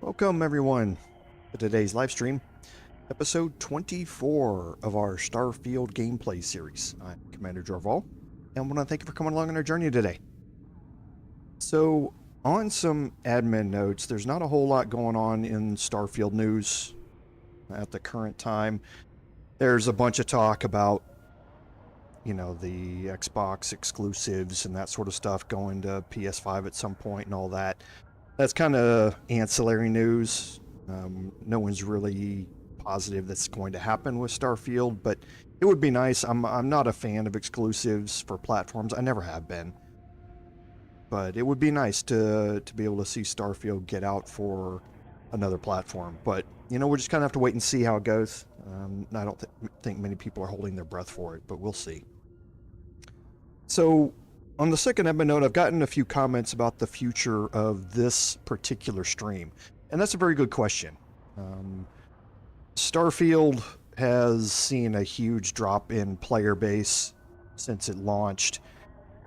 Welcome everyone to today's live stream, episode 24 of our Starfield gameplay series. I'm Commander Jorval, and I want to thank you for coming along on our journey today. So, on some admin notes, there's not a whole lot going on in Starfield news at the current time. There's a bunch of talk about, the Xbox exclusives and that sort of stuff going to PS5 at some point and all that. That's kind of ancillary news. No one's really positive that's going to happen with Starfield, but it would be nice. I'm not a fan of exclusives for platforms. I never have been. But it would be nice to be able to see Starfield get out for another platform. But, we'll just kind of have to wait and see how it goes. I don't think many people are holding their breath for it, but we'll see. So, on the second admin note, I've gotten a few comments about the future of this particular stream, and that's a very good question. Starfield has seen a huge drop in player base since it launched.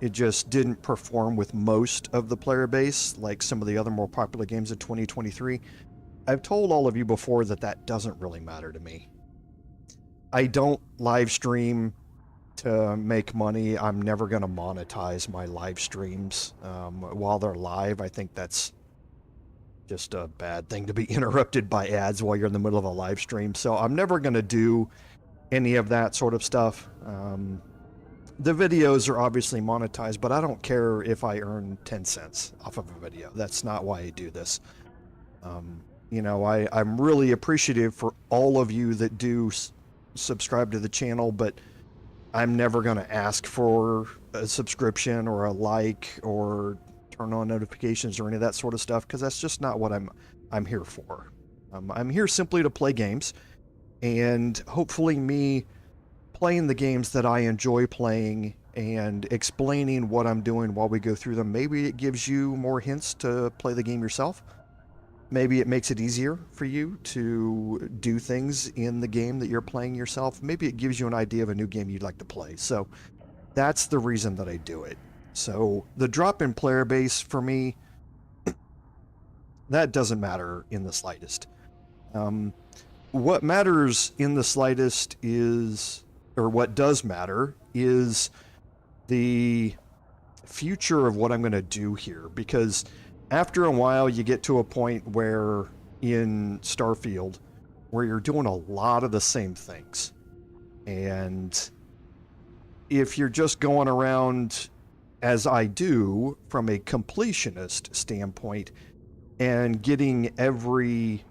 It just didn't perform with most of the player base like some of the other more popular games of 2023. I've told all of you before that doesn't really matter to me. I don't live stream to make money. I'm never going to monetize my live streams while they're live. I think that's just a bad thing to be interrupted by ads while you're in the middle of a live stream. So I'm never going to do any of that sort of stuff. The videos are obviously monetized, but I don't care if I earn 10 cents off of a video. That's not why I do this. I'm really appreciative for all of you that do subscribe to the channel, but I'm never going to ask for a subscription or a like or turn on notifications or any of that sort of stuff, because that's just not what I'm here for. I'm here simply to play games, and hopefully me playing the games that I enjoy playing and explaining what I'm doing while we go through them. Maybe it gives you more hints to play the game yourself. Maybe it makes it easier for you to do things in the game that you're playing yourself. Maybe it gives you an idea of a new game you'd like to play. So that's the reason that I do it. So the drop in player base for me, that doesn't matter in the slightest. What matters in the slightest is, or what does matter, is the future of what I'm going to do here. Because after a while, you get to a point where in Starfield, where you're doing a lot of the same things. And if you're just going around, as I do, from a completionist standpoint, and getting every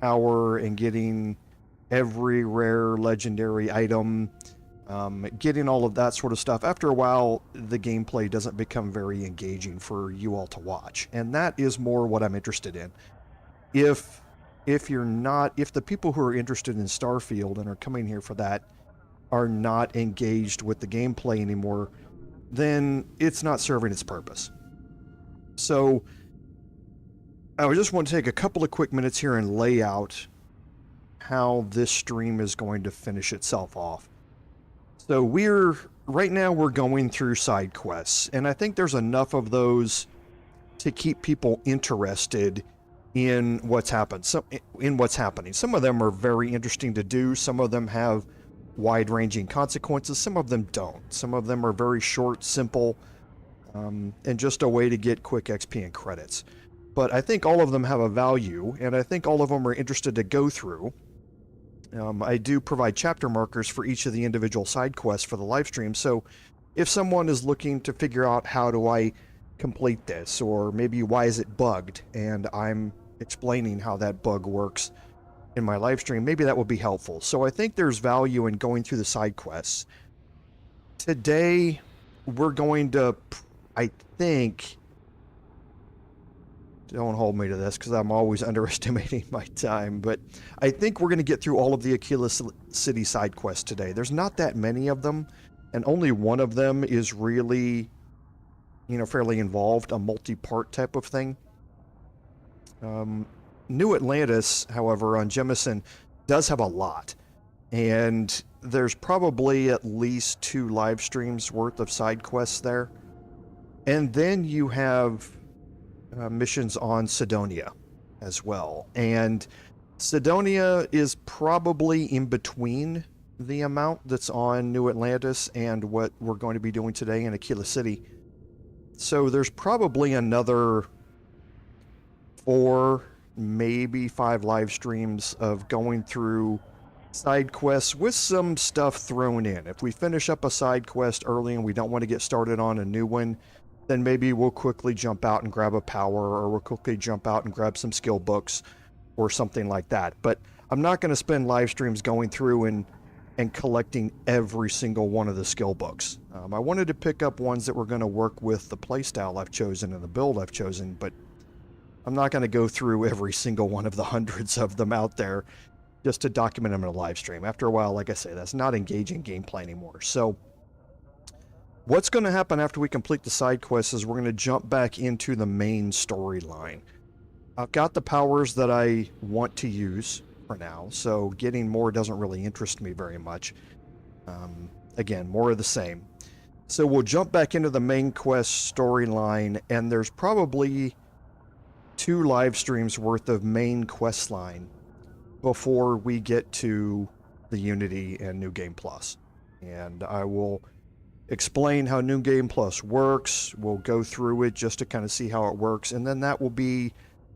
power and getting every rare legendary item, getting all of that sort of stuff, after a while the gameplay doesn't become very engaging for you all to watch, and that is more what I'm interested in. If the people who are interested in Starfield and are coming here for that are not engaged with the gameplay anymore, then it's not serving its purpose. So I just want to take a couple of quick minutes here and lay out how this stream is going to finish itself off. So right now we're going through side quests, and I think there's enough of those to keep people interested in what's happened. What's happening. Some of them are very interesting to do. Some of them have wide-ranging consequences. Some of them don't. Some of them are very short, simple, and just a way to get quick XP and credits. But I think all of them have a value, and I think all of them are interested to go through. I do provide chapter markers for each of the individual side quests for the live stream, so if someone is looking to figure out how do I complete this, or maybe why is it bugged, and I'm explaining how that bug works in my live stream, maybe that would be helpful. So I think there's value in going through the side quests. Today, we're going to, I think, don't hold me to this because I'm always underestimating my time, but I think we're going to get through all of the Aquila City side quests today. There's not that many of them, and only one of them is really, fairly involved, a multi-part type of thing. New Atlantis, however, on Jemison, does have a lot, and there's probably at least 2 live streams worth of side quests there. And then you have missions on Sidonia, as well. And Sidonia is probably in between the amount that's on New Atlantis and what we're going to be doing today in Aquila City. So there's probably another 4, maybe 5 live streams of going through side quests with some stuff thrown in. If we finish up a side quest early and we don't want to get started on a new one, then maybe we'll quickly jump out and grab a power, or we'll quickly jump out and grab some skill books or something like that. But I'm not going to spend live streams going through and collecting every single one of the skill books. I wanted to pick up ones that were going to work with the playstyle I've chosen and the build I've chosen, but I'm not going to go through every single one of the hundreds of them out there just to document them in a live stream. After a while, like I say, that's not engaging gameplay anymore. So what's going to happen after we complete the side quests is we're going to jump back into the main storyline. I've got the powers that I want to use for now, so getting more doesn't really interest me very much. Again, more of the same. So we'll jump back into the main quest storyline, and there's probably 2 live streams worth of main quest line before we get to the Unity and New Game Plus. And I will explain how New Game Plus works. We'll go through it just to kind of see how it works, and then that will be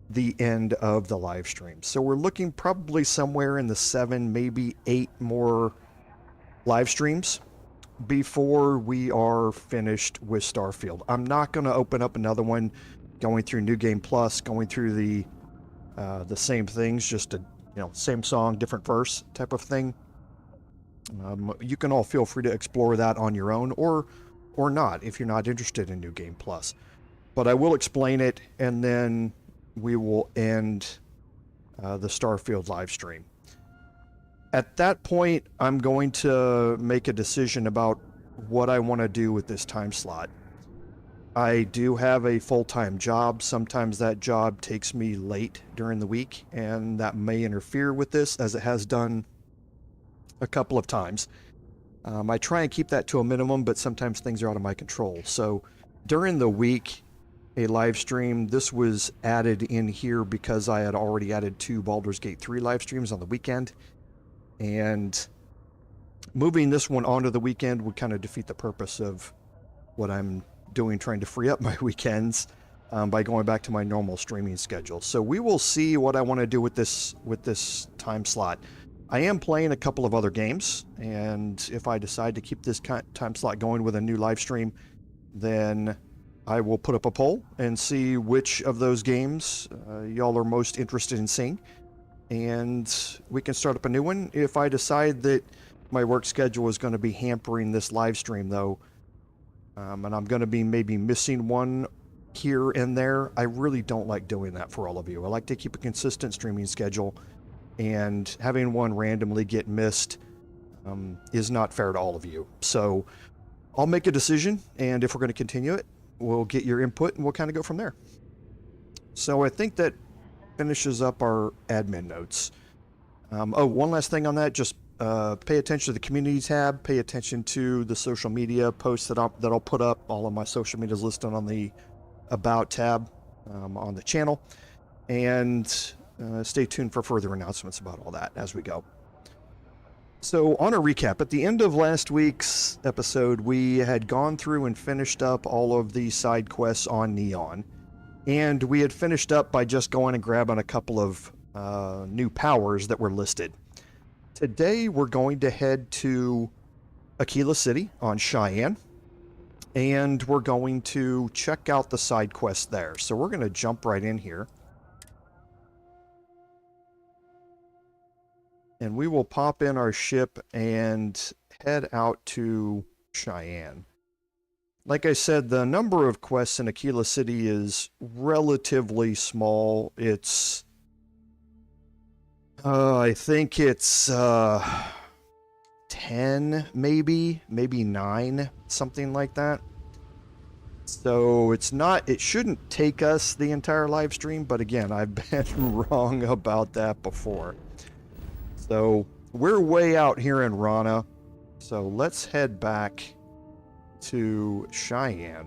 the end of the live stream. So we're looking probably somewhere in the 7, maybe 8 more live streams before we are finished with Starfield. I'm not going to open up another one going through New Game Plus, going through the same things, just a same song, different verse type of thing. You can all feel free to explore that on your own, or not if you're not interested in New Game Plus. But I will explain it, and then we will end the Starfield live stream. At that point, I'm going to make a decision about what I want to do with this time slot. I do have a full-time job. Sometimes that job takes me late during the week, and that may interfere with this, as it has done a couple of times. I try and keep that to a minimum, but sometimes things are out of my control. So during the week, a live stream, this was added in here because I had already added 2 Baldur's Gate 3 live streams on the weekend, and moving this one onto the weekend would kind of defeat the purpose of what I'm doing, trying to free up my weekends by going back to my normal streaming schedule. So we will see what I want to do with this time slot. I am playing a couple of other games, and if I decide to keep this time slot going with a new live stream, then I will put up a poll and see which of those games y'all are most interested in seeing, and we can start up a new one. If I decide that my work schedule is going to be hampering this live stream, though, and I'm going to be maybe missing one here and there, I really don't like doing that for all of you. I like to keep a consistent streaming schedule, and having one randomly get missed is not fair to all of you. So I'll make a decision, and if we're going to continue it, we'll get your input, and we'll kind of go from there. So I think that finishes up our admin notes. One last thing on that, just pay attention to the community tab, pay attention to the social media posts that I'll put up. All of my social media is listed on the About tab on the channel, and stay tuned for further announcements about all that as we go. So on a recap, at the end of last week's episode, we had gone through and finished up all of the side quests on Neon, and we had finished up by just going and grabbing a couple of new powers that were listed. Today we're going to head to Aquila City on Cheyenne, and we're going to check out the side quests there. So we're going to jump right in here, and we will pop in our ship and head out to Cheyenne. Like I said, the number of quests in Aquila City is relatively small. It's I think it's 10, maybe 9, something like that. So it shouldn't take us the entire live stream, but again, I've been wrong about that before. So we're way out here in Rana, so let's head back to Cheyenne.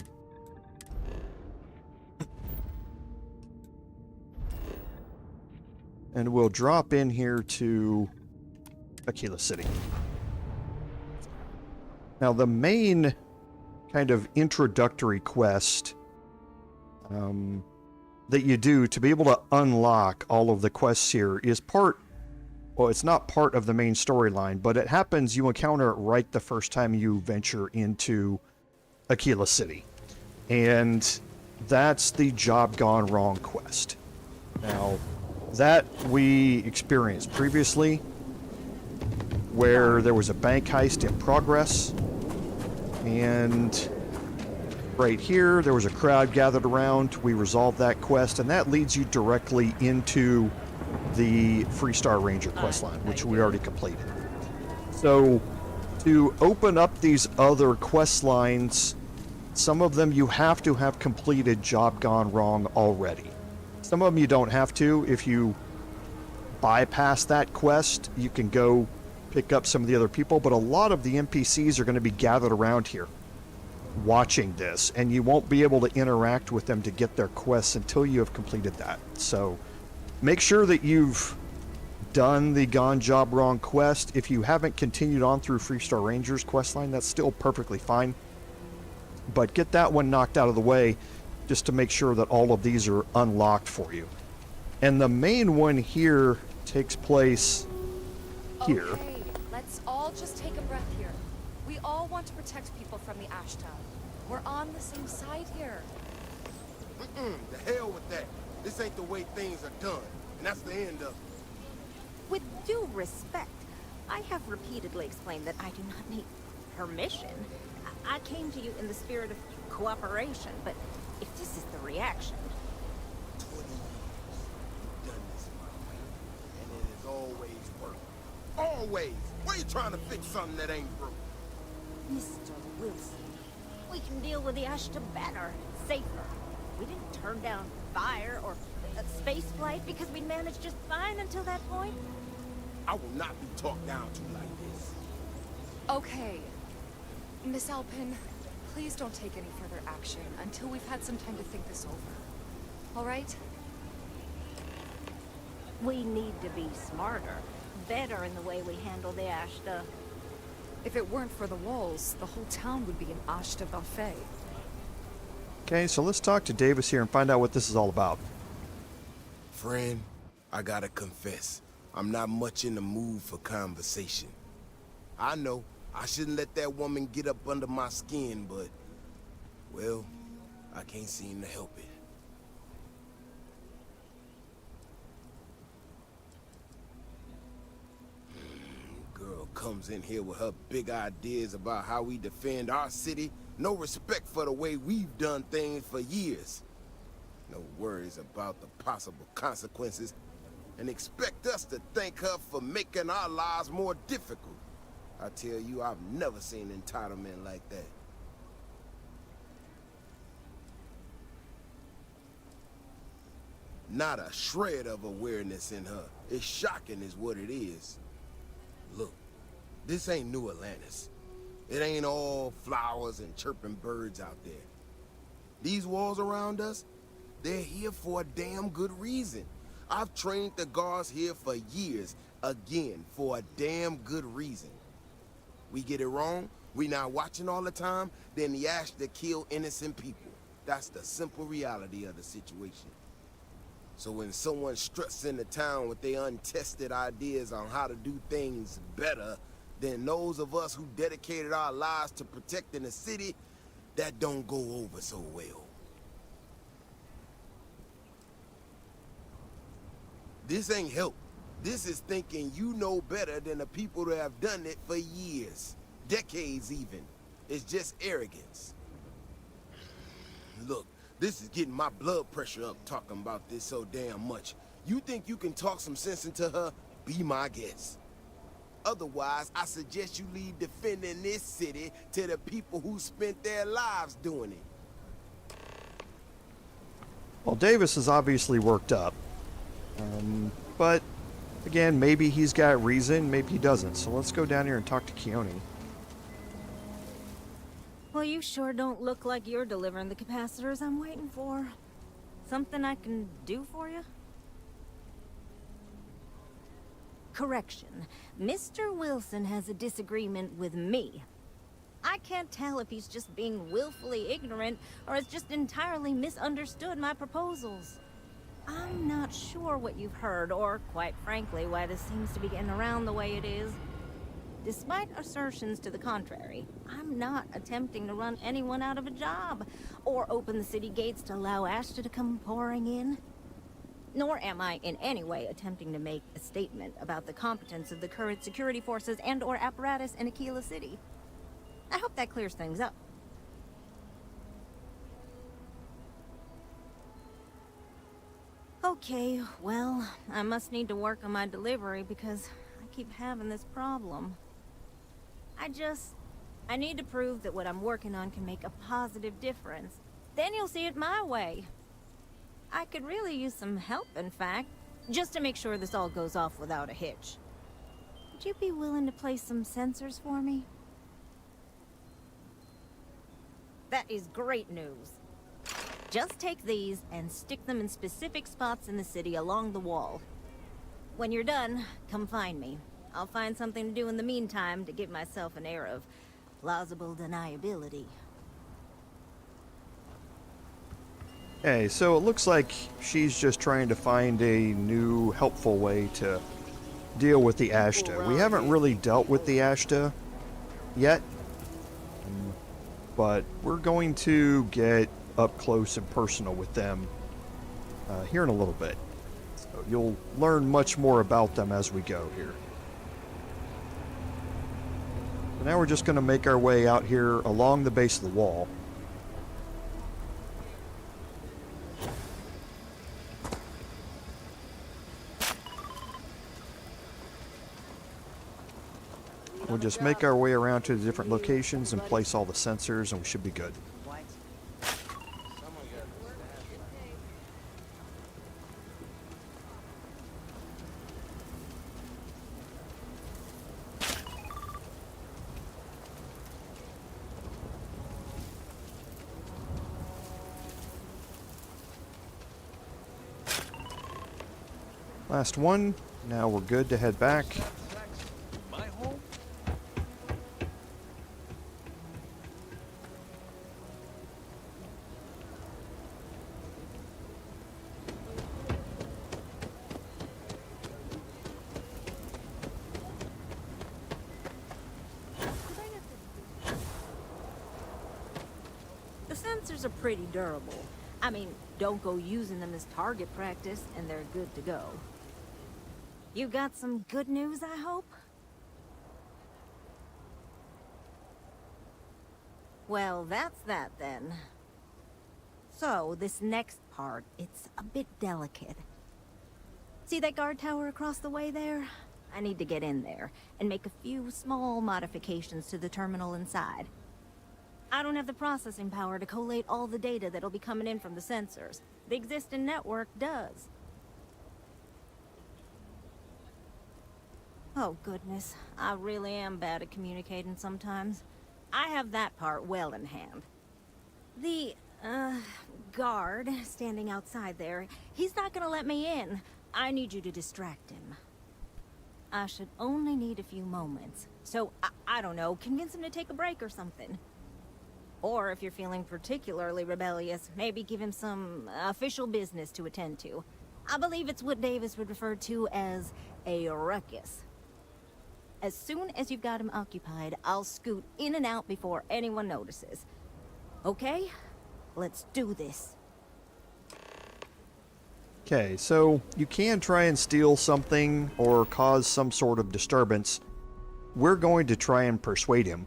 And we'll drop in here to Aquila City. Now, the main kind of introductory quest that you do to be able to unlock all of the quests here is well, it's not part of the main storyline, but it happens, you encounter it right the first time you venture into Aquila City. And that's the Job Gone Wrong quest. Now, that we experienced previously, where there was a bank heist in progress, and right here there was a crowd gathered around. We resolved that quest, and that leads you directly into the Freestar Ranger questline, which we already completed. So to open up these other quest lines, some of them you have to have completed Job Gone Wrong already. Some of them you don't have to. If you bypass that quest, you can go pick up some of the other people, but a lot of the NPCs are going to be gathered around here watching this, and you won't be able to interact with them to get their quests until you have completed that. So make sure that you've done the Gone Job Wrong quest. If you haven't continued on through Freestar Rangers questline, that's still perfectly fine. But get that one knocked out of the way just to make sure that all of these are unlocked for you. And the main one here takes place here. Okay, let's all just take a breath here. We all want to protect people from the Ashta. We're on the same side here. The hell with that. This ain't the way things are done, and that's the end of it. With due respect, I have repeatedly explained that I do not need permission. I came to you in the spirit of cooperation, but if this is the reaction... 20 years. You've done this my way, and it has always worked. Always! Why are you trying to fix something that ain't broke? Mr. Wilson, we can deal with the Ashta better, safer. We didn't turn down fire or space flight because we managed just fine until that point. I will not be talked down to like this. Okay. Miss Alpin, please don't take any further action until we've had some time to think this over. All right? We need to be smarter, better in the way we handle the Ashta. If it weren't for the walls, the whole town would be an Ashta buffet. Okay, so let's talk to Davis here and find out what this is all about. Friend, I gotta confess, I'm not much in the mood for conversation. I know, I shouldn't let that woman get up under my skin, but, well, I can't seem to help it. Girl comes in here with her big ideas about how we defend our city. No respect for the way we've done things for years. No worries about the possible consequences. And expect us to thank her for making our lives more difficult. I tell you, I've never seen entitlement like that. Not a shred of awareness in her. It's shocking is what it is. Look, this ain't New Atlantis. It ain't all flowers and chirping birds out there. These walls around us, they're here for a damn good reason. I've trained the guards here for years, again, for a damn good reason. We get it wrong, we not watching all the time, then the Ashta kill innocent people. That's the simple reality of the situation. So when someone struts into town with their untested ideas on how to do things better than those of us who dedicated our lives to protecting the city, that don't go over so well. This ain't help. This is thinking you know better than the people that have done it for years, decades even. It's just arrogance. Look, this is getting my blood pressure up talking about this so damn much. You think you can talk some sense into her? Be my guest. Otherwise, I suggest you leave defending this city to the people who spent their lives doing it. Well, Davis is obviously worked up. But, again, maybe he's got reason, maybe he doesn't. So let's go down here and talk to Keone. Well, you sure don't look like you're delivering the capacitors I'm waiting for. Something I can do for you? Correction. Mr. Wilson has a disagreement with me. I can't tell if he's just being willfully ignorant or has just entirely misunderstood my proposals. I'm not sure what you've heard, or quite frankly, why this seems to be getting around the way it is. Despite assertions to the contrary, I'm not attempting to run anyone out of a job, or open the city gates to allow Ashta to come pouring in. Nor am I in any way attempting to make a statement about the competence of the current security forces and/or apparatus in Aquila City. I hope that clears things up. Okay, well, I must need to work on my delivery because I keep having this problem. I need to prove that what I'm working on can make a positive difference. Then you'll see it my way. I could really use some help, in fact, just to make sure this all goes off without a hitch. Would you be willing to place some sensors for me? That is great news. Just take these and stick them in specific spots in the city along the wall. When you're done, come find me. I'll find something to do in the meantime to give myself an air of plausible deniability. Okay, so it looks like she's just trying to find a new helpful way to deal with the Ashta. We haven't really dealt with the Ashta yet, but we're going to get up close and personal with them here in a little bit. So you'll learn much more about them as we go here. So now we're just going to make our way out here along the base of the wall. We'll just make our way around to the different locations and place all the sensors, and we should be good. Last one. Now we're good to head back. The sensors are pretty durable. I mean, don't go using them as target practice, and they're good to go. You got some good news, I hope? Well, that's that then. So, this next part, it's a bit delicate. See that guard tower across the way there? I need to get in there and make a few small modifications to the terminal inside. I don't have the processing power to collate all the data that'll be coming in from the sensors. The existing network does. Oh goodness, I really am bad at communicating sometimes. I have that part well in hand. The, guard standing outside there, he's not gonna let me in. I need you to distract him. I should only need a few moments. So, I don't know, convince him to take a break or something. Or if you're feeling particularly rebellious, maybe give him some official business to attend to. I believe it's what Davis would refer to as a ruckus. As soon as you've got him occupied, I'll scoot in and out before anyone notices. Okay? Let's do this. Okay, so you can try and steal something or cause some sort of disturbance. We're going to try and persuade him.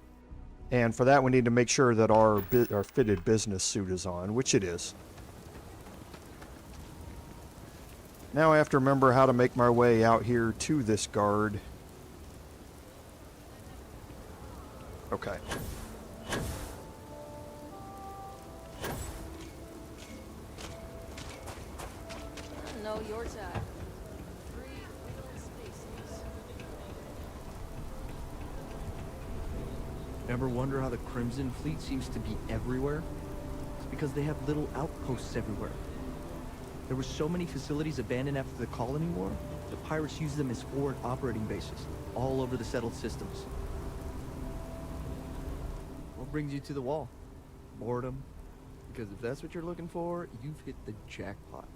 And for that, we need to make sure that our fitted business suit is on, which it is. Now I have to remember how to make my way out here to this guard. Okay. Know your type. 3 little species. Ever wonder how the Crimson Fleet seems to be everywhere? It's because they have little outposts everywhere. There were so many facilities abandoned after the colony war, the pirates used them as forward operating bases all over the settled systems. What brings you to the wall? Boredom? Because if that's what you're looking for, you've hit the jackpot.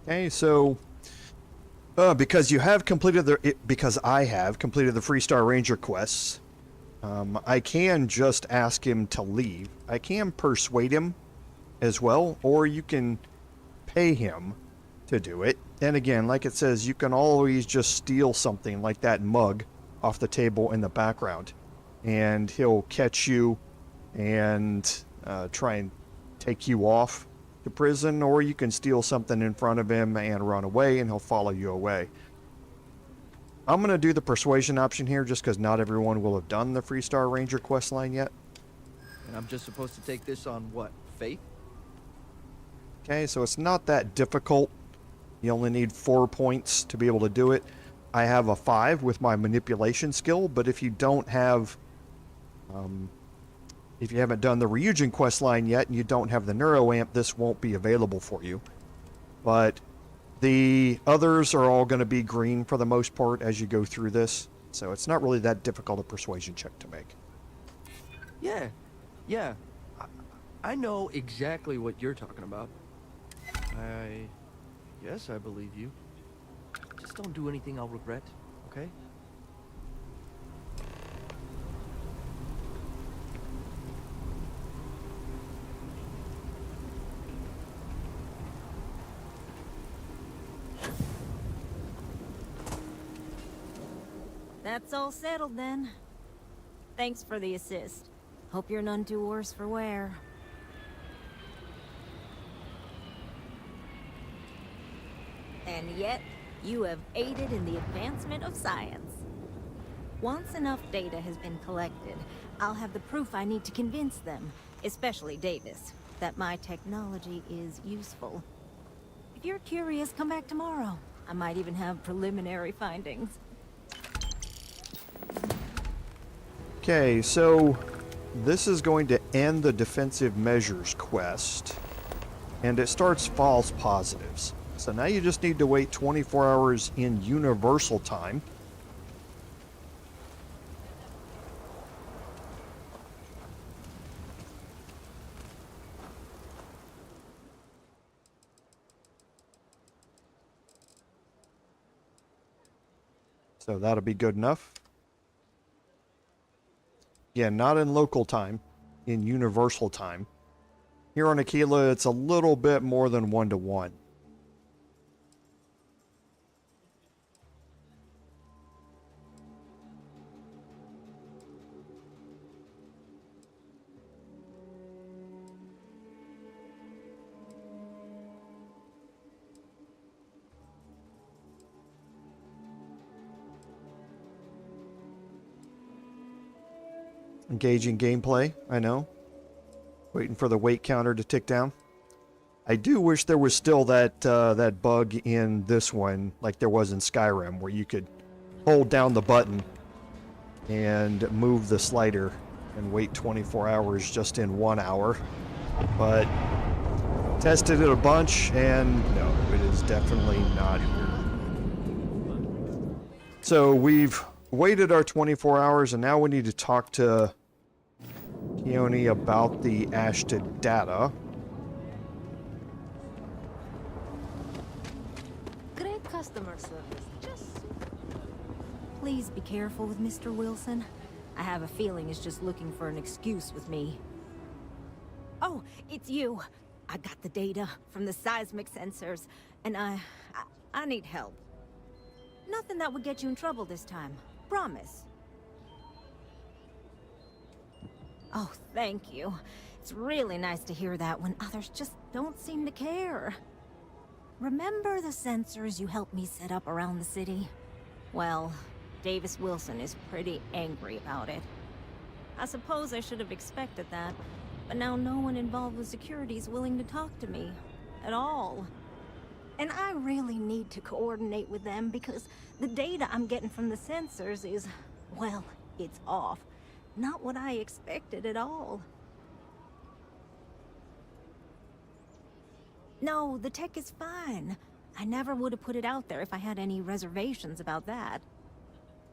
Okay, so because you have completed because I have completed the Freestar Ranger quests, I can just ask him to leave. I can persuade him as well, or you can pay him to do it. And again, like it says, you can always just steal something like that mug off the table in the background, and he'll catch you and try and take you off to prison, or you can steal something in front of him and run away, and he'll follow you away. I'm going to do the persuasion option here just because not everyone will have done the Freestar Ranger quest line yet. And I'm just supposed to take this on what? Faith? Okay, so it's not that difficult. You only need 4 points to be able to do it. I have a 5 with my manipulation skill, but if you don't have... if you haven't done the Ryujin quest line yet and you don't have the Neuroamp, this won't be available for you. But the others are all going to be green for the most part as you go through this. So it's not really that difficult a persuasion check to make. Yeah. I know exactly what you're talking about. Yes, I believe you. Just don't do anything I'll regret, okay? That's all settled then. Thanks for the assist. Hope you're none too worse for wear. And yet, you have aided in the advancement of science. Once enough data has been collected, I'll have the proof I need to convince them, especially Davis, that my technology is useful. If you're curious, come back tomorrow. I might even have preliminary findings. Okay, so this is going to end the defensive measures quest, and it starts false positives. So now you just need to wait 24 hours in universal time. So that'll be good enough. Yeah, not in local time, in universal time. Here on Aquila, it's a little bit more than 1-to-1. Engaging gameplay, I know. Waiting for the weight counter to tick down. I do wish there was still that that bug in this one, like there was in Skyrim, where you could hold down the button and move the slider and wait 24 hours just in 1 hour. But tested it a bunch, and no, it is definitely not here. So we've waited our 24 hours, and now we need to talk to Keone about the Ashton data. Great customer service. Just Please be careful with Mr. Wilson. I have a feeling he's just looking for an excuse with me. Oh, it's you. I got the data from the seismic sensors, and I need help. Nothing that would get you in trouble this time. Promise. Oh, thank you. It's really nice to hear that when others just don't seem to care. Remember the sensors you helped me set up around the city? Well, Davis Wilson is pretty angry about it. I suppose I should have expected that, but now no one involved with security is willing to talk to me. At all. And I really need to coordinate with them because the data I'm getting from the sensors is, well, it's off. Not what I expected at all. No, the tech is fine. I never would have put it out there if I had any reservations about that.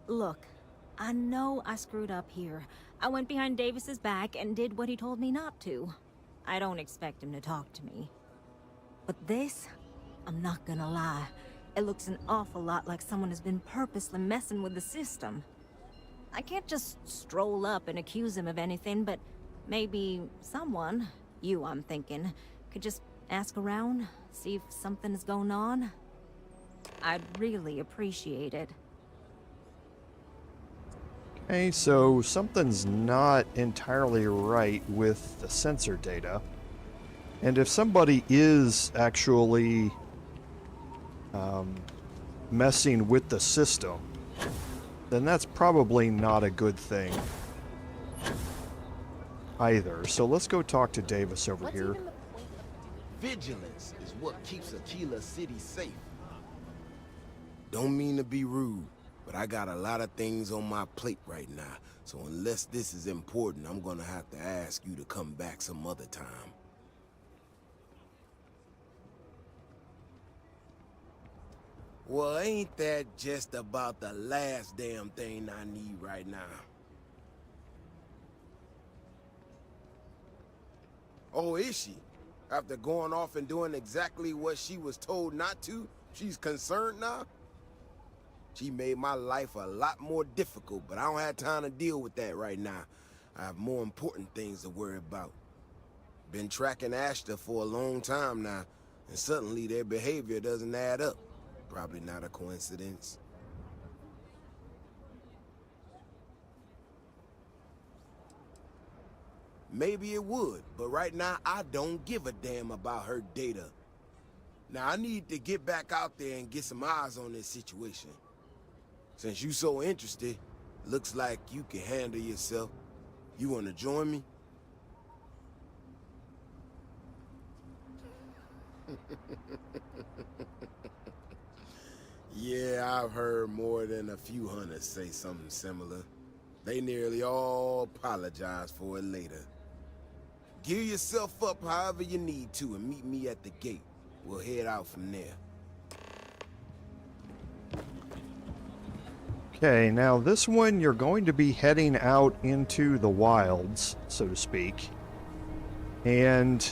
Look, I know I screwed up here. I went behind Davis's back and did what he told me not to. I don't expect him to talk to me. But this, I'm not gonna lie, it looks an awful lot like someone has been purposely messing with the system. I can't just stroll up and accuse him of anything, but maybe someone, you I'm thinking, could just ask around, see if something is going on. I'd really appreciate it. Okay, so something's not entirely right with the sensor data. And if somebody is actually messing with the system, then that's probably not a good thing either. So let's go talk to Davis over here. Vigilance is what keeps Aquila City safe. Don't mean to be rude, but I got a lot of things on my plate right now. So unless this is important, I'm gonna have to ask you to come back some other time. Well, ain't that just about the last damn thing I need right now? Oh, is she? After going off and doing exactly what she was told not to, she's concerned now? She made my life a lot more difficult, but I don't have time to deal with that right now. I have more important things to worry about. Been tracking Ashta for a long time now, and suddenly their behavior doesn't add up. Probably not a coincidence. Maybe it would, but right now I don't give a damn about her data. Now I need to get back out there and get some eyes on this situation. Since you so interested, looks like you can handle yourself. You wanna join me? Yeah, I've heard more than a few hunters say something similar. They nearly all apologize for it later. Gear yourself up however you need to and meet me at the gate. We'll head out from there. Okay, now this one you're going to be heading out into the wilds, so to speak. And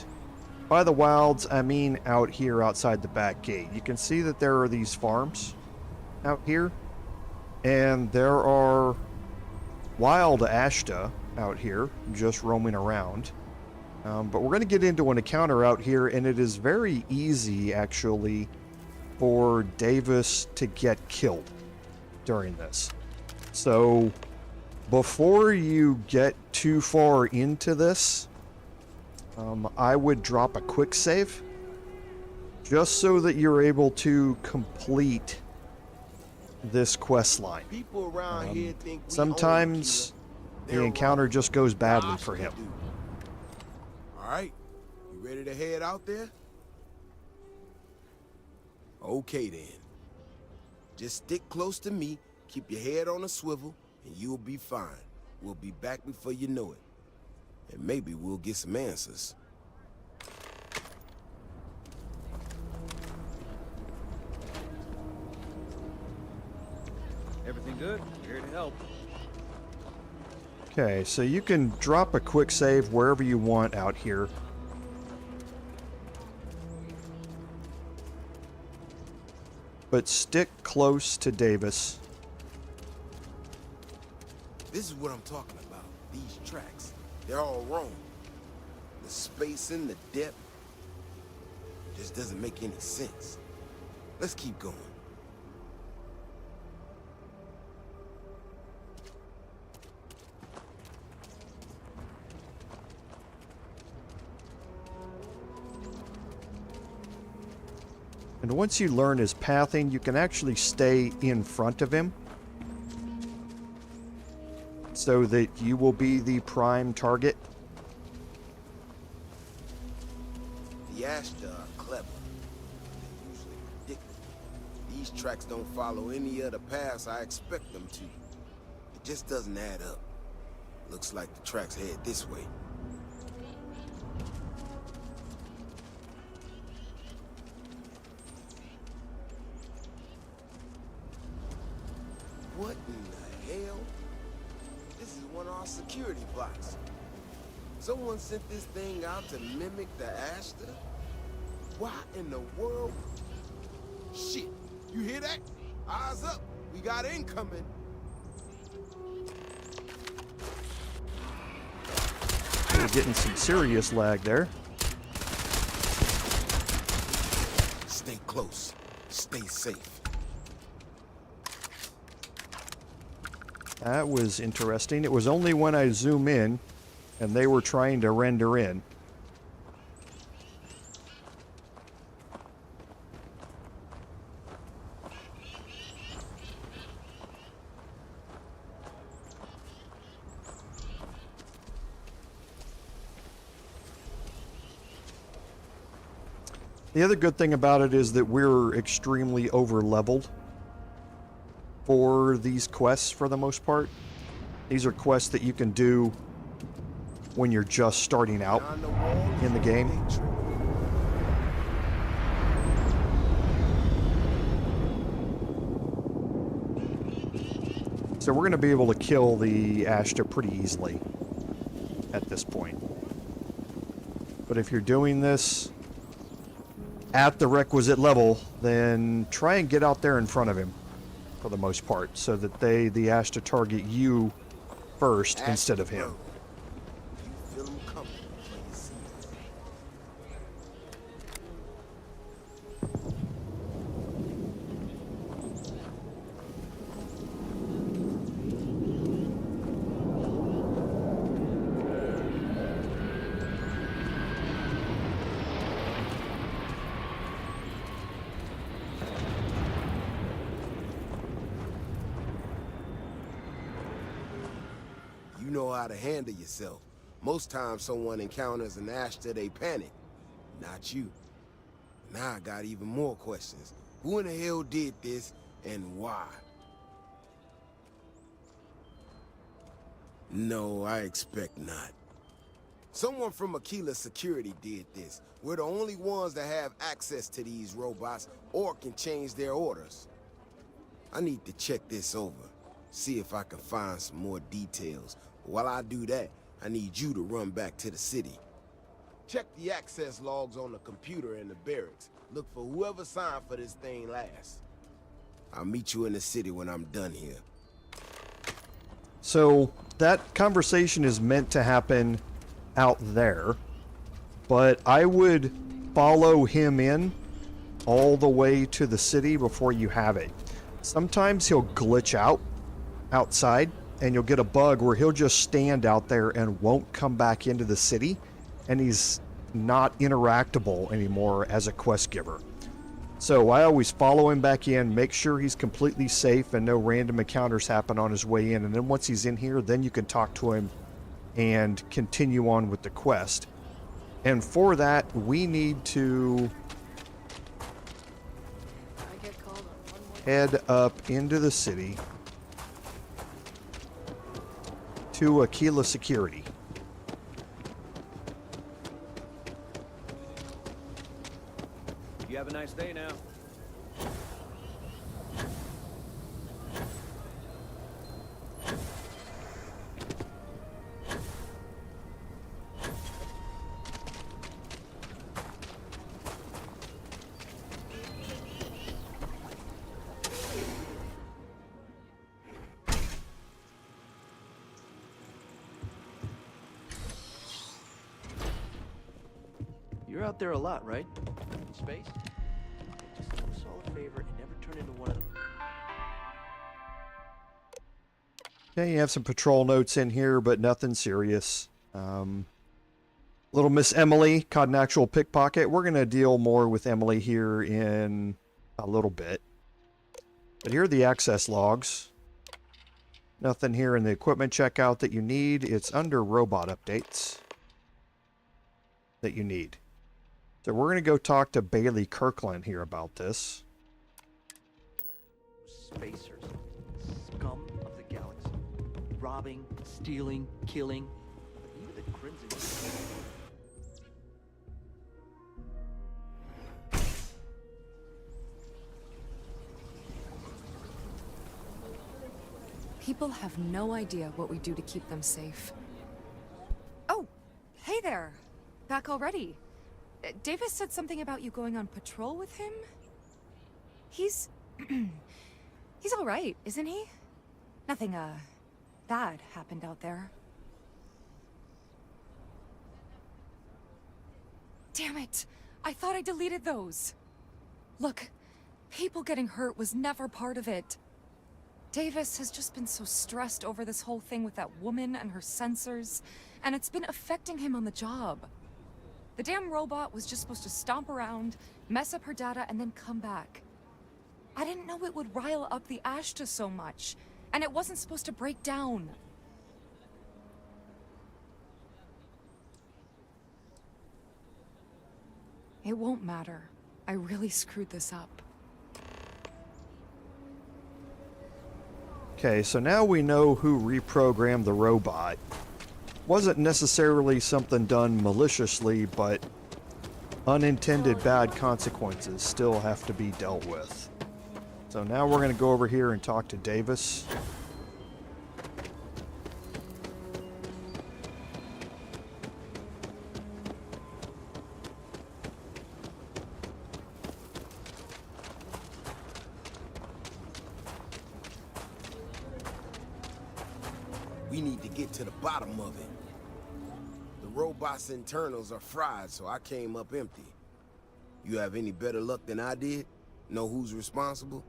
by the wilds, I mean out here outside the back gate. You can see that there are these farms out here. And there are wild Ashta out here just roaming around. But we're going to get into an encounter out here, and it is very easy, actually, for Davis to get killed during this. So before you get too far into this, I would drop a quick save just so that you're able to complete this quest line. People around here think we Sometimes own the They're encounter wrong. just goes badly Gosh, for they him. do. All right, you ready to head out there? Okay then. Just stick close to me, keep your head on a swivel, and you'll be fine. We'll be back before you know it. And maybe we'll get some answers. Everything good? Here to help. Okay, so you can drop a quick save wherever you want out here. But stick close to Davis. This is what I'm talking about. These tracks. They're all wrong. The spacing, the depth, just doesn't make any sense. Let's keep going. And once you learn his pathing, you can actually stay in front of him, so that you will be the prime target. The Ashta are clever. They're usually predictable. These tracks don't follow any other paths I expect them to. It just doesn't add up. Looks like the tracks head this way. What in the hell? This is one of our security blocks. Someone sent this thing out to mimic the Ashta? Why in the world? Shit, you hear that? Eyes up, we got incoming. We're getting some serious lag there. Stay close, stay safe. That was interesting. It was only when I zoom in and they were trying to render in. The other good thing about it is that we're extremely over-leveled for these quests for the most part. These are quests that you can do when you're just starting out in the game. So we're going to be able to kill the Ashta pretty easily at this point. But if you're doing this at the requisite level, then try and get out there in front of him for the most part, so that the Ashta target you first instead of him. You feel him coming when you see him. You know how to handle yourself. Most times someone encounters an Ashta, they panic. Not you. Now I got even more questions. Who in the hell did this, and why? No, I expect not. Someone from Aquila Security did this. We're the only ones that have access to these robots or can change their orders. I need to check this over, see if I can find some more details. While I do that, I need you to run back to the city. Check the access logs on the computer in the barracks. Look for whoever signed for this thing last. I'll meet you in the city when I'm done here. So that conversation is meant to happen out there, but I would follow him in all the way to the city before you have it. Sometimes he'll glitch out outside, and you'll get a bug where he'll just stand out there and won't come back into the city, and he's not interactable anymore as a quest giver. So I always follow him back in, make sure he's completely safe and no random encounters happen on his way in, and then once he's in here, then you can talk to him and continue on with the quest. And for that, we need to head up into the city to Aquila Security. You have a nice day now. You're out there a lot, right? In space? Just do us all a favor and never turn into one of them. Okay, you have some patrol notes in here, but nothing serious. Little Miss Emily caught an actual pickpocket. We're going to deal more with Emily here in a little bit. But here are the access logs. Nothing here in the equipment checkout that you need. It's under robot updates that you need. So we're going to go talk to Bailey Kirkland here about this. Spacers. Scum of the galaxy. Robbing, stealing, killing. Even the crimson. People have no idea what we do to keep them safe. Oh, hey there. Back already. Davis said something about you going on patrol with him? He's... he's all right, isn't he? Nothing, bad happened out there. Damn it! I thought I deleted those. Look, people getting hurt was never part of it. Davis has just been so stressed over this whole thing with that woman and her sensors, and it's been affecting him on the job. The damn robot was just supposed to stomp around, mess up her data, and then come back. I didn't know it would rile up the Ashta so much, and it wasn't supposed to break down. It won't matter. I really screwed this up. Okay, so now we know who reprogrammed the robot. Wasn't necessarily something done maliciously, but unintended bad consequences still have to be dealt with. So now we're going to go over here and talk to Davis. We need to get to the bottom of it. The robot's internals are fried, so I came up empty. You have any better luck than I did? Know who's responsible?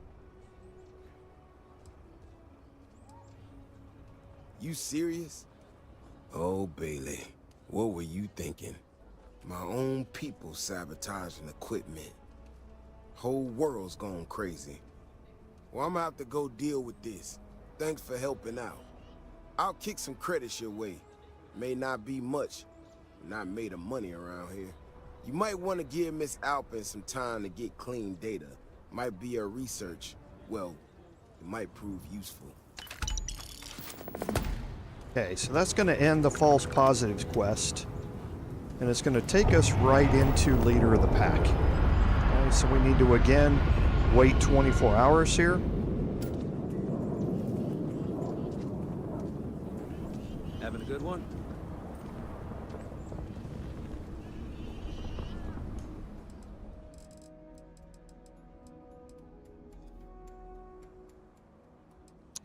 You serious? Oh, Bailey, what were you thinking? My own people sabotaging equipment. Whole world's gone crazy. Well, I'm gonna have to go deal with this. Thanks for helping out. I'll kick some credits your way. May not be much. Not made of money around here. You might want to give Miss Alpin some time to get clean data. Might be her research. Well, it might prove useful. Okay, so that's going to end the false positives quest. And it's going to take us right into Leader of the Pack. Okay, so we need to again wait 24 hours here. Having a good one?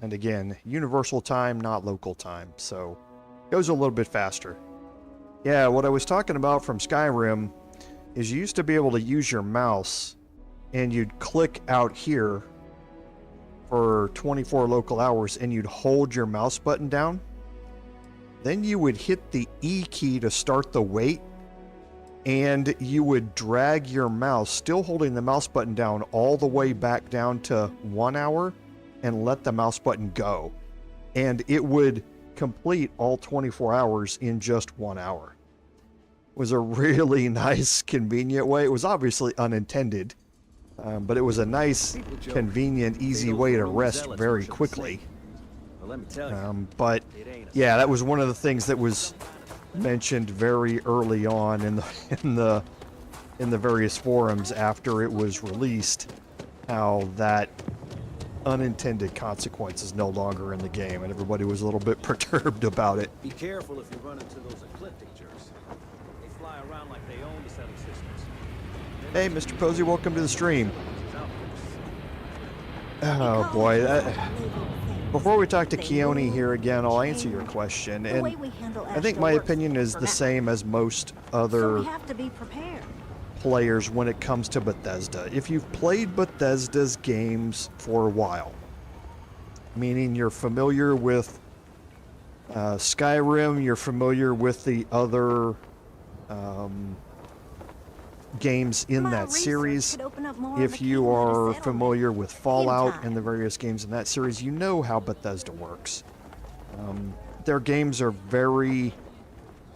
And again, universal time, not local time, so it goes a little bit faster. Yeah, what I was talking about from Skyrim is you used to be able to use your mouse and you'd click out here for 24 local hours and you'd hold your mouse button down. Then you would hit the E key to start the wait, and you would drag your mouse, still holding the mouse button down, all the way back down to 1 hour and let the mouse button go. And it would complete all 24 hours in just 1 hour. It was a really nice, convenient way. It was obviously unintended, but it was a nice, convenient, easy way to rest very quickly. Well, let me tell you, But yeah, that was one of the things that was mentioned very early on in the various forums after it was released, how that unintended consequences no longer in the game, and everybody was a little bit perturbed about it. be careful if you run into those ecliptic jerks. They fly around like they own the setting systems. Hey, Mr. Posey, welcome to the stream. Oh boy, before we talk to Keone here again, I'll answer your question, and I think my opinion is the same as most other players when it comes to Bethesda. If you've played Bethesda's games for a while, meaning you're familiar with Skyrim, you're familiar with the other games in that series, if you are familiar with Fallout and the various games in that series, you know how Bethesda works. Their games are very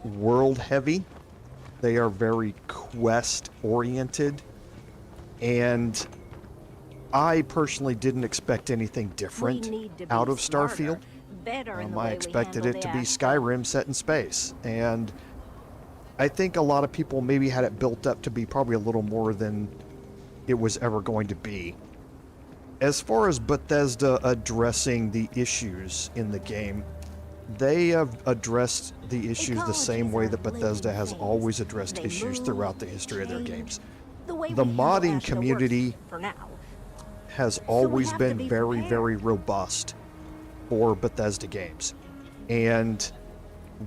world heavy. They are very quest oriented, and I personally didn't expect anything different out of Starfield. I expected it to be Skyrim set in space, and I think a lot of people maybe had it built up to be probably a little more than it was ever going to be. as far as Bethesda addressing the issues in the game, they have addressed the issues the same way that Bethesda has always addressed issues throughout the history of their games. The modding community has always been very, very robust for Bethesda games. And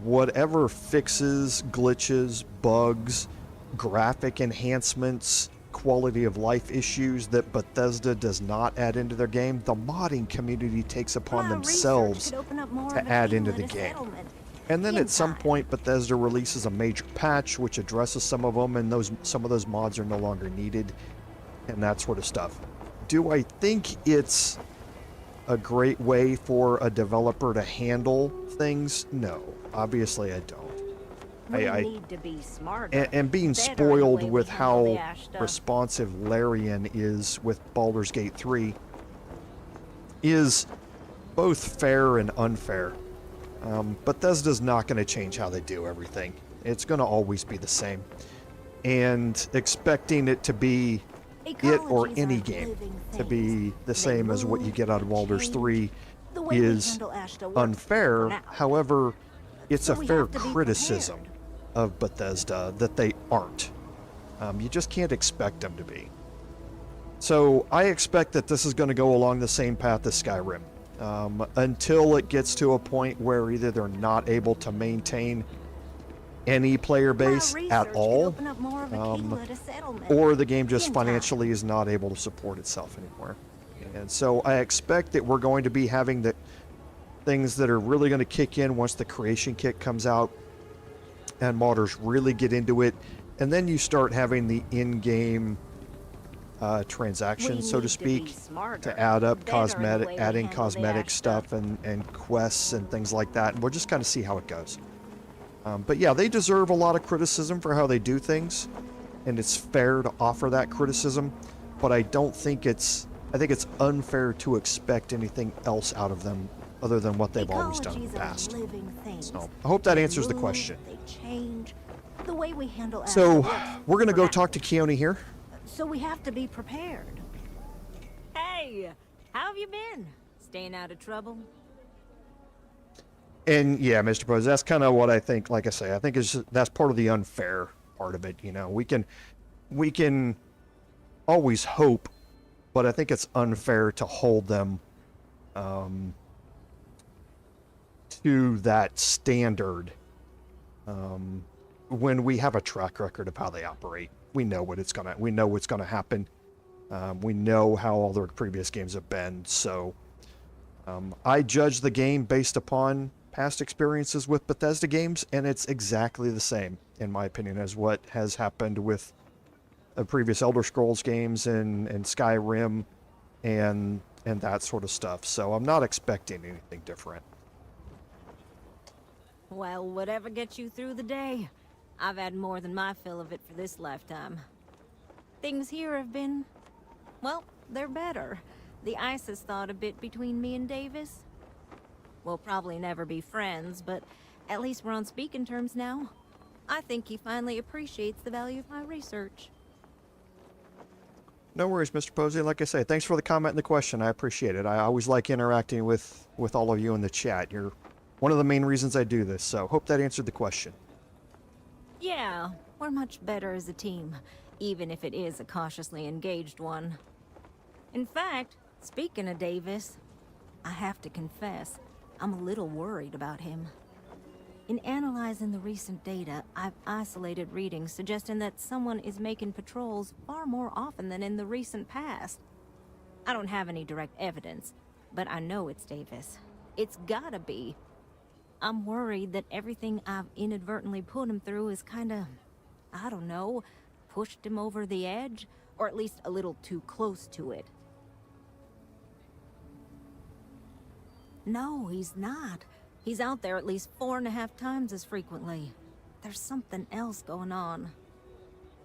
whatever fixes, glitches, bugs, graphic enhancements, quality of life issues that Bethesda does not add into their game, the modding community takes upon themselves to add into the game. And then at some point Bethesda releases a major patch which addresses some of them, and some of those mods are no longer needed and that sort of stuff. Do I think it's a great way for a developer to handle things? No, obviously I don't. I need to be smarter. And being Better spoiled the way with we handle the how Ash stuff. responsive Larian is with Baldur's Gate 3 is both fair and unfair. Bethesda's not going to change how they do everything. It's going to always be the same. And expecting it to be it or any game to be the same as what you get out of Baldur's 3 is unfair. However, it's a fair criticism of Bethesda that they aren't. You just can't expect them to be. So I expect that this is going to go along the same path as Skyrim, until it gets to a point where either they're not able to maintain any player base at all, or the game just financially is not able to support itself anymore. And so I expect that we're going to be having the things that are really going to kick in once the creation kit comes out and modders really get into it, and then you start having the in-game transactions, so to speak, to add up adding cosmetic stuff and quests and things like that, and we'll just kind of see how it goes. But yeah, they deserve a lot of criticism for how they do things, and it's fair to offer that criticism, but I think it's unfair to expect anything else out of them other than what they've always done in the past. So I hope that answers the question. The way we handle So we're gonna go talk to Keone here. So we have to be prepared. Hey, how have you been? Staying out of trouble? And yeah, Mr. Pose, that's kind of what I think. Like I say, I think that's part of the unfair part of it. You know, we can always hope, but I think it's unfair to hold them to that standard when we have a track record of how they operate. We know what's gonna happen. We know how all their previous games have been. So I judge the game based upon past experiences with Bethesda games, and it's exactly the same, in my opinion, as what has happened with the previous Elder Scrolls games and Skyrim and that sort of stuff. So I'm not expecting anything different. Well, whatever gets you through the day. I've had more than my fill of it for this lifetime. Things here have been, well, they're better. The ice has thawed a bit between me and Davis. We'll probably never be friends, but at least we're on speaking terms now. I think he finally appreciates the value of my research. No worries, Mr. Posey. Like I say, thanks for the comment and the question. I appreciate it. I always like interacting with all of you in the chat. You're one of the main reasons I do this, so hope that answered the question. Yeah, we're much better as a team, even if it is a cautiously engaged one. In fact, speaking of Davis, I have to confess, I'm a little worried about him. In analyzing the recent data, I've isolated readings suggesting that someone is making patrols far more often than in the recent past. I don't have any direct evidence, but I know it's Davis. It's gotta be. I'm worried that everything I've inadvertently put him through is kinda, I don't know, pushed him over the edge, or at least a little too close to it. No, he's not. He's out there at least 4.5 times as frequently. There's something else going on.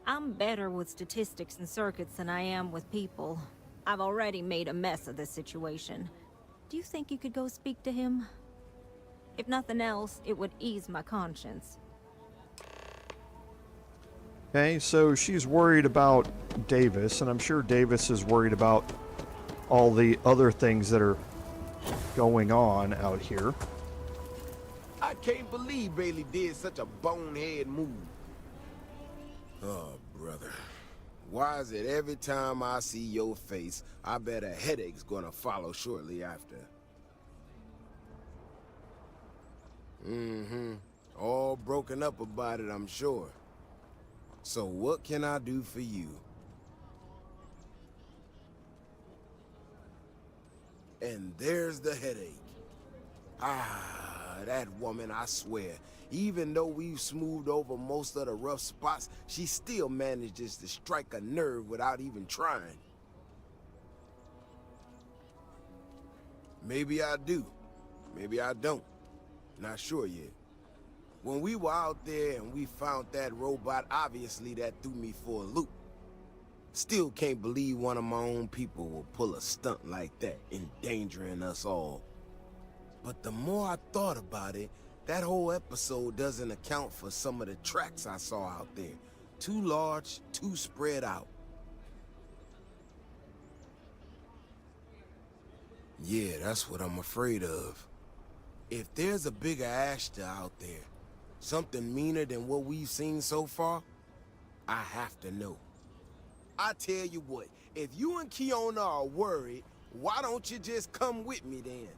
I'm better with statistics and circuits than I am with people. I've already made a mess of this situation. Do you think you could go speak to him? If nothing else, it would ease my conscience. Okay, so she's worried about Davis, and I'm sure Davis is worried about all the other things that are going on out here. I can't believe Bailey did such a bonehead move. Oh, brother. Why is it every time I see your face, I bet a headache's gonna follow shortly after? Mm-hmm. All broken up about it, I'm sure. So what can I do for you? And there's the headache. Ah, that woman, I swear. Even though we've smoothed over most of the rough spots, she still manages to strike a nerve without even trying. Maybe I do. Maybe I don't. Not sure yet. When we were out there and we found that robot, obviously that threw me for a loop. Still can't believe one of my own people will pull a stunt like that, endangering us all. But the more I thought about it, that whole episode doesn't account for some of the tracks I saw out there. Too large, too spread out. Yeah, that's what I'm afraid of. If there's a bigger Ashta out there, something meaner than what we've seen so far, I have to know. I tell you what, if you and Kiona are worried, why don't you just come with me then?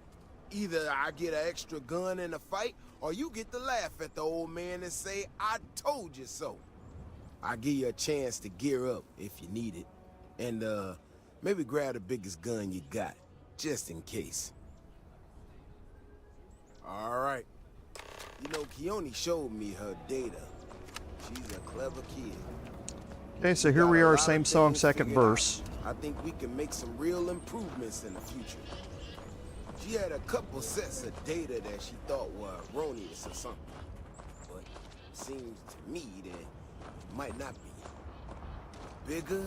Either I get an extra gun in the fight, or you get to laugh at the old man and say, I told you so. I'll give you a chance to gear up if you need it. And, maybe grab the biggest gun you got, just in case. All right. You know, Kioni showed me her data. She's a clever kid. Okay, so here we are, same song, second verse. I think we can make some real improvements in the future. She had a couple sets of data that she thought were erroneous or something. But it seems to me that it might not be. Bigger,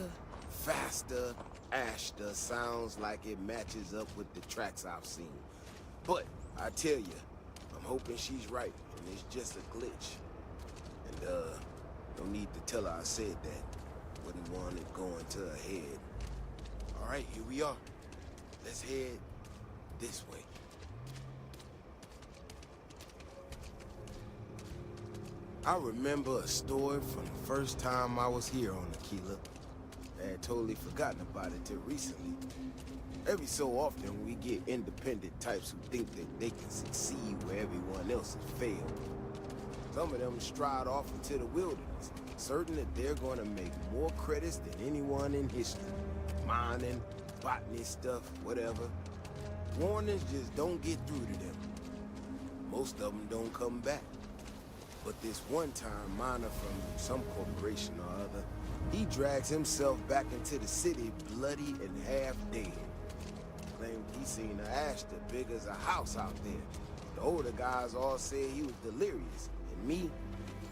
faster, Ashta sounds like it matches up with the tracks I've seen. But I tell you, I'm hoping she's right and it's just a glitch. And no need to tell her I said that. Wouldn't want it going to her head. All right, here we are. Let's head this way. I remember a story from the first time I was here on Aquila. I had totally forgotten about it till recently. Every so often we get independent types who think that they can succeed where everyone else has failed. Some of them stride off into the wilderness, certain that they're going to make more credits than anyone in history. Mining, botany stuff, whatever. Warnings just don't get through to them. Most of them don't come back. But this one time miner from some corporation or other, he drags himself back into the city bloody and half dead. Claimed he seen an Ashta big as a house out there. The older guys all said he was delirious. And me,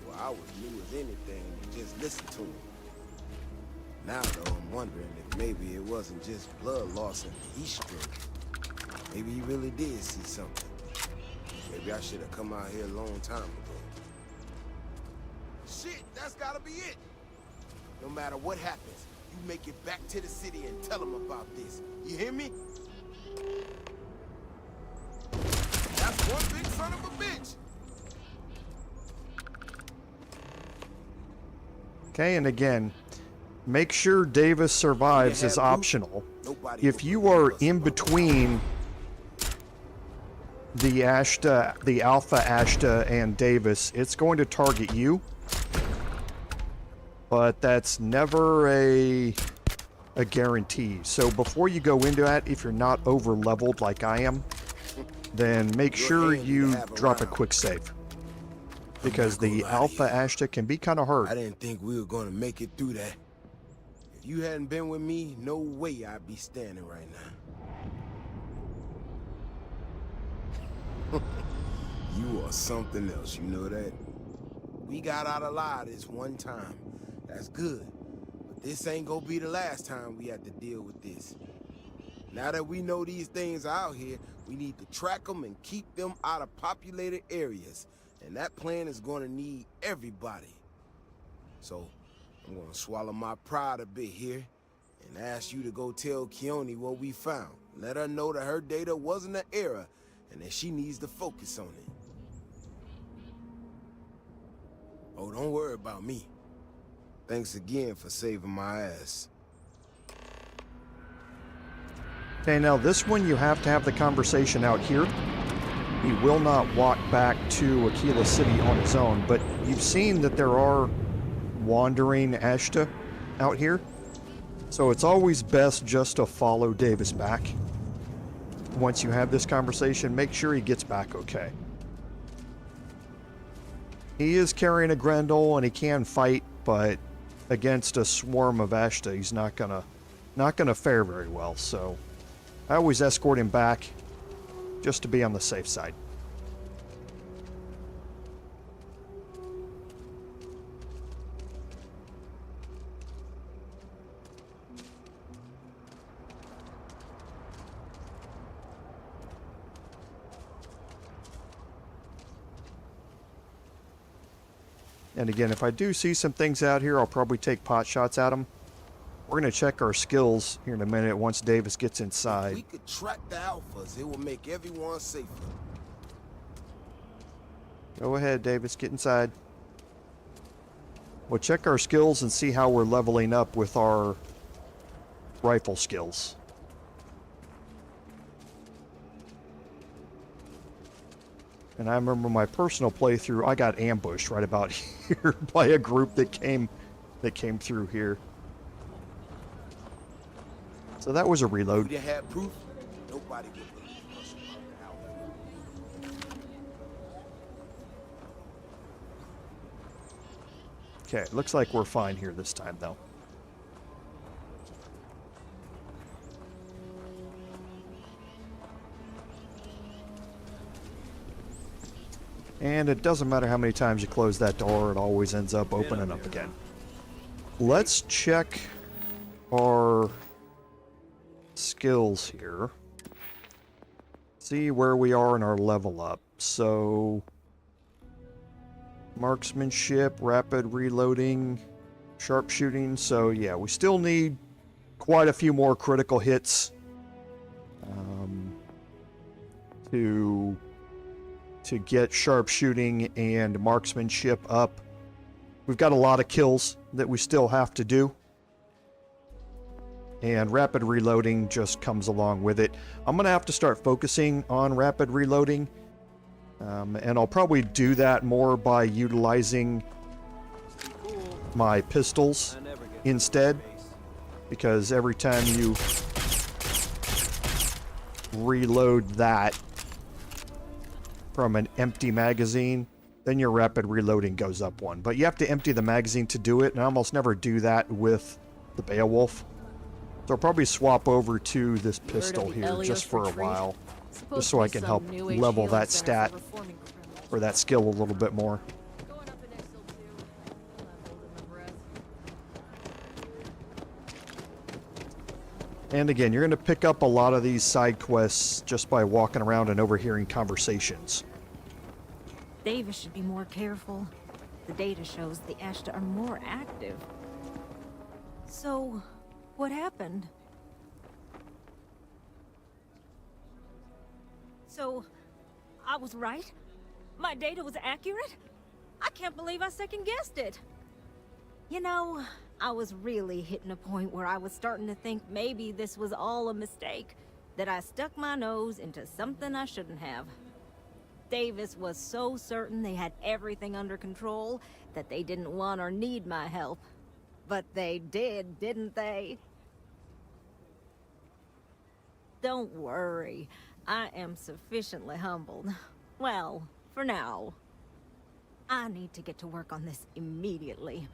well, I was new as anything to just listen to him. Now, though, I'm wondering if maybe it wasn't just blood loss and heat stroke. Maybe he really did see something. Maybe I should have come out here a long time ago. Shit, that's gotta be it! No matter what happens, you make it back to the city and tell them about this. You hear me? That's one big son of a bitch! Okay, and again, make sure Davis survives is optional. If you are in between the Ashta, the Alpha Ashta and Davis, it's going to target you. But that's never a guarantee. So before you go into that, if you're not over leveled like I am, then make sure you drop a quick save. Because the Alpha Ashta can be kind of hard. I didn't think we were gonna make it through that. If you hadn't been with me, no way I'd be standing right now. You are something else, you know that? We got out alive this one time. That's good. But this ain't gonna be the last time we have to deal with this. Now that we know these things are out here, we need to track them and keep them out of populated areas. And that plan is gonna need everybody. So, I'm gonna swallow my pride a bit here and asked you to go tell Keone what we found. Let her know that her data wasn't an error and that she needs to focus on it. Oh, don't worry about me. Thanks again for saving my ass. Okay, now this one you have to have the conversation out here. He will not walk back to Aquila City on his own, but you've seen that there are wandering Ashta out here. So it's always best just to follow Davis back. Once you have this conversation, make sure he gets back okay. He is carrying a Grendel and he can fight, but against a swarm of Ashta, he's not gonna fare very well. So I always escort him back just to be on the safe side. And again, if I do see some things out here, I'll probably take pot shots at them. We're going to check our skills here in a minute once Davis gets inside. If we could track the alphas, it would make everyone safer. Go ahead, Davis, get inside. We'll check our skills and see how we're leveling up with our rifle skills. And I remember my personal playthrough, I got ambushed right about here by a group that came through here. So that was a reload. If we didn't have proof, nobody would believe us about the alpha. Okay, looks like we're fine here this time though. And it doesn't matter how many times you close that door, it always ends up opening up again. Let's check our skills here. See where we are in our level up. So, marksmanship, rapid reloading, sharpshooting. So yeah, we still need quite a few more critical hits to get sharpshooting and marksmanship up. We've got a lot of kills that we still have to do. And rapid reloading just comes along with it. I'm going to have to start focusing on rapid reloading. And I'll probably do that more by utilizing my pistols instead. Because every time you reload that from an empty magazine, then your rapid reloading goes up one. But you have to empty the magazine to do it, and I almost never do that with the Beowulf. So I'll probably swap over to this pistol here just for a while, just so I can help level that stat or that skill a little bit more. And again, you're going to pick up a lot of these side quests just by walking around and overhearing conversations. Davis should be more careful. The data shows the Ashta are more active. So, what happened? So, I was right? My data was accurate? I can't believe I second-guessed it. You know, I was really hitting a point where I was starting to think maybe this was all a mistake. That I stuck my nose into something I shouldn't have. Davis was so certain they had everything under control that they didn't want or need my help. But they did, didn't they? Don't worry. I am sufficiently humbled. Well, for now. I need to get to work on this immediately.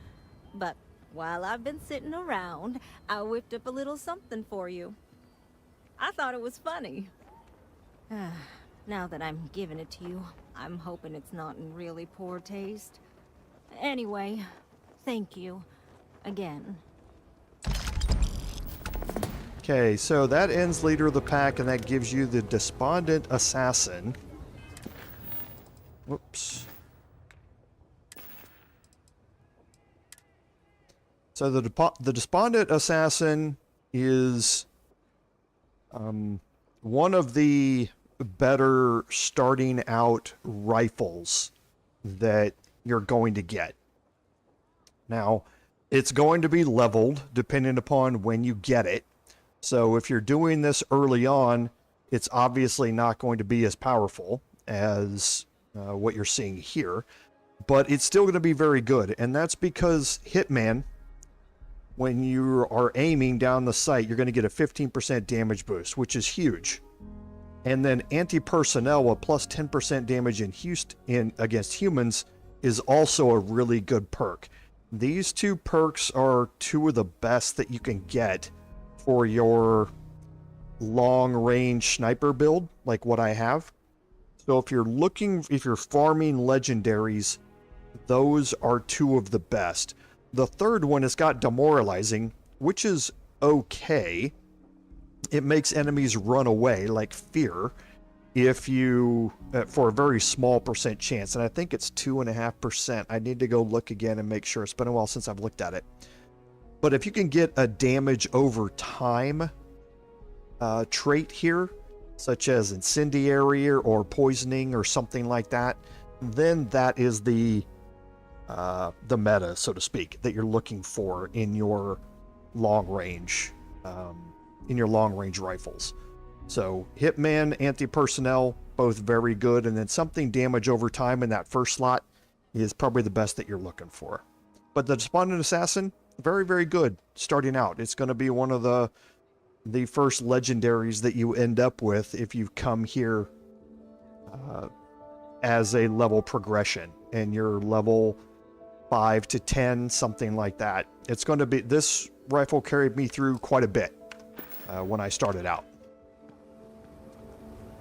But while I've been sitting around, I whipped up a little something for you. I thought it was funny. Now that I'm giving it to you, I'm hoping it's not in really poor taste. Anyway, thank you. Again. Okay, so that ends Leader of the Pack, and that gives you the Despondent Assassin. Whoops. So the Despondent Assassin is one of the better starting out rifles that you're going to get. Now, it's going to be leveled depending upon when you get it. So if you're doing this early on, it's obviously not going to be as powerful as what you're seeing here, but it's still going to be very good. And that's because Hitman, when you are aiming down the sight, you're going to get a 15% damage boost, which is huge. And then anti-personnel, a plus 10% damage against humans, is also a really good perk. These two perks are two of the best that you can get for your long-range sniper build, like what I have. So if you're farming legendaries, those are two of the best. The third one has got demoralizing, which is okay. It makes enemies run away, like fear, if you, for a very small percent chance. And I think it's 2.5%. I need to go look again and make sure. It's been a while since I've looked at it. But if you can get a damage over time trait here, such as incendiary or poisoning or something like that, then that is the meta, so to speak, that you're looking for in your long range rifles. So Hitman, anti-personnel, both very good, and then something damage over time in that first slot is probably the best that you're looking for. But the Despondent Assassin, very, very good starting out. It's going to be one of the first legendaries that you end up with if you come here as a level progression, and you're level 5 to 10, something like that. It's going to be, this rifle carried me through quite a bit when I started out.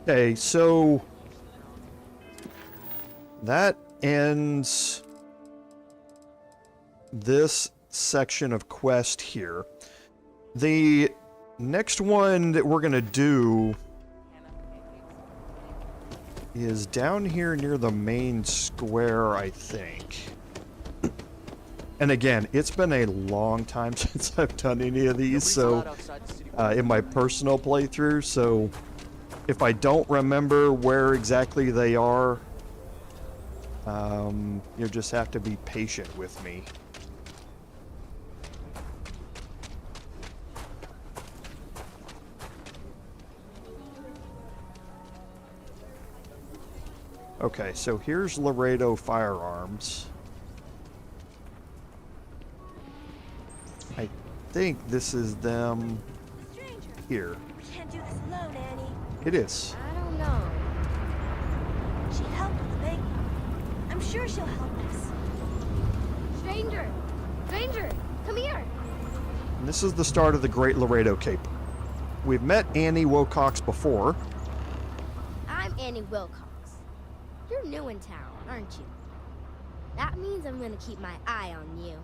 Okay, so that ends this section of quest here. The next one that we're going to do is down here near the main square, I think. And again, it's been a long time since I've done any of these, so in my personal playthrough, so if I don't remember where exactly they are, you'll just have to be patient with me. Okay, so here's Laredo Firearms. I think this is them here. We can't do this alone, Annie. It is. I don't know. She helped with the baby. I'm sure she'll help us. Stranger! Stranger! Come here! And this is the start of the Great Laredo Caper. We've met Annie Wilcox before. I'm Annie Wilcox. You're new in town, aren't you? That means I'm gonna keep my eye on you.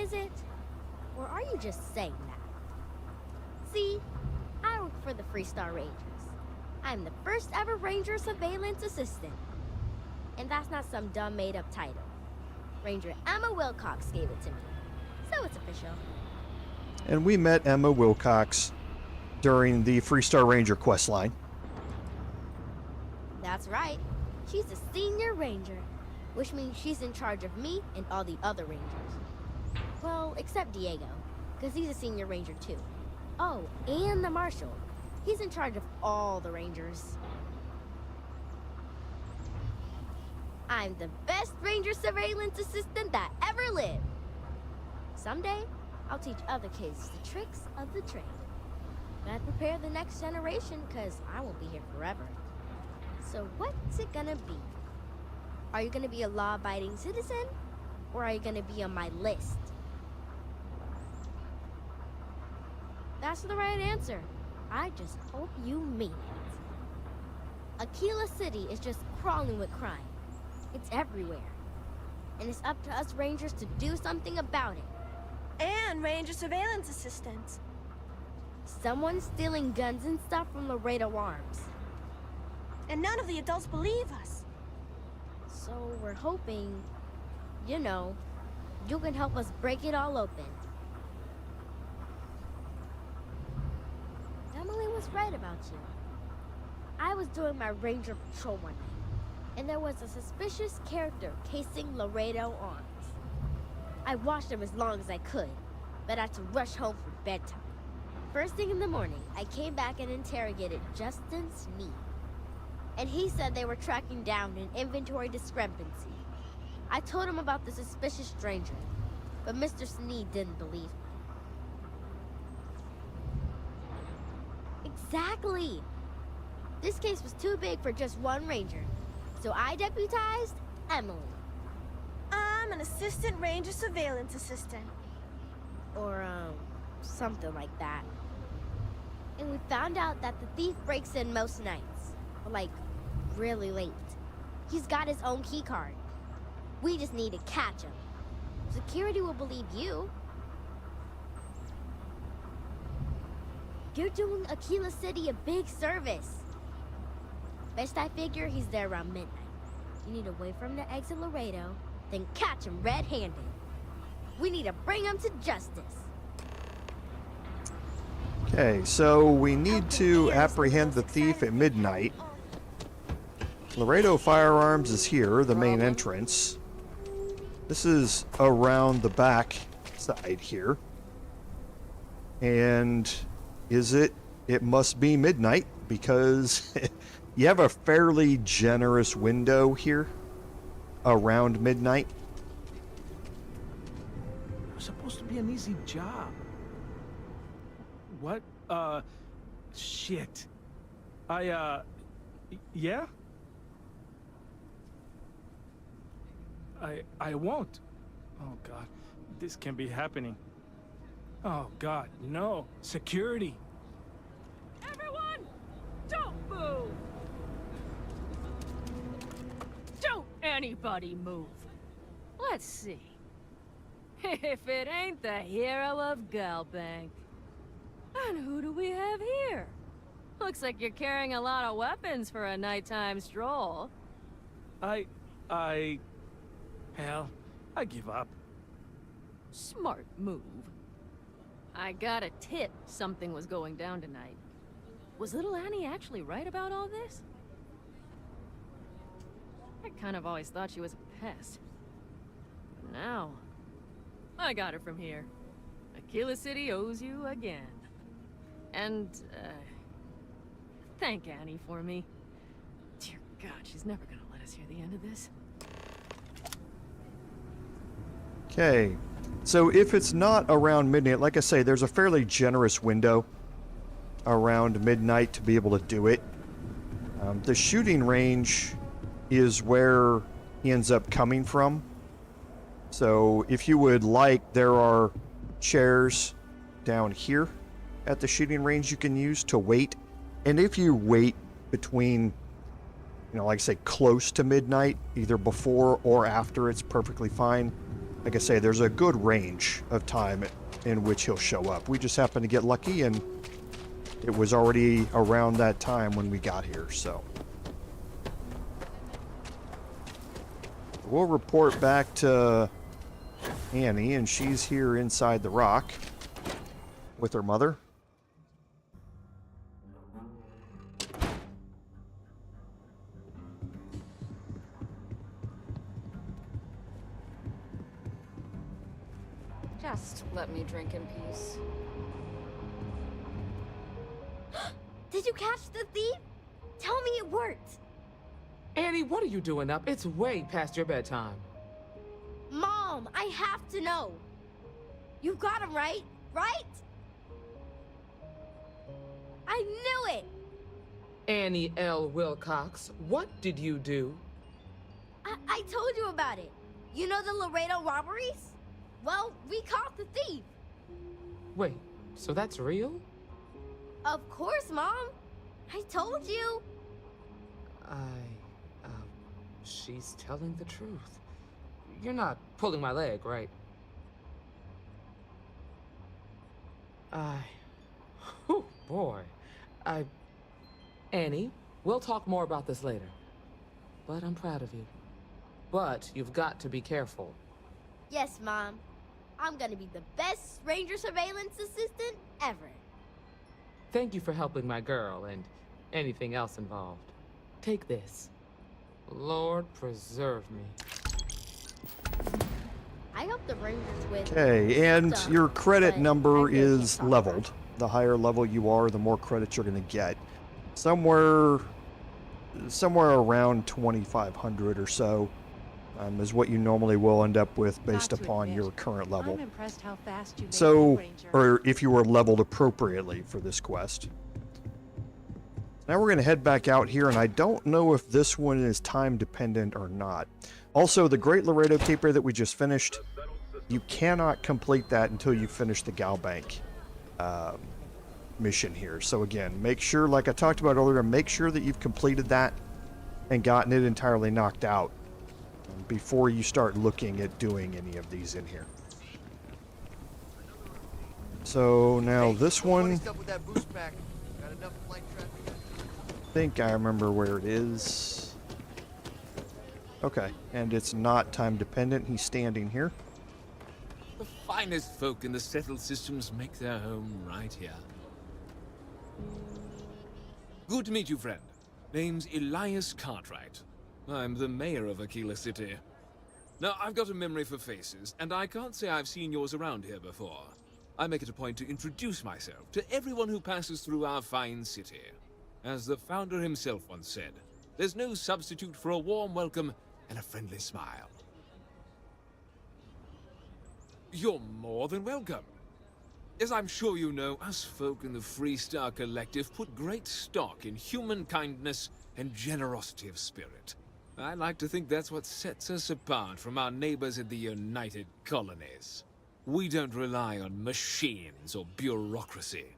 Is it? Or are you just saying that? See, I work for the Freestar Rangers. I'm the first ever Ranger Surveillance Assistant. And that's not some dumb made-up title. Ranger Emma Wilcox gave it to me. So it's official. And we met Emma Wilcox during the Freestar Ranger questline. That's right. She's a senior ranger, which means she's in charge of me and all the other rangers. Well, except Diego, because he's a senior ranger too. Oh, and the marshal. He's in charge of all the rangers. I'm the best ranger surveillance assistant that ever lived. Someday, I'll teach other kids the tricks of the trade. Gotta prepare the next generation, because I won't be here forever. So what's it gonna be? Are you gonna be a law-abiding citizen? Or are you gonna be on my list? That's the right answer. I just hope you mean it. Aquila City is just crawling with crime. It's everywhere. And it's up to us Rangers to do something about it. And Ranger Surveillance Assistants. Someone's stealing guns and stuff from Laredo Arms. And none of the adults believe us. So we're hoping, you know, You can help us break it all open. Emily was right about you. I was doing my ranger patrol one night, and there was a suspicious character casing Laredo arms. I watched him as long as I could, but I had to rush home for bedtime. First thing in the morning, I came back and interrogated Justin Sneed. And he said they were tracking down an inventory discrepancy. I told him about the suspicious stranger, but Mr. Sneed didn't believe me. Exactly! This case was too big for just one ranger, so I deputized Emily. I'm an assistant ranger surveillance assistant. Or, something like that. And we found out that the thief breaks in most nights. Like, really late. He's got his own key card. We just need to catch him. Security will believe you. You're doing Aquila City a big service. Best I figure he's there around midnight. You need to wait for him to exit Laredo, then catch him red-handed. We need to bring him to justice. Okay, so we need to apprehend the thief at midnight. Laredo Firearms is here, the main entrance. This is around the back side here. And it must be midnight because you have a fairly generous window here around midnight. It was supposed to be an easy job. What? Shit. Yeah? I won't. Oh, God. This can't be happening. Oh, God, no. Security. Everyone, don't move! Don't anybody move. Let's see. If it ain't the hero of Galbank. And who do we have here? Looks like you're carrying a lot of weapons for a nighttime stroll. Hell, I give up. Smart move. I got a tip something was going down tonight. Was little Annie actually right about all this? I kind of always thought she was a pest. But now, I got her from here. Aquila City owes you again. And, thank Annie for me. Dear God, she's never gonna let us hear the end of this. Okay, so if it's not around midnight, like I say, there's a fairly generous window around midnight to be able to do it. The shooting range is where he ends up coming from. So if you would like, there are chairs down here at the shooting range you can use to wait. And if you wait between, like I say, close to midnight, either before or after, it's perfectly fine. Like I say, there's a good range of time in which he'll show up. We just happened to get lucky, and it was already around that time when we got here, so. We'll report back to Annie, and she's here inside the rock with her mother. Just let me drink in peace. Did you catch the thief? Tell me it worked. Annie, what are you doing up? It's way past your bedtime. Mom, I have to know. You got him right? Right? I knew it! Annie L. Wilcox, what did you do? I told you about it. You know the Laredo robberies? Well, we caught the thief. Wait, so that's real? Of course, Mom. I told you. She's telling the truth. You're not pulling my leg, right? Oh, boy. Annie, we'll talk more about this later. But I'm proud of you. But you've got to be careful. Yes, Mom. I'm gonna be the best ranger surveillance assistant ever. Thank you for helping my girl and anything else involved. Take this. Lord preserve me. I hope the rangers win. Okay, and stuff, your credit but I number really can't is talk leveled. The higher level you are, the more credits you're going to get. Somewhere around 2,500 or so is what you normally will end up with based Got to upon admit, your current level. I'm impressed how fast you made So, that ranger. or if you were leveled appropriately for this quest. Now we're going to head back out here, and I don't know if this one is time dependent or not. Also, the Great Laredo Caper that we just finished, you cannot complete that until you finish the Galbank mission here. So again, make sure, like I talked about earlier, make sure that you've completed that and gotten it entirely knocked out before you start looking at doing any of these in here. So now this one, I think I remember where it is. Okay, and it's not time dependent. He's standing here. The finest folk in the settled systems make their home right here. Good to meet you, friend. Name's Elias Cartwright. I'm the mayor of Aquila City. Now, I've got a memory for faces, and I can't say I've seen yours around here before. I make it a point to introduce myself to everyone who passes through our fine city. As the founder himself once said, there's no substitute for a warm welcome and a friendly smile. You're more than welcome. As I'm sure you know, us folk in the Freestar Collective put great stock in human kindness and generosity of spirit. I like to think that's what sets us apart from our neighbors in the United Colonies. We don't rely on machines or bureaucracy.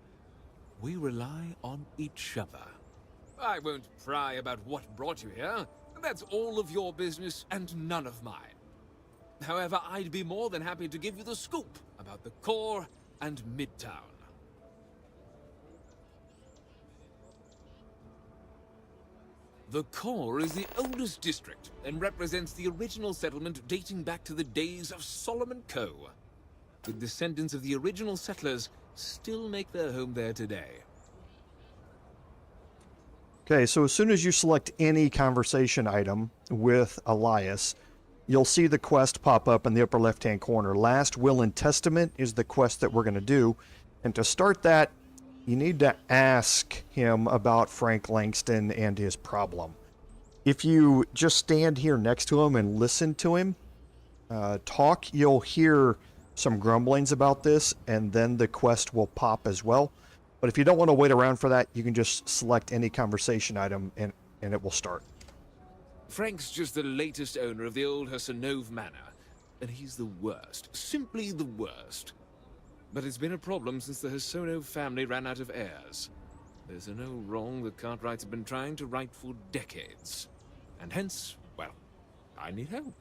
We rely on each other. I won't pry about what brought you here. That's all of your business and none of mine. However, I'd be more than happy to give you the scoop about the core and Midtown. The core is the oldest district and represents the original settlement dating back to the days of Solomon Coe. The descendants of the original settlers still make their home there today. Okay, so as soon as you select any conversation item with Elias, you'll see the quest pop up in the upper left-hand corner. Last Will and Testament is the quest that we're going to do. And to start that, you need to ask him about Frank Langston and his problem. If you just stand here next to him and listen to him talk, you'll hear some grumblings about this, and then the quest will pop as well. But if you don't want to wait around for that, you can just select any conversation item and it will start. Frank's just the latest owner of the old Hassanove Manor, and he's the worst, simply the worst. But it's been a problem since the Hassanove family ran out of heirs. There's a no wrong the Cartwrights have been trying to right for decades. And hence, well, I need help.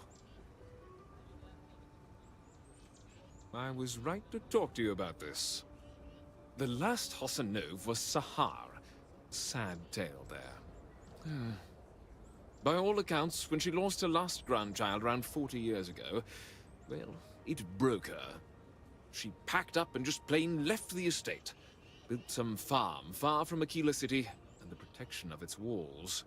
I was right to talk to you about this. The last Hassanove was Sahar. Sad tale there. By all accounts, when she lost her last grandchild around 40 years ago, well, it broke her. She packed up and just plain left the estate. Built some farm far from Aquila City and the protection of its walls.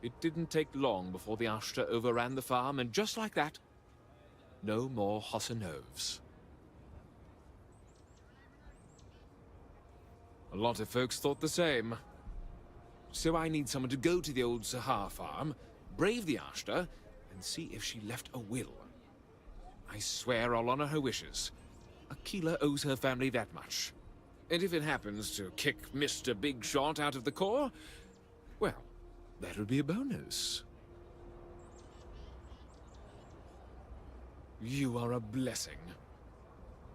It didn't take long before the Ashta overran the farm, and just like that, no more Hassanoves. A lot of folks thought the same. So I need someone to go to the old Sahar farm, brave the Ashta, and see if she left a will. I swear I'll honor her wishes. Aquila owes her family that much. And if it happens to kick Mr. Big Shot out of the core, well, that'll be a bonus. You are a blessing.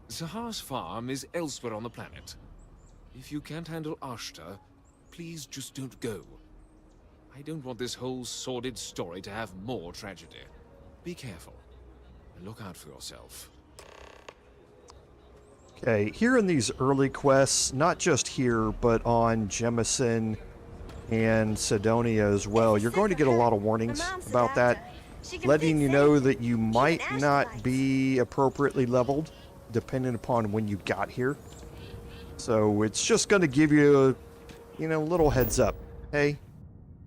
Sahar's farm is elsewhere on the planet. If you can't handle Ashta, please just don't go. I don't want this whole sordid story to have more tragedy. Be careful, and look out for yourself. Okay, here in these early quests, not just here, but on Jemison and Sidonia as well, you're going to get a lot of warnings about that. She can letting fix you know anything, that you might even not Ashlytes. be appropriately leveled, depending upon when you got here. So it's just going to give you a little heads up. Hey,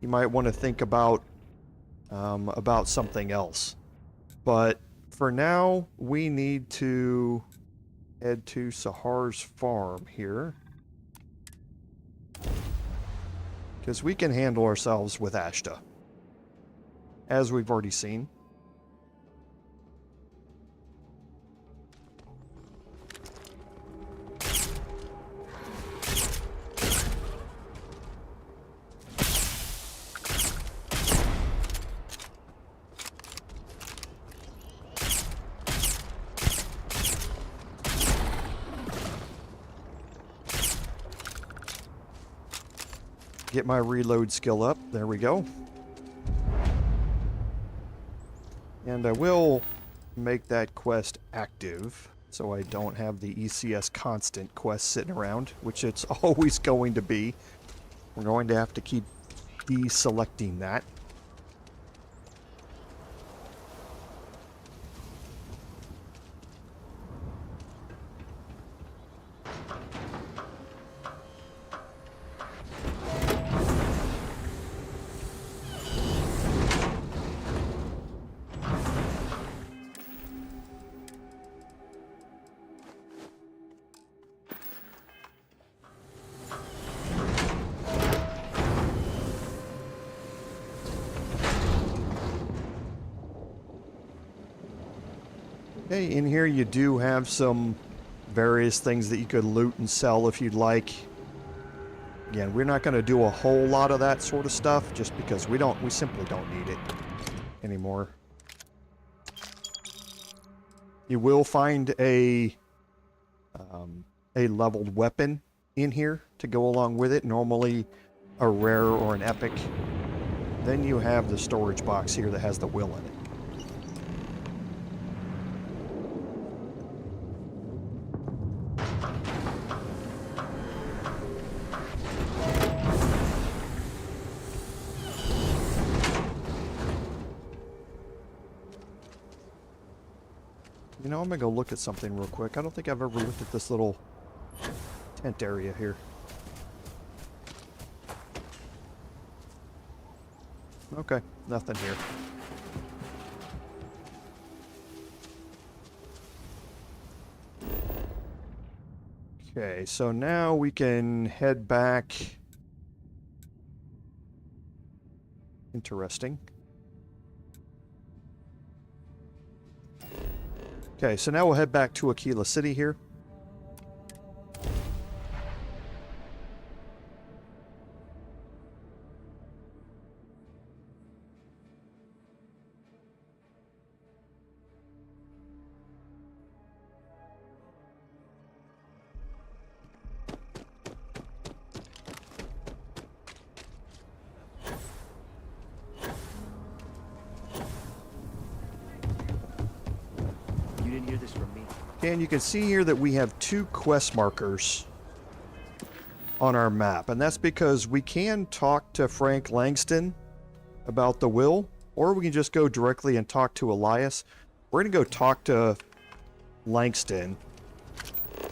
you might want to think about something else. But for now, we need to head to Sahar's farm here, because we can handle ourselves with Ashta, as we've already seen. Get my reload skill up. There we go. And I will make that quest active so I don't have the ECS constant quest sitting around, which it's always going to be. We're going to have to keep deselecting that. Okay, in here you do have some various things that you could loot and sell if you'd like. Again, we're not going to do a whole lot of that sort of stuff just because we simply don't need it anymore. You will find a leveled weapon in here to go along with it, normally a rare or an epic. Then you have the storage box here that has the will in it. You know, I'm gonna go look at something real quick. I don't think I've ever looked at this little tent area here. Okay, nothing here. Okay, so now we can head back. Interesting. Okay, so now we'll head back to Aquila City here. You didn't hear this from me. And you can see here that we have 2 quest markers on our map. And that's because we can talk to Frank Langston about the will, or we can just go directly and talk to Elias. We're going to go talk to Langston.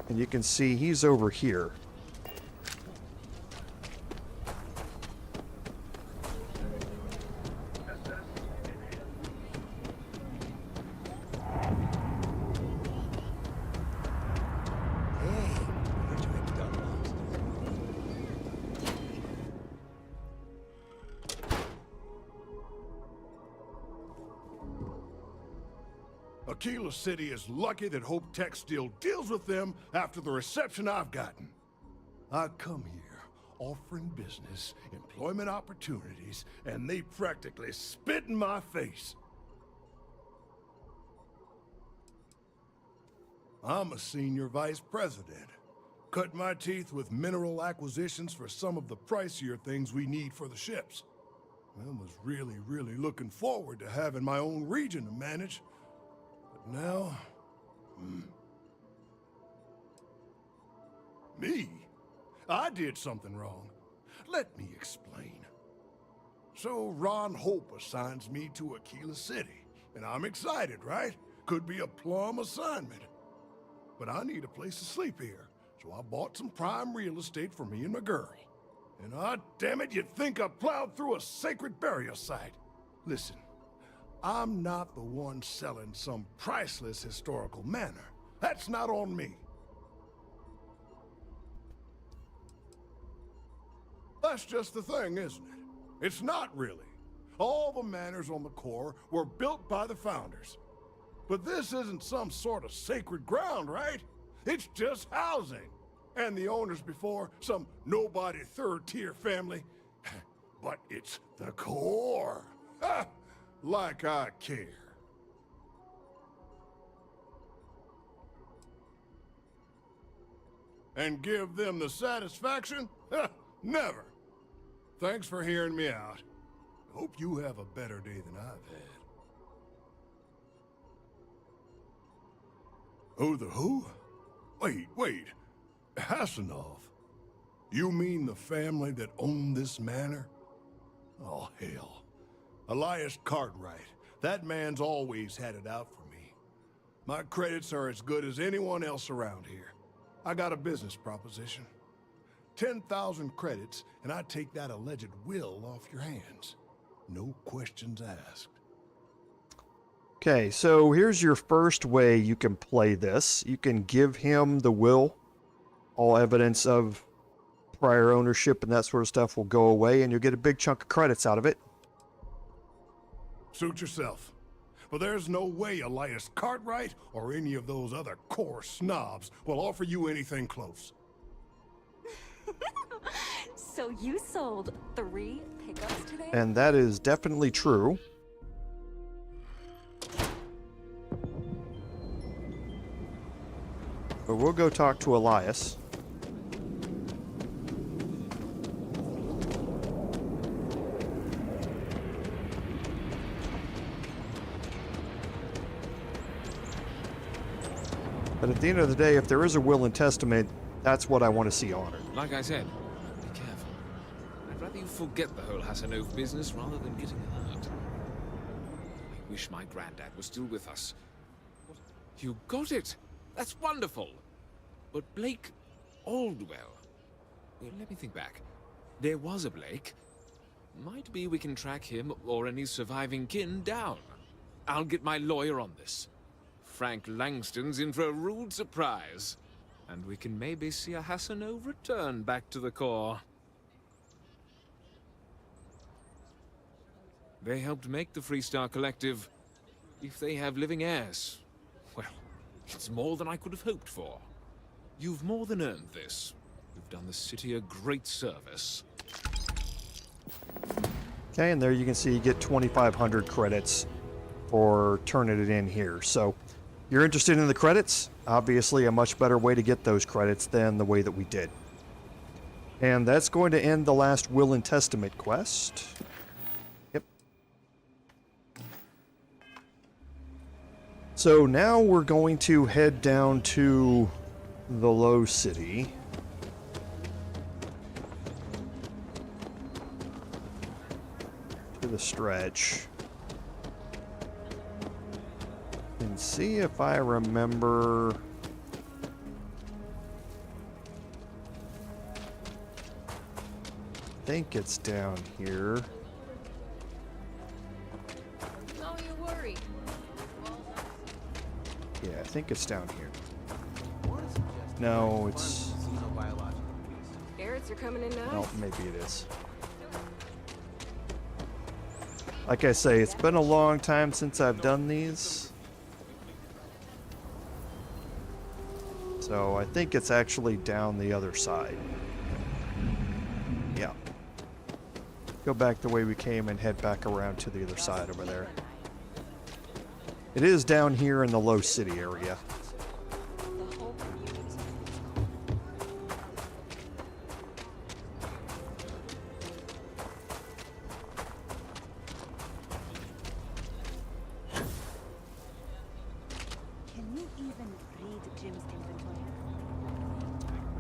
And you can see he's over here. Aquila City is lucky that Hope Tech still deals with them after the reception I've gotten. I come here offering business, employment opportunities, and they practically spit in my face. I'm a senior vice president. Cut my teeth with mineral acquisitions for some of the pricier things we need for the ships. I was really looking forward to having my own region to manage. But now... Me? I did something wrong. Let me explain. So Ron Hope assigns me to Aquila City, and I'm excited, right? Could be a plum assignment. But I need a place to sleep here, so I bought some prime real estate for me and my girl. And damn it, you'd think I plowed through a sacred burial site. Listen, I'm not the one selling some priceless historical manor. That's not on me. That's just the thing, isn't it? It's not really. All the manors on the core were built by the founders. But this isn't some sort of sacred ground, right? It's just housing. And the owners before, some nobody third-tier family. But it's the core. Ha! Like I care. And give them the satisfaction? Ha! Never. Thanks for hearing me out. Hope you have a better day than I've had. Oh, the who? Wait. Hassanov. You mean the family that owned this manor? Oh, hell. Elias Cartwright. That man's always had it out for me. My credits are as good as anyone else around here. I got a business proposition. 10,000 credits, and I take that alleged will off your hands. No questions asked. Okay, so here's your first way you can play this. You can give him the will. All evidence of prior ownership and that sort of stuff will go away, and you'll get a big chunk of credits out of it. Suit yourself. But there's no way Elias Cartwright or any of those other core snobs will offer you anything close. So you sold 3 pickups today? And that is definitely true. But we'll go talk to Elias. But at the end of the day, if there is a will and testament, that's what I want to see honored. Like I said, be careful. I'd rather you forget the whole Hassanov business rather than getting hurt. I wish my granddad was still with us. You got it! That's wonderful! But Blake Aldwell... Well, let me think back. There was a Blake. Might be we can track him or any surviving kin down. I'll get my lawyer on this. Frank Langston's in for a rude surprise. And we can maybe see a Hassanov return back to the core. They helped make the Freestar Collective. If they have living heirs, well, it's more than I could have hoped for. You've more than earned this. You've done the city a great service. Okay, and there you can see you get 2,500 credits for turning it in here. So, you're interested in the credits? Obviously, a much better way to get those credits than the way that we did. And that's going to end the last Will and Testament quest. Yep. So now we're going to head down to the Low City. To the stretch. And see if I remember. I think it's down here. Don't you worry. Yeah, I think it's down here. No, it's... Garrett's are coming in now. No, maybe it is. Like I say, it's been a long time since I've done these. So I think it's actually down the other side. Yeah. Go back the way we came and head back around to the other side over there. It is down here in the Low City area.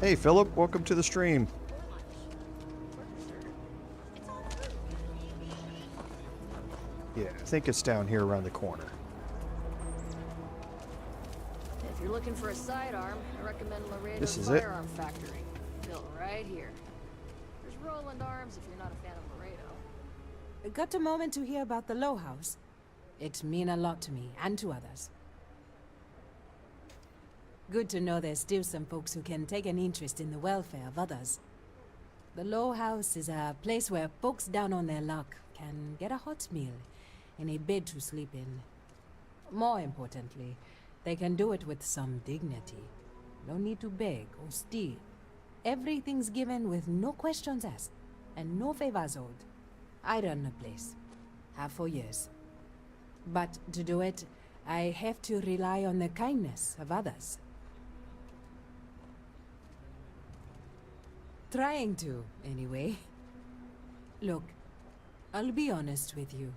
Hey Philip, welcome to the stream. think it's down here around the corner. If you're looking for a sidearm, I recommend Laredo's This is it. Firearm Factory. Built right here. There's Roland Arms if you're not a fan of Laredo. Got a moment to hear about the Low House? It means a lot to me, and to others. Good to know there's still some folks who can take an interest in the welfare of others. The Low House is a place where folks down on their luck can get a hot meal and a bed to sleep in. More importantly, they can do it with some dignity. No need to beg or steal. Everything's given with no questions asked, and no favors owed. I run the place. Have for years. But to do it, I have to rely on the kindness of others. Trying to, anyway. Look, I'll be honest with you.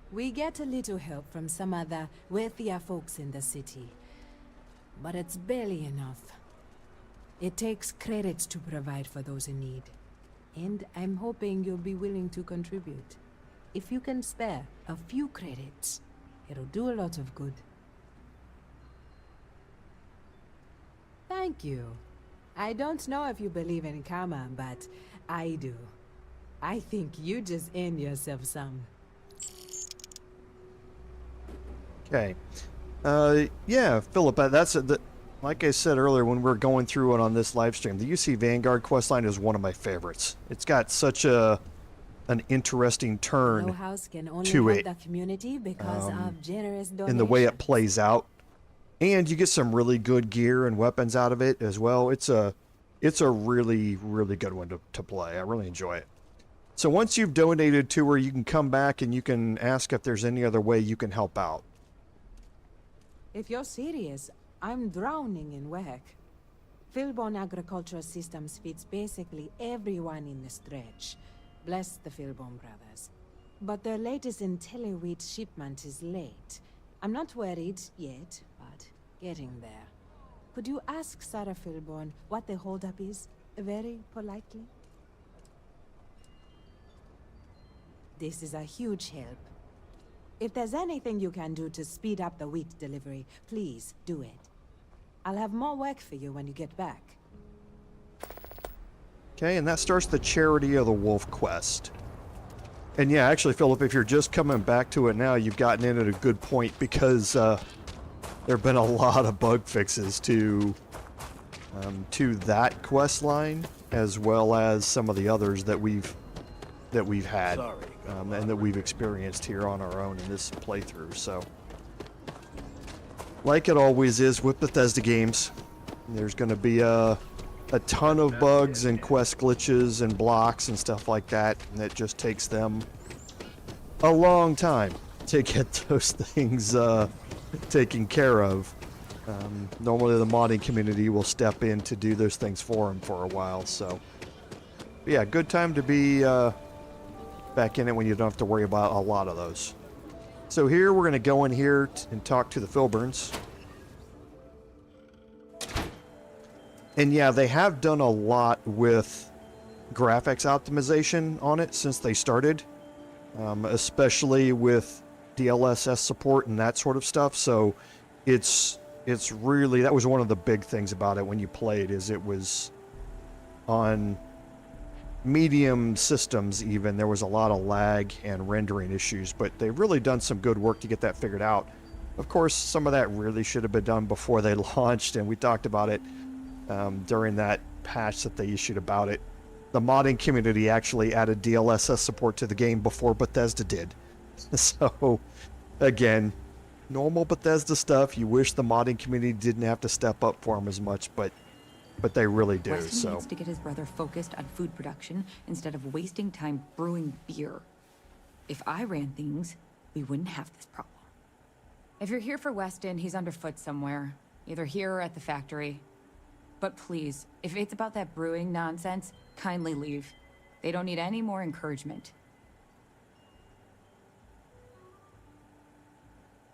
We get a little help from some other wealthier folks in the city. But it's barely enough. It takes credits to provide for those in need. And I'm hoping you'll be willing to contribute. If you can spare a few credits, it'll do a lot of good. Thank you. I don't know if you believe in karma, but I do. I think you just earned yourself some. Okay. Yeah, Philip, that's like I said earlier when we were going through it on this live stream, the UC Vanguard questline is one of my favorites. It's got such an interesting turn House can only to help it the community because of generous donations. in the way it plays out. And you get some really good gear and weapons out of it as well. It's a really, really good one to play. I really enjoy it. So once you've donated to her, you can come back and you can ask if there's any other way you can help out. If you're serious, I'm drowning in work. Philbone Agricultural Systems feeds basically everyone in the stretch. Bless the Philbone brothers. But their latest IntelliWheat shipment is late. I'm not worried yet, but getting there. Could you ask Sarah Philbone what the holdup is, very politely? This is a huge help. If there's anything you can do to speed up the wheat delivery, please do it. I'll have more work for you when you get back. Okay, and that starts the Charity of the Wolf quest. And yeah, actually, Philip, if you're just coming back to it now, you've gotten in at a good point because there have been a lot of bug fixes to that quest line, as well as some of the others that we've had and that we've experienced here on our own in this playthrough. So, like it always is with Bethesda games, there's going to be a ton of bugs and quest glitches and blocks and stuff like that, and it just takes them a long time to get those things taken care of. Normally the modding community will step in to do those things for them for a while, so yeah, good time to be back in it when you don't have to worry about a lot of those. So here we're going to go in here and talk to the Philburns. And yeah, they have done a lot with graphics optimization on it since they started, especially with DLSS support and that sort of stuff. So it's really, that was one of the big things about it when you played, is it was on medium systems even. There was a lot of lag and rendering issues, but they've really done some good work to get that figured out. Of course, some of that really should have been done before they launched, and we talked about it during that patch that they issued about it. The modding community actually added DLSS support to the game before Bethesda did. So, again, normal Bethesda stuff. You wish the modding community didn't have to step up for them as much, but they really do. Weston needs to get his brother focused on food production instead of wasting time brewing beer. If I ran things, we wouldn't have this problem. If you're here for Weston, he's underfoot somewhere. Either here or at the factory. But please, if it's about that brewing nonsense, kindly leave. They don't need any more encouragement.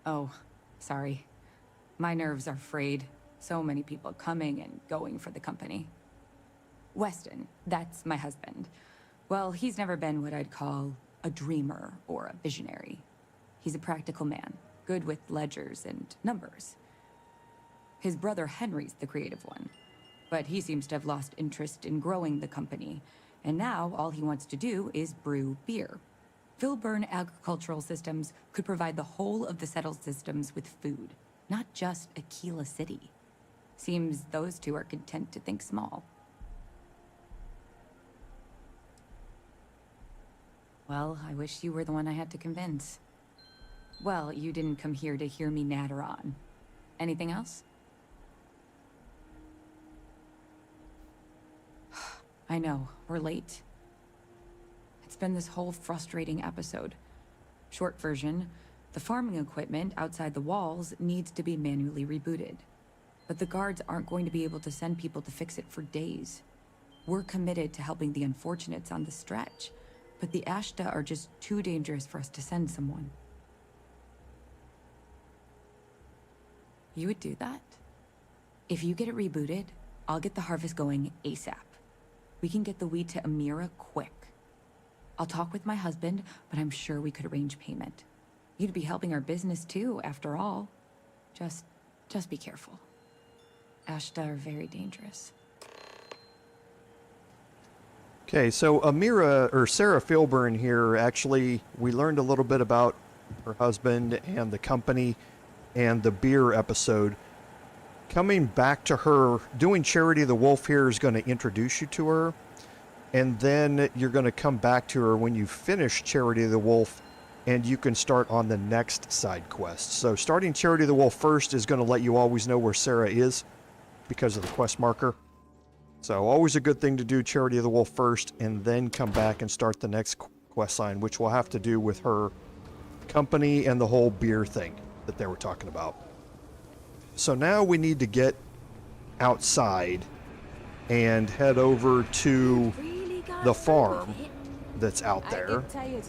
Oh, sorry. My nerves are frayed. So many people coming and going for the company. Weston, that's my husband. Well, he's never been what I'd call a dreamer or a visionary. He's a practical man, good with ledgers and numbers. His brother Henry's the creative one, but he seems to have lost interest in growing the company, and now all he wants to do is brew beer. Filburn Agricultural Systems could provide the whole of the settled systems with food, not just Aquila City. Seems those two are content to think small. Well, I wish you were the one I had to convince. Well, you didn't come here to hear me natter on. Anything else? I know, we're late. It's been this whole frustrating episode. Short version, the farming equipment outside the walls needs to be manually rebooted. But the guards aren't going to be able to send people to fix it for days. We're committed to helping the unfortunates on the stretch, but the Ashta are just too dangerous for us to send someone. You would do that? If you get it rebooted, I'll get the harvest going ASAP. We can get the wheat to Amira quick. I'll talk with my husband, but I'm sure we could arrange payment. You'd be helping our business too, after all. Just be careful. Ashta are very dangerous. Okay, so Sarah Filburn here, actually, we learned a little bit about her husband and the company and the beer episode. Coming back to her, doing Charity of the Wolf here is going to introduce you to her. And then you're going to come back to her when you finish Charity of the Wolf, and you can start on the next side quest. So starting Charity of the Wolf first is going to let you always know where Sarah is because of the quest marker. So always a good thing to do Charity of the Wolf first, and then come back and start the next quest line, which will have to do with her company and the whole beer thing that they were talking about. So now we need to get outside and head over to the farm that's out there,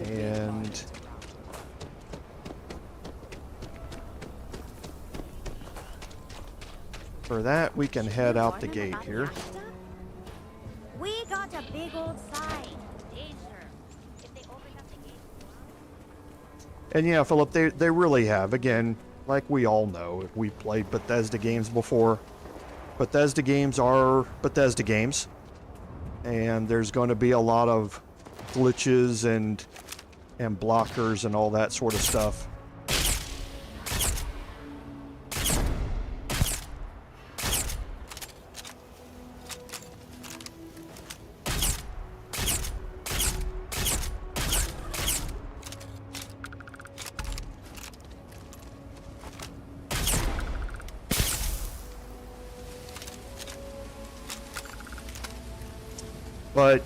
and for that we can head out the gate here. We got a big old sign. Danger. If they open up the gate. And yeah, Philip, they really have. Again, like we all know, if we played Bethesda games before, Bethesda games are Bethesda games. And there's going to be a lot of glitches and blockers and all that sort of stuff. But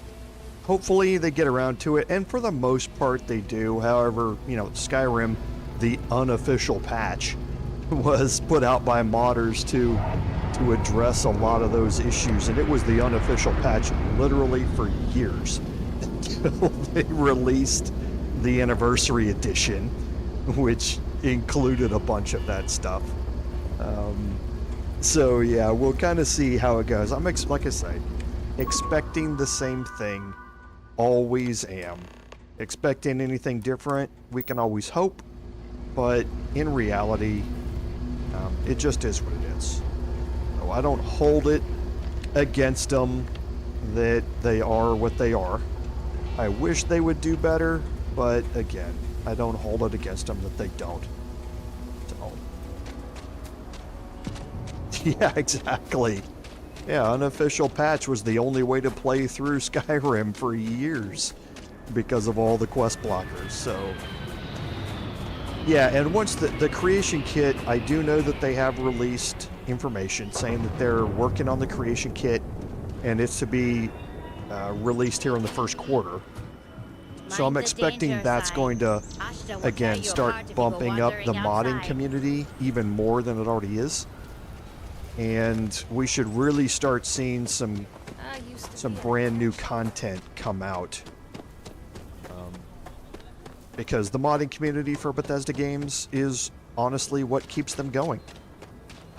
hopefully they get around to it, and for the most part they do. However, you know, Skyrim, the unofficial patch, was put out by modders to address a lot of those issues, and it was the unofficial patch literally for years until they released the anniversary edition, which included a bunch of that stuff. So yeah, we'll kind of see how it goes. I'm like I say, expecting the same thing. Always am. Expecting anything different, we can always hope, but in reality, it just is what it is. So I don't hold it against them that they are what they are. I wish they would do better, but again, I don't hold it against them that they don't. So. Yeah, exactly. Yeah, unofficial patch was the only way to play through Skyrim for years because of all the quest blockers. So yeah, and once the creation kit, I do know that they have released information saying that they're working on the creation kit, and it's to be released here in the first quarter. So I'm expecting that's going to, again, start bumping up the modding community even more than it already is. And we should really start seeing some brand new content come out. Because the modding community for Bethesda games is honestly what keeps them going.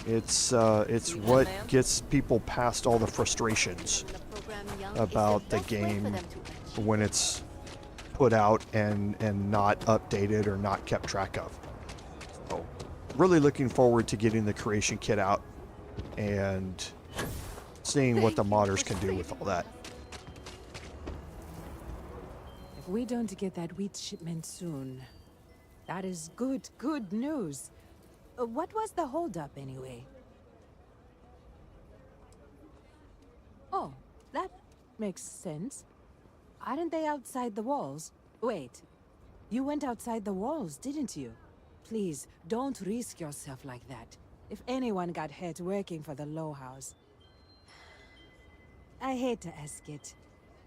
It's what gets people past all the frustrations about the game when it's put out and not updated or not kept track of. So, really looking forward to getting the creation kit out and seeing what the modders can do with all that. If we don't get that wheat shipment soon, that is good news. What was the holdup anyway? Oh, that makes sense. Aren't they outside the walls? Wait, you went outside the walls, didn't you? Please, don't risk yourself like that. If anyone got hurt working for the Low House. I hate to ask it,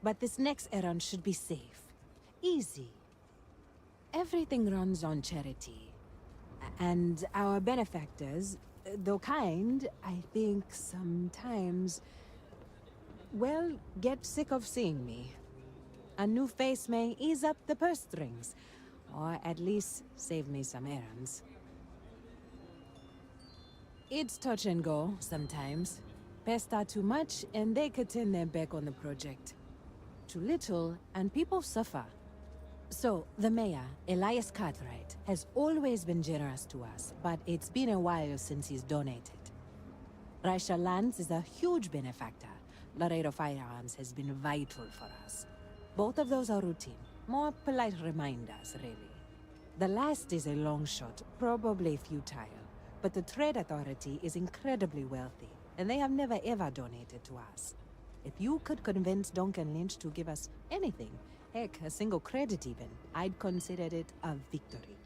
but this next errand should be safe. Easy. Everything runs on charity. And our benefactors, though kind, I think sometimes, well, get sick of seeing me. A new face may ease up the purse strings, or at least save me some errands. It's touch and go sometimes. Pester too much, and they could turn their back on the project. Too little, and people suffer. So, the mayor, Elias Cartwright, has always been generous to us, but it's been a while since he's donated. Raisha Lands is a huge benefactor. Laredo Firearms has been vital for us. Both of those are routine, more polite reminders, really. The last is a long shot, probably futile, but the Trade Authority is incredibly wealthy, and they have never ever donated to us. If you could convince Duncan Lynch to give us anything, heck, a single credit even, I'd consider it a victory.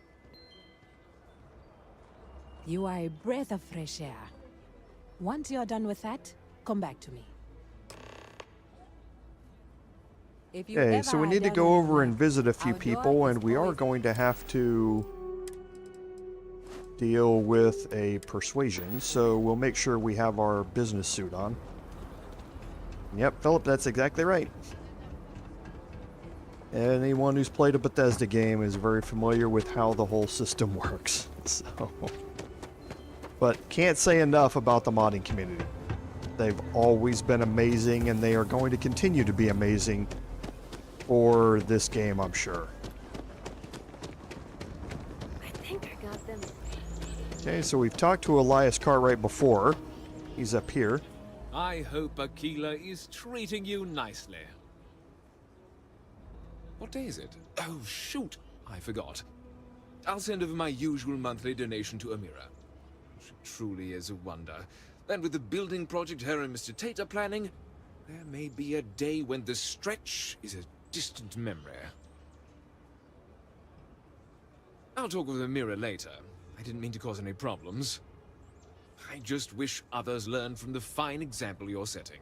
You are a breath of fresh air. Once you're done with that, come back to me. Okay, so we need to go over and visit a few people, and we are going to have to deal with a persuasion, so we'll make sure we have our business suit on. Yep, Philip, that's exactly right. Anyone who's played a Bethesda game is very familiar with how the whole system works. So, but can't say enough about the modding community. They've always been amazing, and they are going to continue to be amazing for this game, I'm sure. I think I got them. Okay, so we've talked to Elias Cartwright before. He's up here. I hope Aquila is treating you nicely. What day is it? Oh, shoot! I forgot. I'll send over my usual monthly donation to Amira. She truly is a wonder. And with the building project her and Mr. Tate are planning, there may be a day when the stretch is a distant memory. I'll talk with Amira later. I didn't mean to cause any problems. I just wish others learned from the fine example you're setting.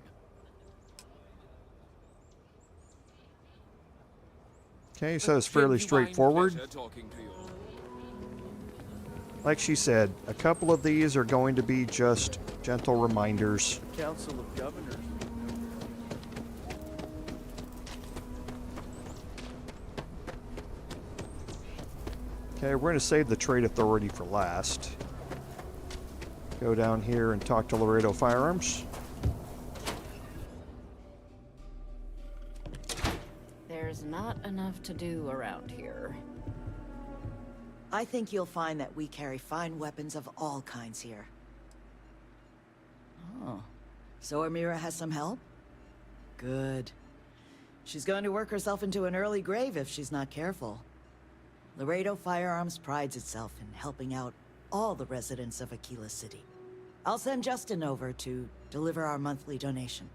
Okay, so it's fairly straightforward. Like she said, a couple of these are going to be just gentle reminders. Council of Governors. Okay, we're going to save the Trade Authority for last. Go down here and talk to Laredo Firearms. There's not enough to do around here. I think you'll find that we carry fine weapons of all kinds here. Oh. So Amira has some help? Good. She's going to work herself into an early grave if she's not careful. Laredo Firearms prides itself in helping out all the residents of Aquila City. I'll send Justin over to deliver our monthly donation.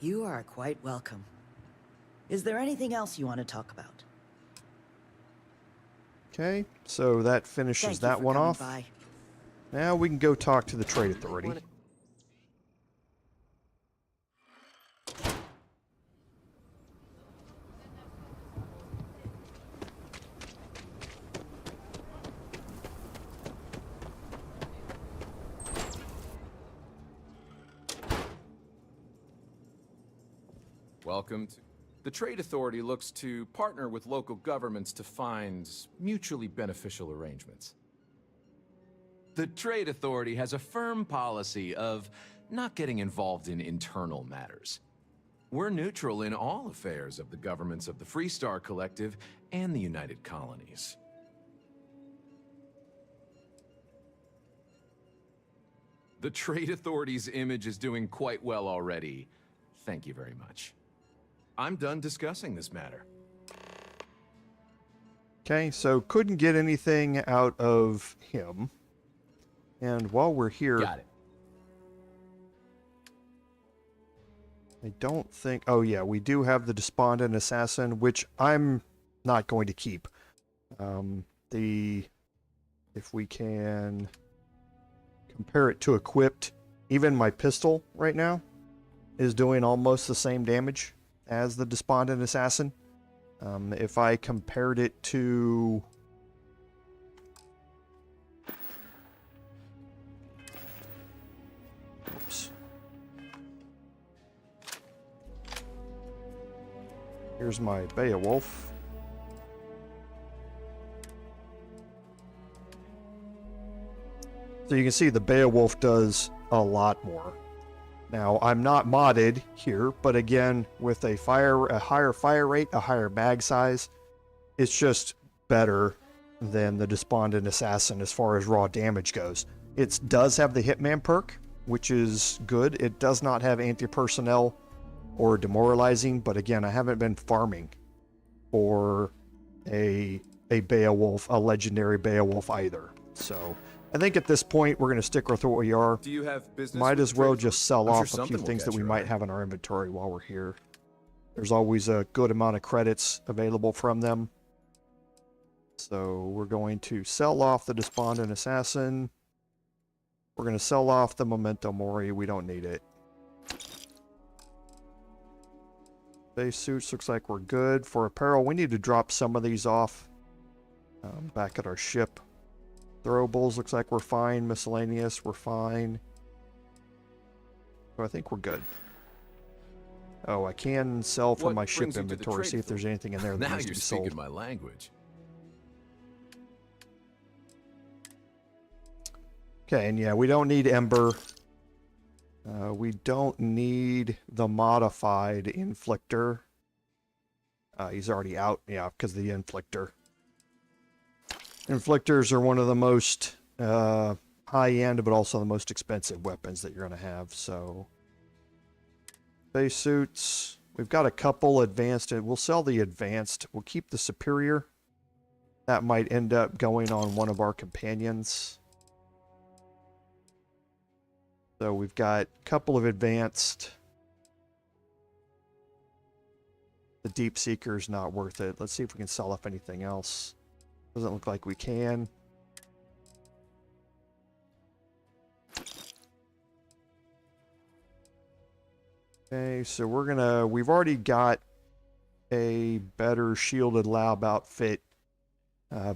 You are quite welcome. Is there anything else you want to talk about? Okay, so that finishes that one off. Now we can go talk to the Trade Authority. Welcome to... The Trade Authority looks to partner with local governments to find mutually beneficial arrangements. The Trade Authority has a firm policy of not getting involved in internal matters. We're neutral in all affairs of the governments of the Freestar Collective and the United Colonies. The Trade Authority's image is doing quite well already. Thank you very much. I'm done discussing this matter. Okay, so couldn't get anything out of him. And while we're here... Got it. I don't think... Oh yeah, we do have the Despondent Assassin, which I'm not going to keep. If we can compare it to equipped, even my pistol right now is doing almost the same damage as the Despondent Assassin. If I compared it to... Oops. Here's my Beowulf. So you can see the Beowulf does a lot more. Now, I'm not modded here, but again, with a higher fire rate, a higher mag size, it's just better than the Despondent Assassin as far as raw damage goes. It does have the Hitman perk, which is good. It does not have anti-personnel or demoralizing, but again, I haven't been farming for a Beowulf, a legendary Beowulf either. So I think at this point we're going to stick with what we are. Do you have business? Might as well just sell off a few will things that catch we your might eye. have in our inventory while we're here. There's always a good amount of credits available from them. So we're going to sell off the Despondent Assassin. We're going to sell off the Memento Mori. We don't need it. Base suits looks like we're good. For apparel, we need to drop some of these off back at our ship. Throwables looks like we're fine. Miscellaneous, we're fine. So I think we're good. Oh, I can sell from What my ship brings you to the inventory, trade see if there's anything in there that Now needs to you're be speaking sold. my language. Okay, and yeah, we don't need Ember. We don't need the modified Inflictor. He's already out, yeah, because of the Inflictor. Inflictors are one of the most high-end, but also the most expensive weapons that you're going to have, so... Base suits. We've got a couple advanced, and we'll sell the advanced. We'll keep the superior. That might end up going on one of our companions. So we've got a couple of advanced. The Deep Seeker's not worth it. Let's see if we can sell off anything else. Doesn't look like we can. Okay, so we've already got a better shielded lab outfit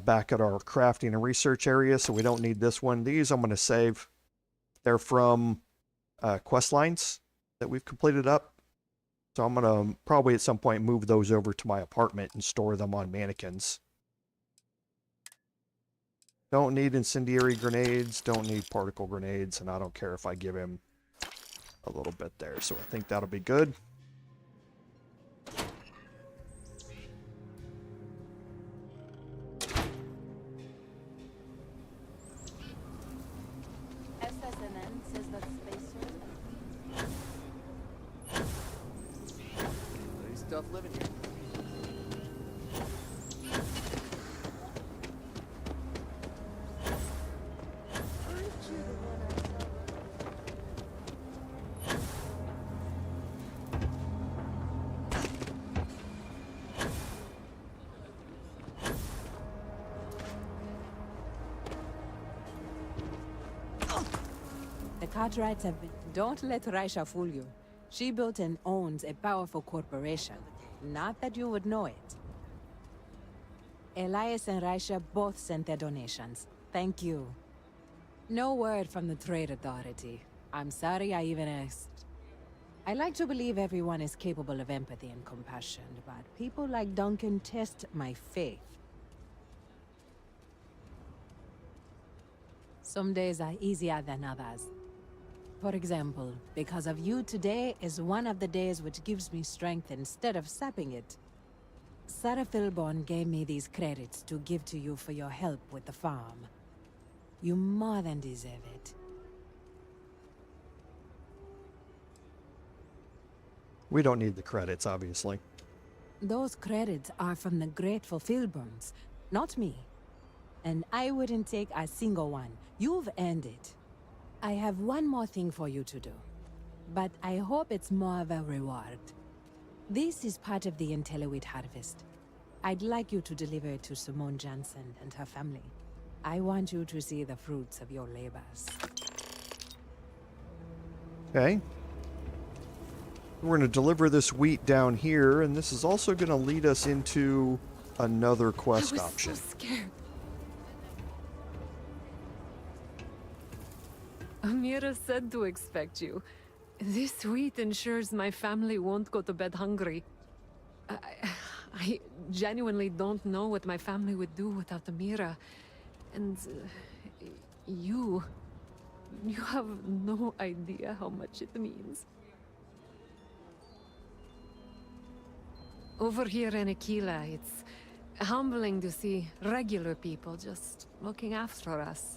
back at our crafting and research area, so we don't need this one. These I'm going to save. They're from quest lines that we've completed up. So I'm going to probably at some point move those over to my apartment and store them on mannequins. Don't need incendiary grenades, don't need particle grenades, and I don't care if I give him a little bit there. So I think that'll be good. SSNN says that space Nice stuff living here. The Cartwrights have been... Don't let Raisha fool you. She built and owns a powerful corporation. Not that you would know it. Elias and Raisha both sent their donations. Thank you. No word from the Trade Authority. I'm sorry I even asked. I like to believe everyone is capable of empathy and compassion, but people like Duncan test my faith. Some days are easier than others. For example, because of you today is one of the days which gives me strength instead of sapping it. Sarah Philborn gave me these credits to give to you for your help with the farm. You more than deserve it. We don't need the credits, obviously. Those credits are from the grateful Philborns, not me. And I wouldn't take a single one. You've earned it. I have one more thing for you to do, but I hope it's more of a reward. This is part of the Intellowit harvest. I'd like you to deliver it to Simone Jansen and her family. I want you to see the fruits of your labors. Okay. We're going to deliver this wheat down here, and this is also going to lead us into another quest option. I was so scared. Amira said to expect you. This wheat ensures my family won't go to bed hungry. I genuinely don't know what my family would do without Amira. And you have no idea how much it means. Over here in Aquila, it's humbling to see regular people just looking after us.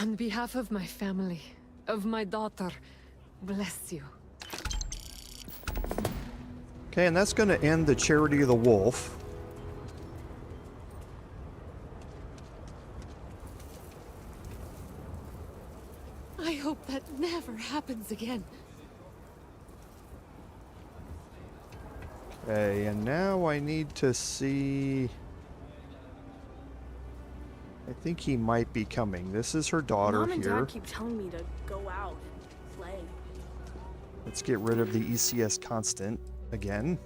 On behalf of my family, of my daughter, bless you. Okay, and that's going to end the Charity of the Wolf. I hope that never happens again. Okay, and now I need to see... I think he might be coming. This is her daughter Mom and here. Dad keep telling me to go out, play. Let's get rid of the ECS constant again.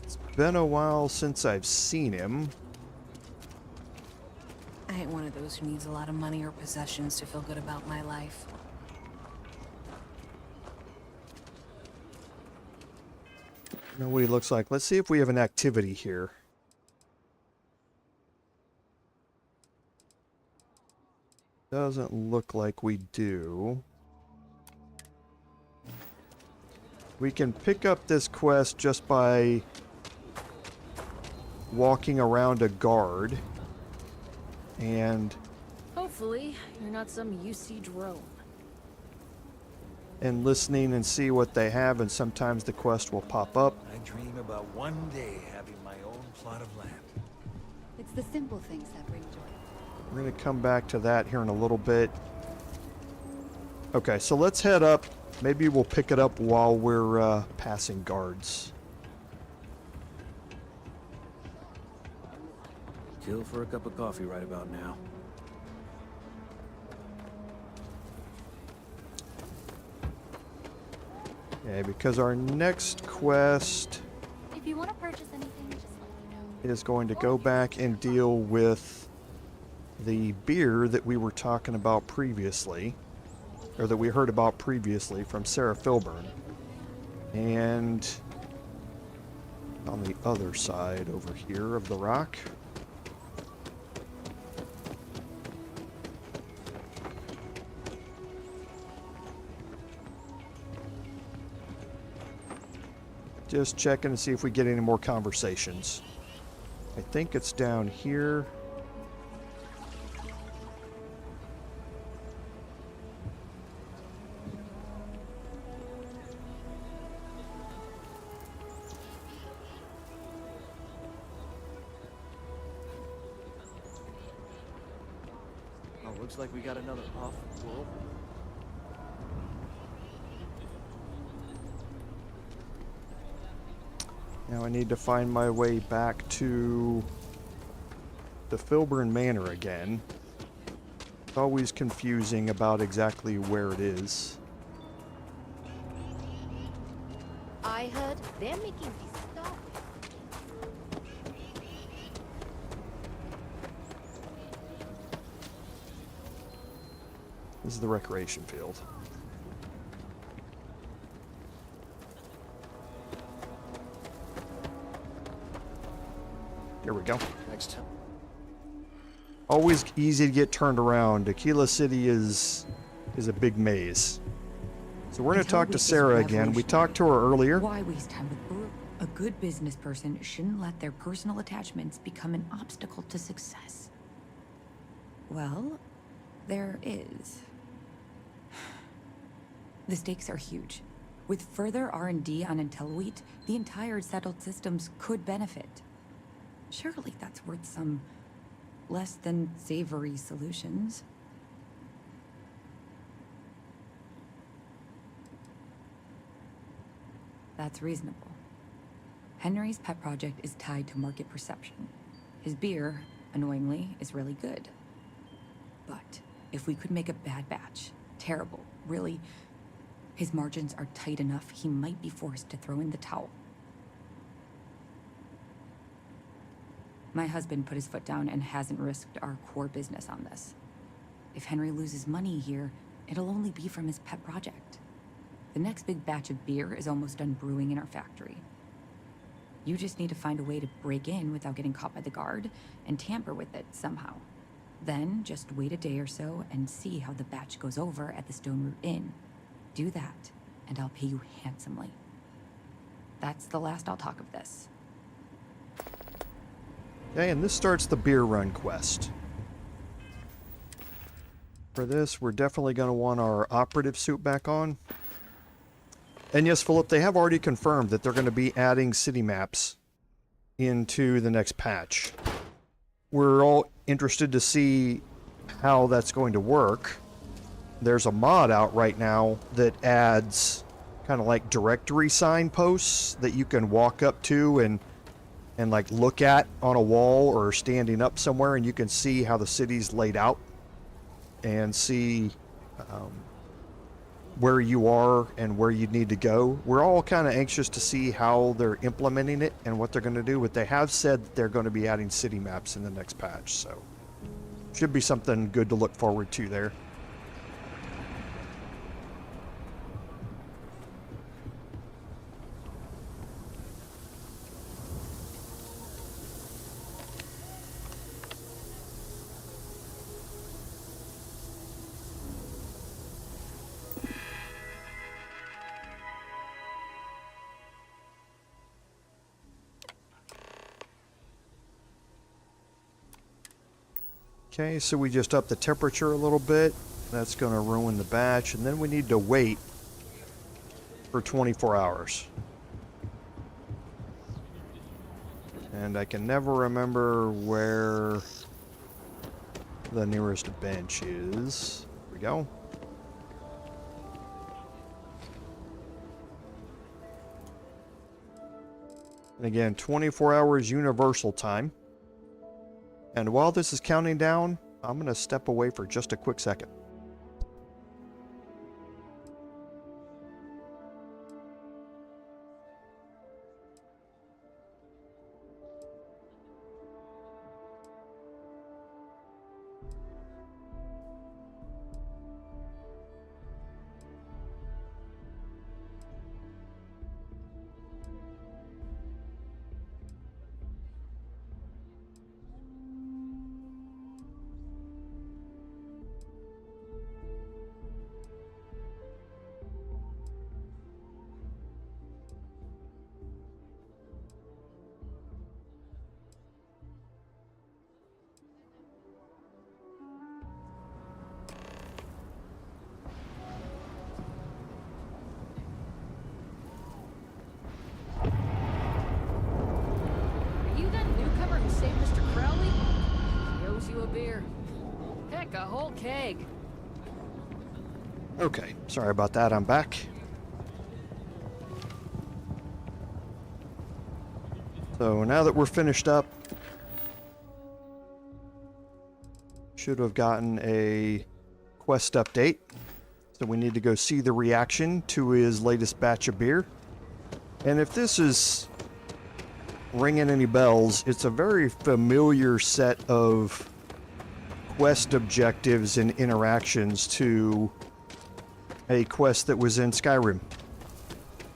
It's been a while since I've seen him. I ain't one of those who needs a lot of money or possessions to feel good about my life. Know what he looks like. Let's see if we have an activity here. Doesn't look like we do. We can pick up this quest just by walking around a guard. And Hopefully, you're not some UC drone. listening and see what they have, and sometimes the quest will pop up. I dream about one day having my own plot of land. It's the simple things that bring joy. We're going to come back to that here in a little bit. Okay, so let's head up. Maybe we'll pick it up while we're passing guards. Kill for a cup of coffee right about now. Okay, because our next quest If you want to purchase anything, just let me know. is going to go back and deal with the beer that we were talking about previously, or that we heard about previously from Sarah Philborn. And on the other side over here of the rock. Just checking to see if we get any more conversations. I think it's down here. Oh, looks like we got another off-world. Now I need to find my way back to the Philborn Manor again. It's always confusing about exactly where it is. I heard they're making this stuff. This is the recreation field. Here we go. Next time. Always easy to get turned around. Tequila City is a big maze. So we're going to talk to Sarah again. We talked to her earlier. Why waste time with Brooke? A good business person shouldn't let their personal attachments become an obstacle to success. Well, there is. The stakes are huge. With further R&D on IntelliWheat, the entire settled systems could benefit. Surely that's worth some less than savory solutions. That's reasonable. Henry's pet project is tied to market perception. His beer, annoyingly, is really good. But if we could make a bad batch, terrible, really, his margins are tight enough he might be forced to throw in the towel. My husband put his foot down and hasn't risked our core business on this. If Henry loses money here, it'll only be from his pet project. The next big batch of beer is almost done brewing in our factory. You just need to find a way to break in without getting caught by the guard and tamper with it somehow. Then just wait a day or so and see how the batch goes over at the Stone Root Inn. Do that, and I'll pay you handsomely. That's the last I'll talk of this. Okay, and this starts the beer run quest. For this, we're definitely going to want our operative suit back on. And yes, Philip, they have already confirmed that they're going to be adding city maps into the next patch. We're all interested to see how that's going to work. There's a mod out right now that adds kind of like directory signposts that you can walk up to and like look at on a wall or standing up somewhere, and you can see how the city's laid out and see where you are and where you need to go. We're all kind of anxious to see how they're implementing it and what they're going to do, but they have said that they're going to be adding city maps in the next patch, so should be something good to look forward to there. Okay, so we just up the temperature a little bit. That's going to ruin the batch, and then we need to wait for 24 hours. And I can never remember where the nearest bench is. Here we go. And again, 24 hours universal time. And while this is counting down, I'm going to step away for just a quick second. A whole keg. Okay, sorry about that, I'm back. So now that we're finished up, should have gotten a quest update. So we need to go see the reaction to his latest batch of beer. And if this is ringing any bells, it's a very familiar set of quest objectives and interactions to a quest that was in Skyrim,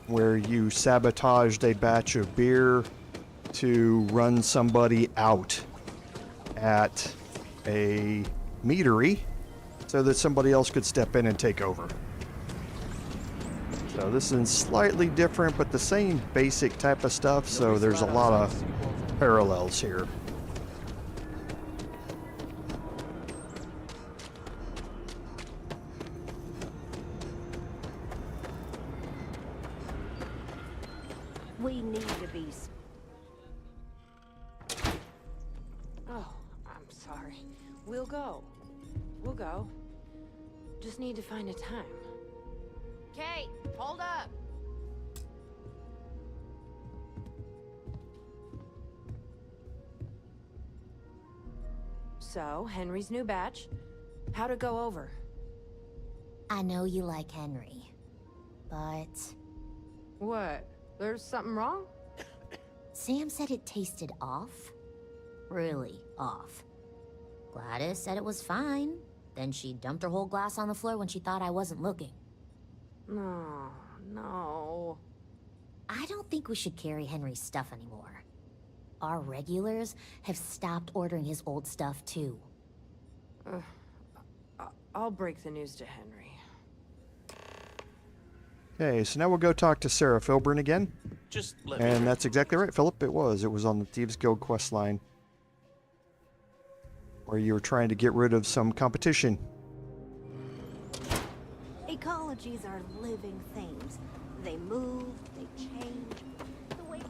where you sabotaged a batch of beer to run somebody out at a meadery so that somebody else could step in and take over. So this is slightly different, but the same basic type of stuff, so there's a lot of parallels here. We need to be... Oh, I'm sorry. We'll go. We'll go. Just need to find a time. Kate, hold up! So, Henry's new batch. How'd it go over? I know you like Henry, but... What? There's something wrong? Sam said it tasted off. Really off. Gladys said it was fine. Then she dumped her whole glass on the floor when she thought I wasn't looking. No, no. I don't think we should carry Henry's stuff anymore. Our regulars have stopped ordering his old stuff, too. I'll break the news to Henry. Okay, so now we'll go talk to Sarah Filburn again. Just let And me... that's exactly right, Philip. It was on the Thieves Guild quest line, where you were trying to get rid of some competition. Ecologies are living things. They move, they change. The way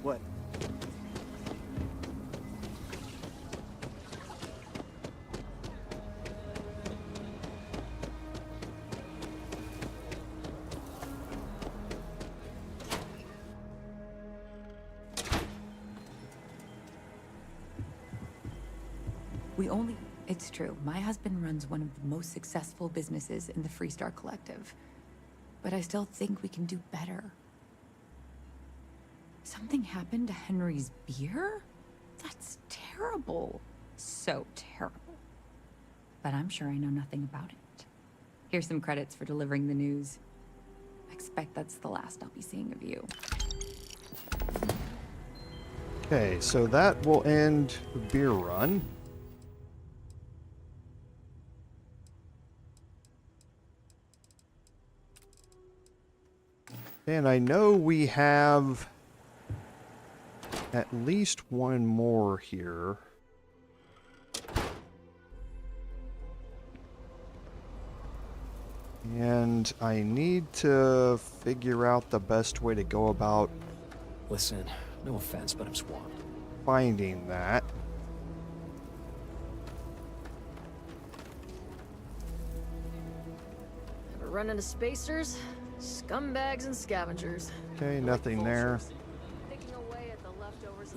What? It's true. My husband runs one of the most successful businesses in the Freestar Collective. But I still think we can do better. Something happened to Henry's beer? That's terrible. So terrible. But I'm sure I know nothing about it. Here's some credits for delivering the news. I expect that's the last I'll be seeing of you. Okay, so that will end the beer run. And I know we have at least one more here. And I need to figure out the best way to go about... Listen, no offense, but I'm swamped. ...finding that. Ever run into spacers? Scumbags and scavengers. Okay, nothing there.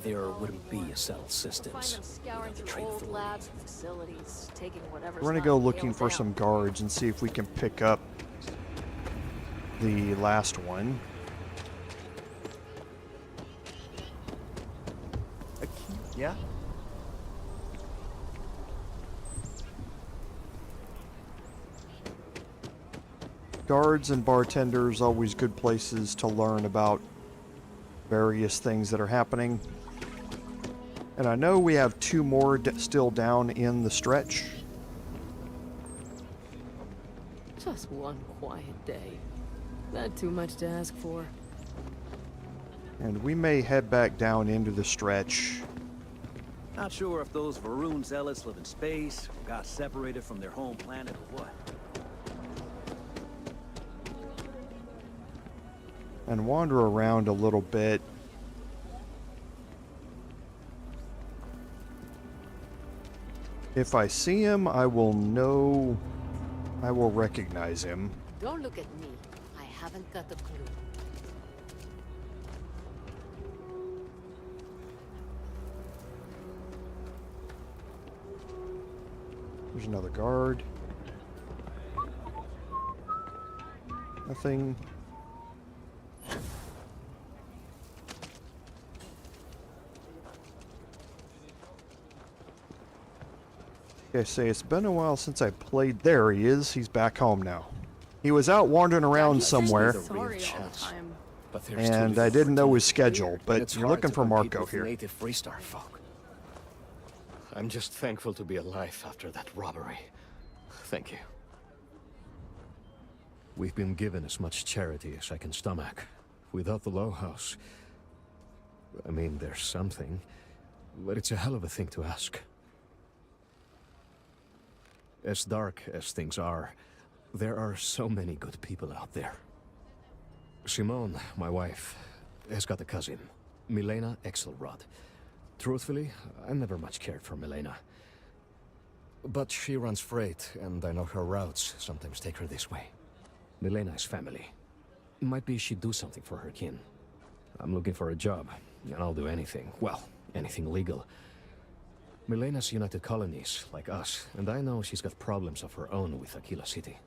There wouldn't be a settled systems. Scouring through old labs and facilities, taking whatever's We're gonna go looking for some guards and see if we can pick up the last one. Yeah? Guards and bartenders, always good places to learn about various things that are happening. And I know we have two more still down in the stretch. Just one quiet day. Not too much to ask for. And we may head back down into the stretch. Not sure if those Varun zealots live in space, or got separated from their home planet, or what. And wander around a little bit. If I see him, I will recognize him. Don't look at me. I haven't got a clue. There's another guard. Nothing. Okay, say it's been a while since I played. There he is. He's back home now. He was out wandering around somewhere, and I didn't know his schedule, but you're looking for Marco here. Native Freestar folk. I'm just thankful to be alive after that robbery. Thank you. We've been given as much charity as I can stomach. Without the Low House, I mean, there's something, but it's a hell of a thing to ask. As dark as things are, there are so many good people out there. Simone, my wife, has got a cousin, Milena Exelrod. Truthfully, I never much cared for Milena. But she runs freight, and I know her routes sometimes take her this way. Milena is family. Might be she'd do something for her kin. I'm looking for a job, and I'll do anything. Well, anything legal. Milena's United Colonies, like us, and I know she's got problems of her own with Aquila City.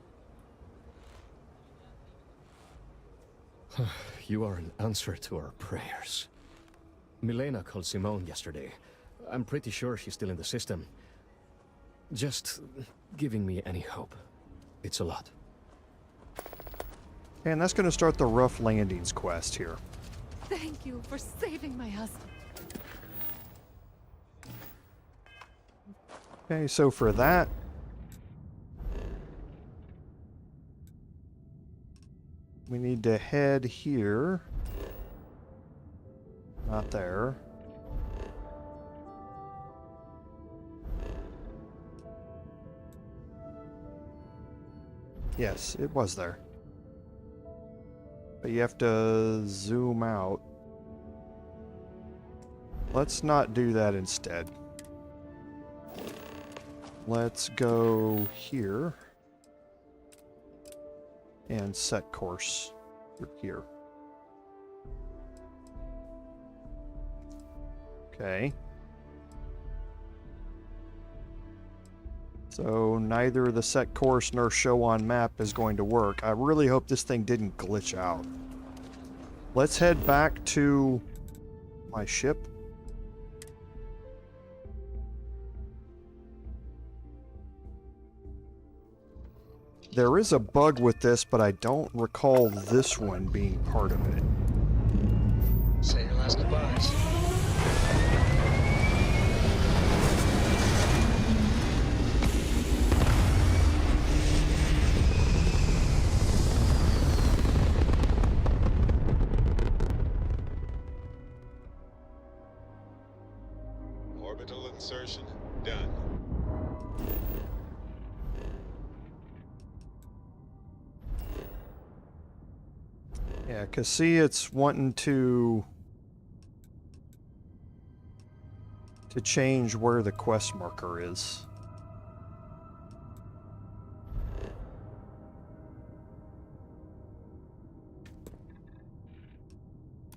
You are an answer to our prayers. Milena called Simone yesterday. I'm pretty sure she's still in the system. Just giving me any hope. It's a lot. And that's going to start the Rough Landings quest here. Thank you for saving my husband. Okay, so for that, we need to head here. Not there. Yes, it was there. But you have to zoom out. Let's not do that instead. Let's go here and set course here. Okay. So neither the set course nor show on map is going to work. I really hope this thing didn't glitch out. Let's head back to my ship. There is a bug with this, but I don't recall this one being part of it. Say your last goodbyes. Orbital insertion done. Yeah, because see, it's wanting to change where the quest marker is.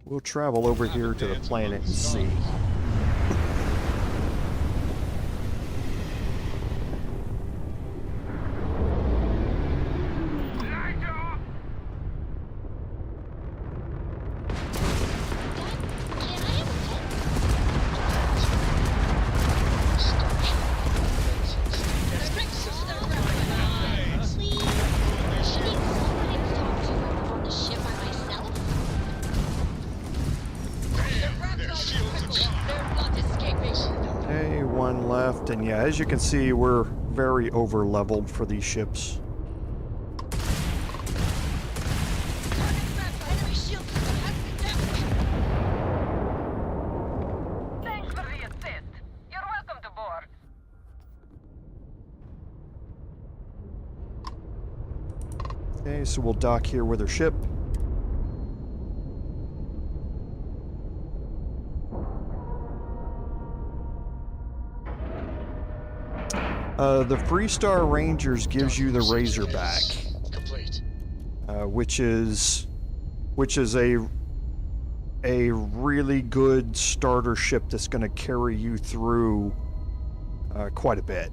We'll travel over here to the planet and see. And yeah, as you can see, we're very over-leveled for these ships. Thanks for the assist. You're welcome to board. Okay, so we'll dock here with our ship. The Freestar Rangers gives you the Razorback, which is a really good starter ship that's going to carry you through quite a bit.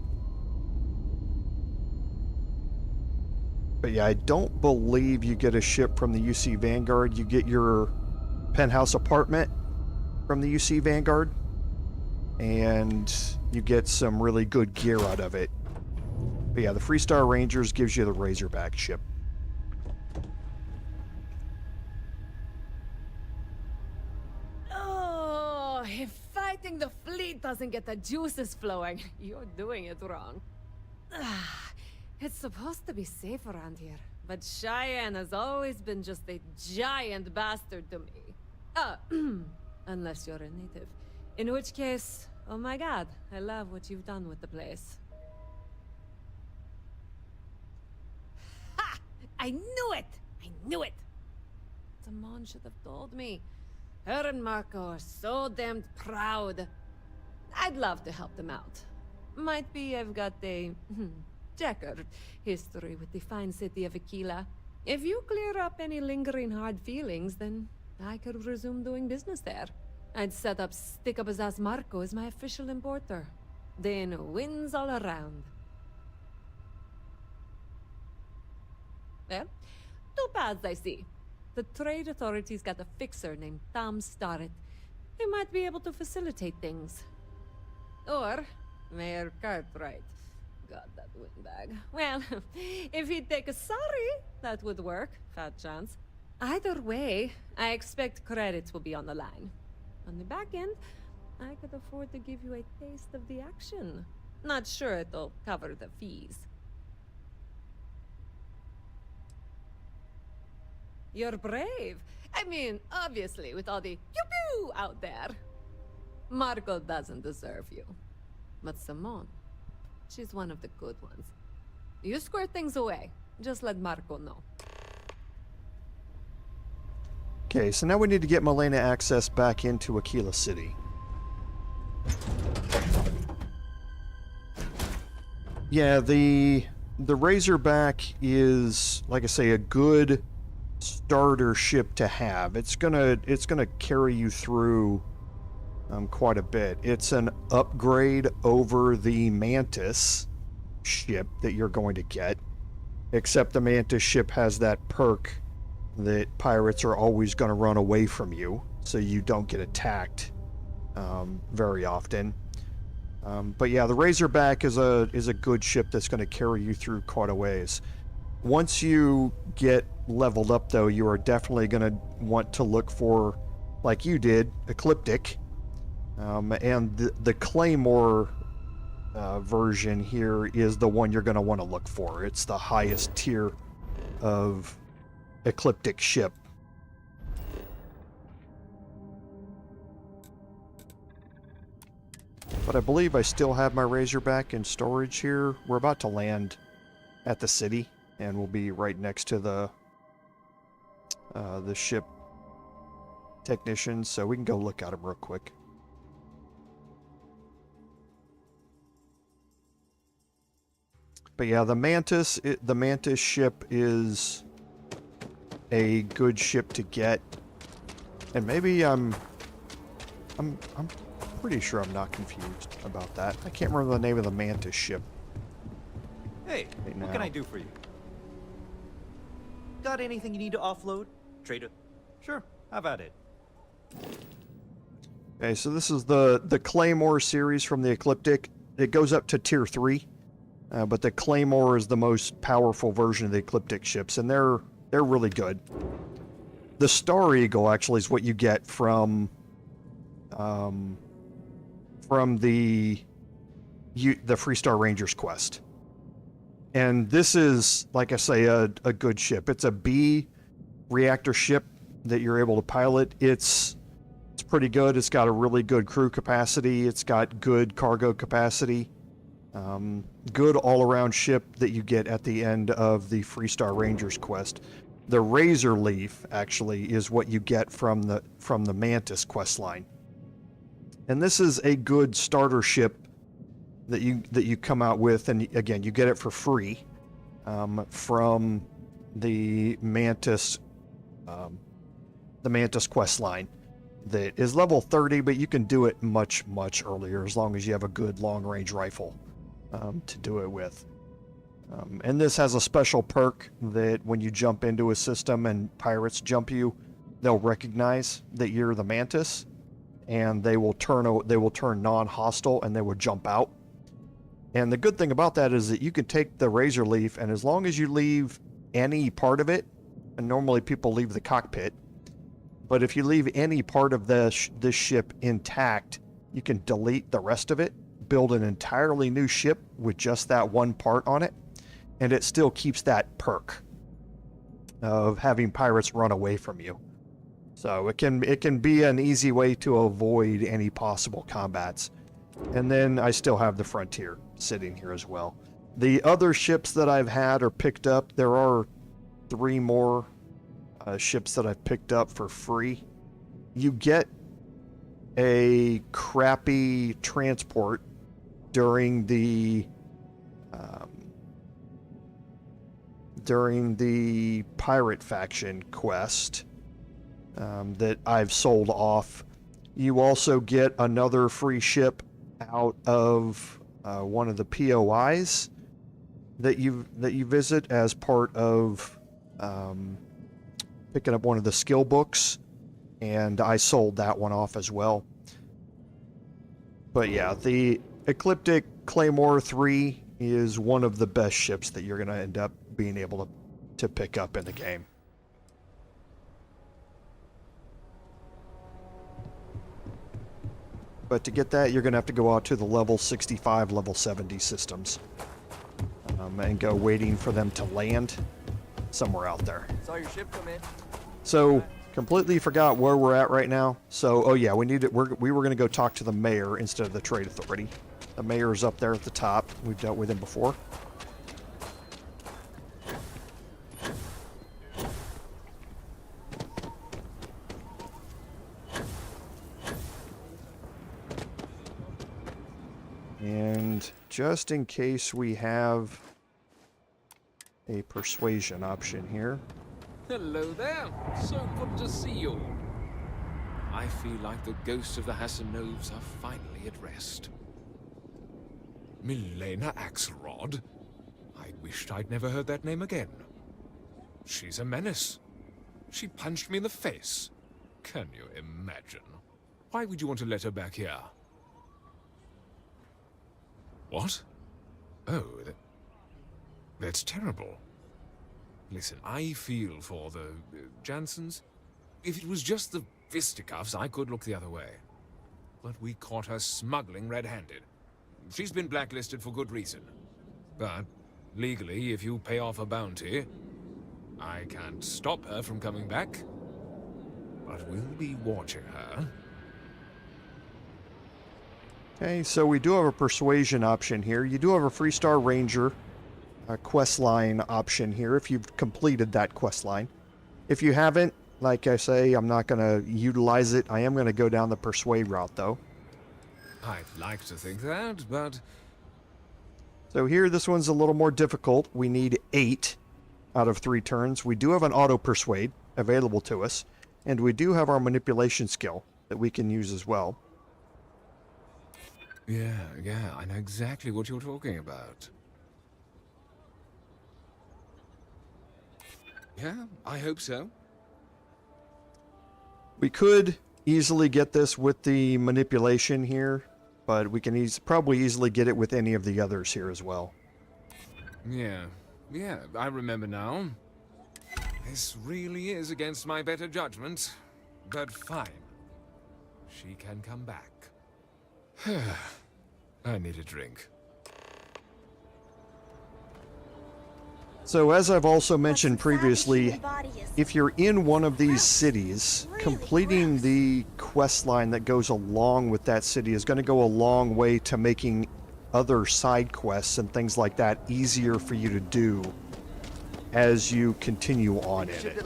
But yeah, I don't believe you get a ship from the UC Vanguard. You get your penthouse apartment from the UC Vanguard. and you get some really good gear out of it. But yeah, the Freestar Rangers gives you the Razorback ship. Oh, if fighting the fleet doesn't get the juices flowing, you're doing it wrong. It's supposed to be safe around here, but Cheyenne has always been just a giant bastard to me. Unless you're a native. In which case, oh my god, I love what you've done with the place. Ha! I knew it! I knew it! Simone should have told me. Her and Marco are so damned proud. I'd love to help them out. Might be I've got a checkered history with the fine city of Aquila. If you clear up any lingering hard feelings, then I could resume doing business there. I'd set up Stick-Up-His-Ass Marco as my official importer. Then wins all around. Well, two paths I see. The trade authorities got a fixer named Tom Starrett. He might be able to facilitate things. Or Mayor Cartwright. God, that windbag. Well, if he'd take a sorry, that would work. Fat chance. Either way, I expect credits will be on the line. On the back end, I could afford to give you a taste of the action. Not sure it'll cover the fees. You're brave. I mean, obviously, with all the pew-pew out there. Marco doesn't deserve you. But Simone, she's one of the good ones. You square things away. Just let Marco know. Okay, so now we need to get Milena access back into Aquila City. Yeah, the Razorback is, like I say, a good starter ship to have. It's gonna carry you through quite a bit. It's an upgrade over the Mantis ship that you're going to get, except the Mantis ship has that perk that pirates are always going to run away from you, so you don't get attacked very often. But yeah, the Razorback is a good ship that's going to carry you through quite a ways. Once you get leveled up, though, you are definitely going to want to look for, like you did, Ecliptic. And the Claymore version here is the one you're going to want to look for. It's the highest tier of Ecliptic ship. But I believe I still have my Razorback in storage here. We're about to land at the city, and we'll be right next to the ship technicians, so we can go look at them real quick. But yeah, the Mantis ship is a good ship to get, and maybe I'm pretty sure I'm not confused about that. I can't remember the name of the Mantis ship. Hey, what can I do for you? Got anything you need to offload? Trader? Sure, have at it. Okay, so this is the Claymore series from the Ecliptic. It goes up to tier 3, but the Claymore is the most powerful version of the Ecliptic ships, and they're really good. The Star Eagle actually is what you get from the Freestar Rangers quest. And this is, like I say, a good ship. It's a B reactor ship that you're able to pilot. It's pretty good. It's got a really good crew capacity. It's got good cargo capacity. Good all-around ship that you get at the end of the Freestar Rangers quest. The Razor Leaf actually is what you get from the Mantis quest line. And this is a good starter ship that you come out with, and again, you get it for free from the Mantis quest line that is level 30, but you can do it much earlier as long as you have a good long-range rifle to do it with. And this has a special perk that when you jump into a system and pirates jump you, they'll recognize that you're the Mantis, and they will turn non-hostile, and they will jump out. And the good thing about that is that you can take the razor leaf, and as long as you leave any part of it, and normally people leave the cockpit, but if you leave any part of this ship intact, you can delete the rest of it, build an entirely new ship with just that one part on it, and it still keeps that perk of having pirates run away from you. So it can be an easy way to avoid any possible combats. And then I still have the Frontier sitting here as well. The other ships that I've had or picked up, there are 3 more ships that I've picked up for free. You get a crappy transport during the pirate faction quest that I've sold off. You also get another free ship out of one of the POIs that you visit as part of picking up one of the skill books, and I sold that one off as well. But yeah, the Ecliptic Claymore 3 is one of the best ships that you're going to end up being able to pick up in the game. But to get that, you're going to have to go out to the level 65, level 70 systems. And go waiting for them to land somewhere out there. Saw your ship come in. So, completely forgot where we're at right now. So, oh yeah, we were going to go talk to the mayor instead of the trade authority. The mayor's up there at the top. We've dealt with him before. And just in case we have a persuasion option here. Hello there. So good to see you. I feel like the ghosts of the Hassanovs are finally at rest. Milena Axelrod? I wished I'd never heard that name again. She's a menace. She punched me in the face. Can you imagine? Why would you want to let her back here? What? Oh, that's terrible. Listen, I feel for the Jansons. If it was just the fisticuffs, I could look the other way. But we caught her smuggling red-handed. She's been blacklisted for good reason. But, legally, if you pay off a bounty, I can't stop her from coming back. But we'll be watching her. Okay, so we do have a persuasion option here. You do have a Freestar Ranger quest line option here if you've completed that quest line. If you haven't, like I say, I'm not going to utilize it. I am going to go down the persuade route, though. I'd like to think that, but... So here, this one's a little more difficult. We need 8 out of 3 turns. We do have an auto persuade available to us, and we do have our manipulation skill that we can use as well. Yeah, I know exactly what you're talking about. Yeah, I hope so. We could easily get this with the manipulation here, but we can probably easily get it with any of the others here as well. Yeah, I remember now. This really is against my better judgment, but fine. She can come back. I need a drink. So as I've also mentioned previously, if you're in one of these cities, completing the quest line that goes along with that city is going to go a long way to making other side quests and things like that easier for you to do as you continue on in it.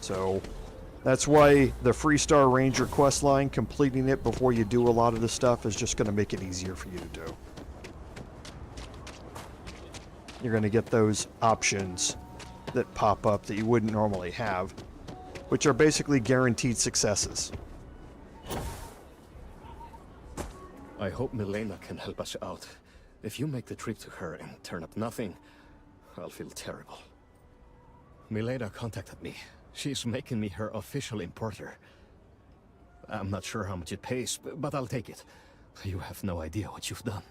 So that's why the Freestar Ranger quest line, completing it before you do a lot of the stuff, is just going to make it easier for you to do. You're going to get those options that pop up that you wouldn't normally have, which are basically guaranteed successes. I hope Milena can help us out. If you make the trip to her and turn up nothing, I'll feel terrible. Milena contacted me. She's making me her official importer. I'm not sure how much it pays, but I'll take it. You have no idea what you've done.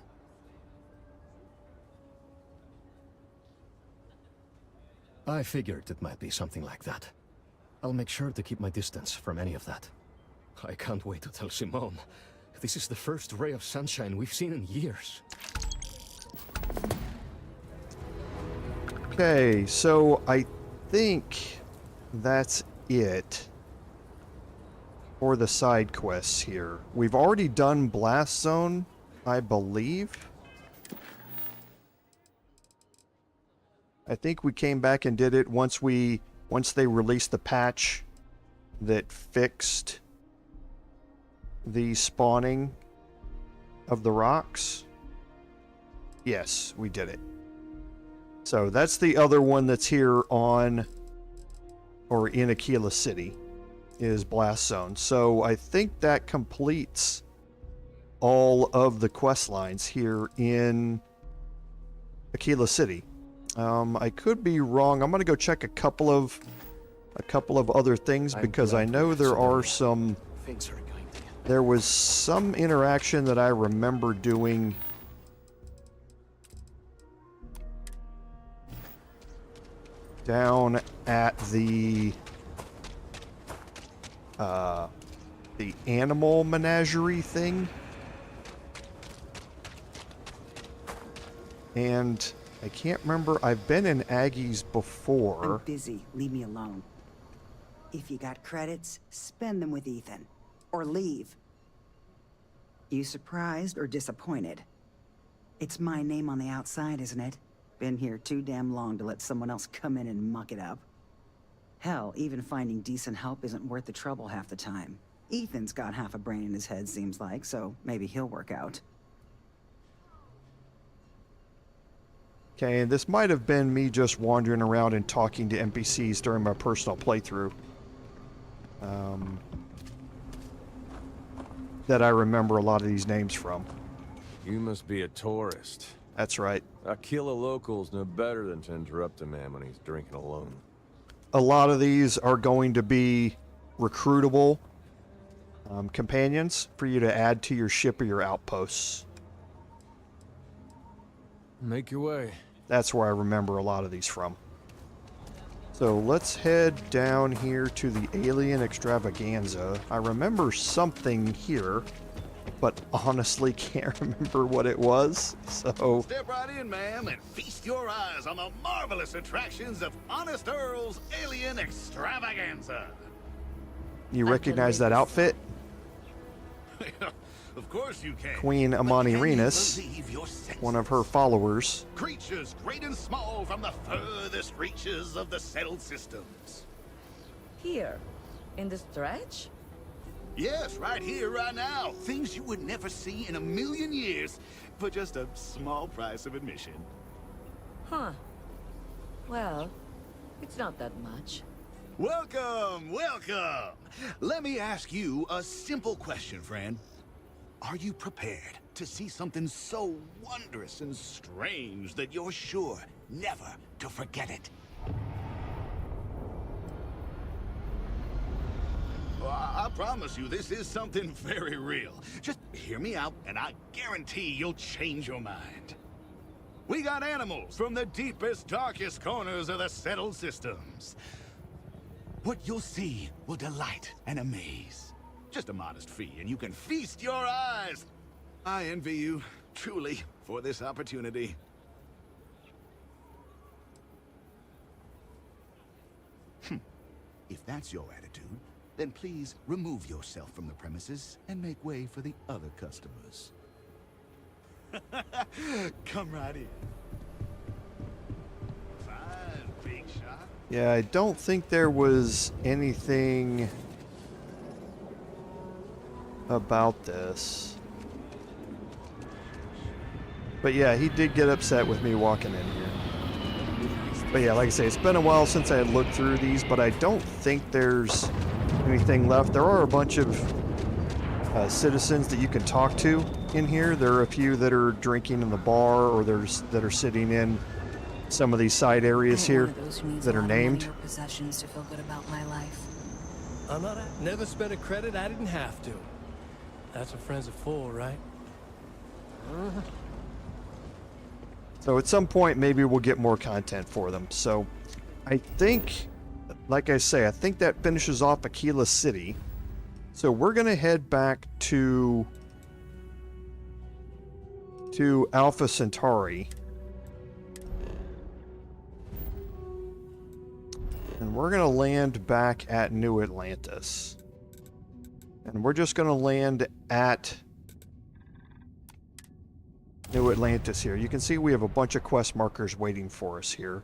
I figured it might be something like that. I'll make sure to keep my distance from any of that. I can't wait to tell Simone. This is the first ray of sunshine we've seen in years. Okay, so I think that's it for the side quests here. We've already done Blast Zone, I believe. I think we came back and did it once they released the patch that fixed the spawning of the rocks. Yes, we did it. So that's the other one that's here on, or in Aquila City, is Blast Zone. So I think that completes all of the quest lines here in Aquila City. I could be wrong. I'm gonna go check a couple of other things because I know there are some. There was some interaction that I remember doing. Down at the animal menagerie thing. And I can't remember. I've been in Aggie's before. I'm busy. Leave me alone. If you got credits, spend them with Ethan. Or leave. You surprised or disappointed? It's my name on the outside, isn't it? Been here too damn long to let someone else come in and muck it up. Hell, even finding decent help isn't worth the trouble half the time. Ethan's got half a brain in his head, seems like, so maybe he'll work out. Okay, and this might have been me just wandering around and talking to NPCs during my personal playthrough. That I remember a lot of these names from. You must be a tourist. That's right. Aquila locals know better than to interrupt a man when he's drinking alone. A lot of these are going to be recruitable companions for you to add to your ship or your outposts. Make your way. That's where I remember a lot of these from. So let's head down here to the Alien Extravaganza. I remember something here, but honestly can't remember what it was, so... Step right in, ma'am, and feast your eyes on the marvelous attractions of Honest Earl's Alien Extravaganza. You recognize that outfit? Of course you can. Queen Amani Renus, one of her followers. Creatures great and small from the furthest reaches of the settled systems. Here, in the stretch? Yes, right here, right now. Things you would never see in a million years for just a small price of admission. Huh. Well, it's not that much. Welcome, welcome. Let me ask you a simple question, friend. Are you prepared to see something so wondrous and strange that you're sure never to forget it? I promise you, this is something very real. Just hear me out, and I guarantee you'll change your mind. We got animals from the deepest, darkest corners of the settled systems. What you'll see will delight and amaze. Just a modest fee, and you can feast your eyes. I envy you, truly, for this opportunity. If that's your attitude, then please remove yourself from the premises and make way for the other customers. Come right in. Fine, big shot. Yeah, I don't think there was anything about this. But yeah, he did get upset with me walking in here. But yeah, like I say, it's been a while since I had looked through these, but I don't think there's anything left. There are a bunch of citizens that you can talk to in here. There are a few that are drinking in the bar, or there's that are sitting in some of these side areas here that are named. Possessions to feel good about my life. I'm not. Never spent a credit I didn't have to. That's what friends are for, right? So at some point, maybe we'll get more content for them. So I think, like I say, I think that finishes off Aquila City. So we're going to head back to Alpha Centauri. And we're going to land back at New Atlantis. And we're just going to land at New Atlantis here. You can see we have a bunch of quest markers waiting for us here.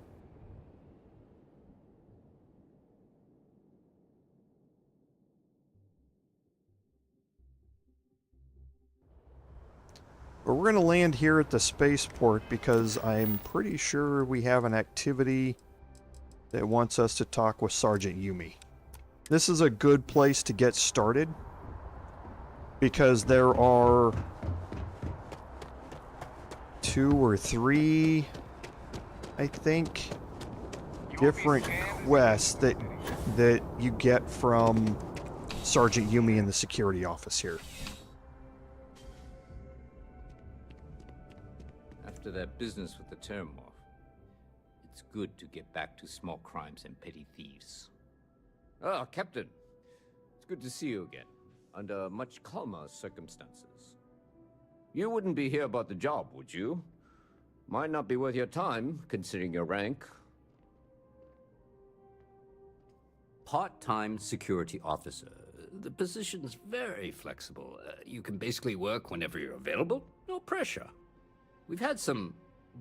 But we're going to land here at the spaceport because I'm pretty sure we have an activity that wants us to talk with Sergeant Yumi. This is a good place to get started because there are 2 or 3, I think, different quests that you get from Sergeant Yumi in the security office here. After that business with the Terramorph, it's good to get back to small crimes and petty thieves. Ah, Captain. It's good to see you again, under much calmer circumstances. You wouldn't be here about the job, would you? Might not be worth your time, considering your rank. Part-time security officer. The position's very flexible. You can basically work whenever you're available. No pressure. We've had some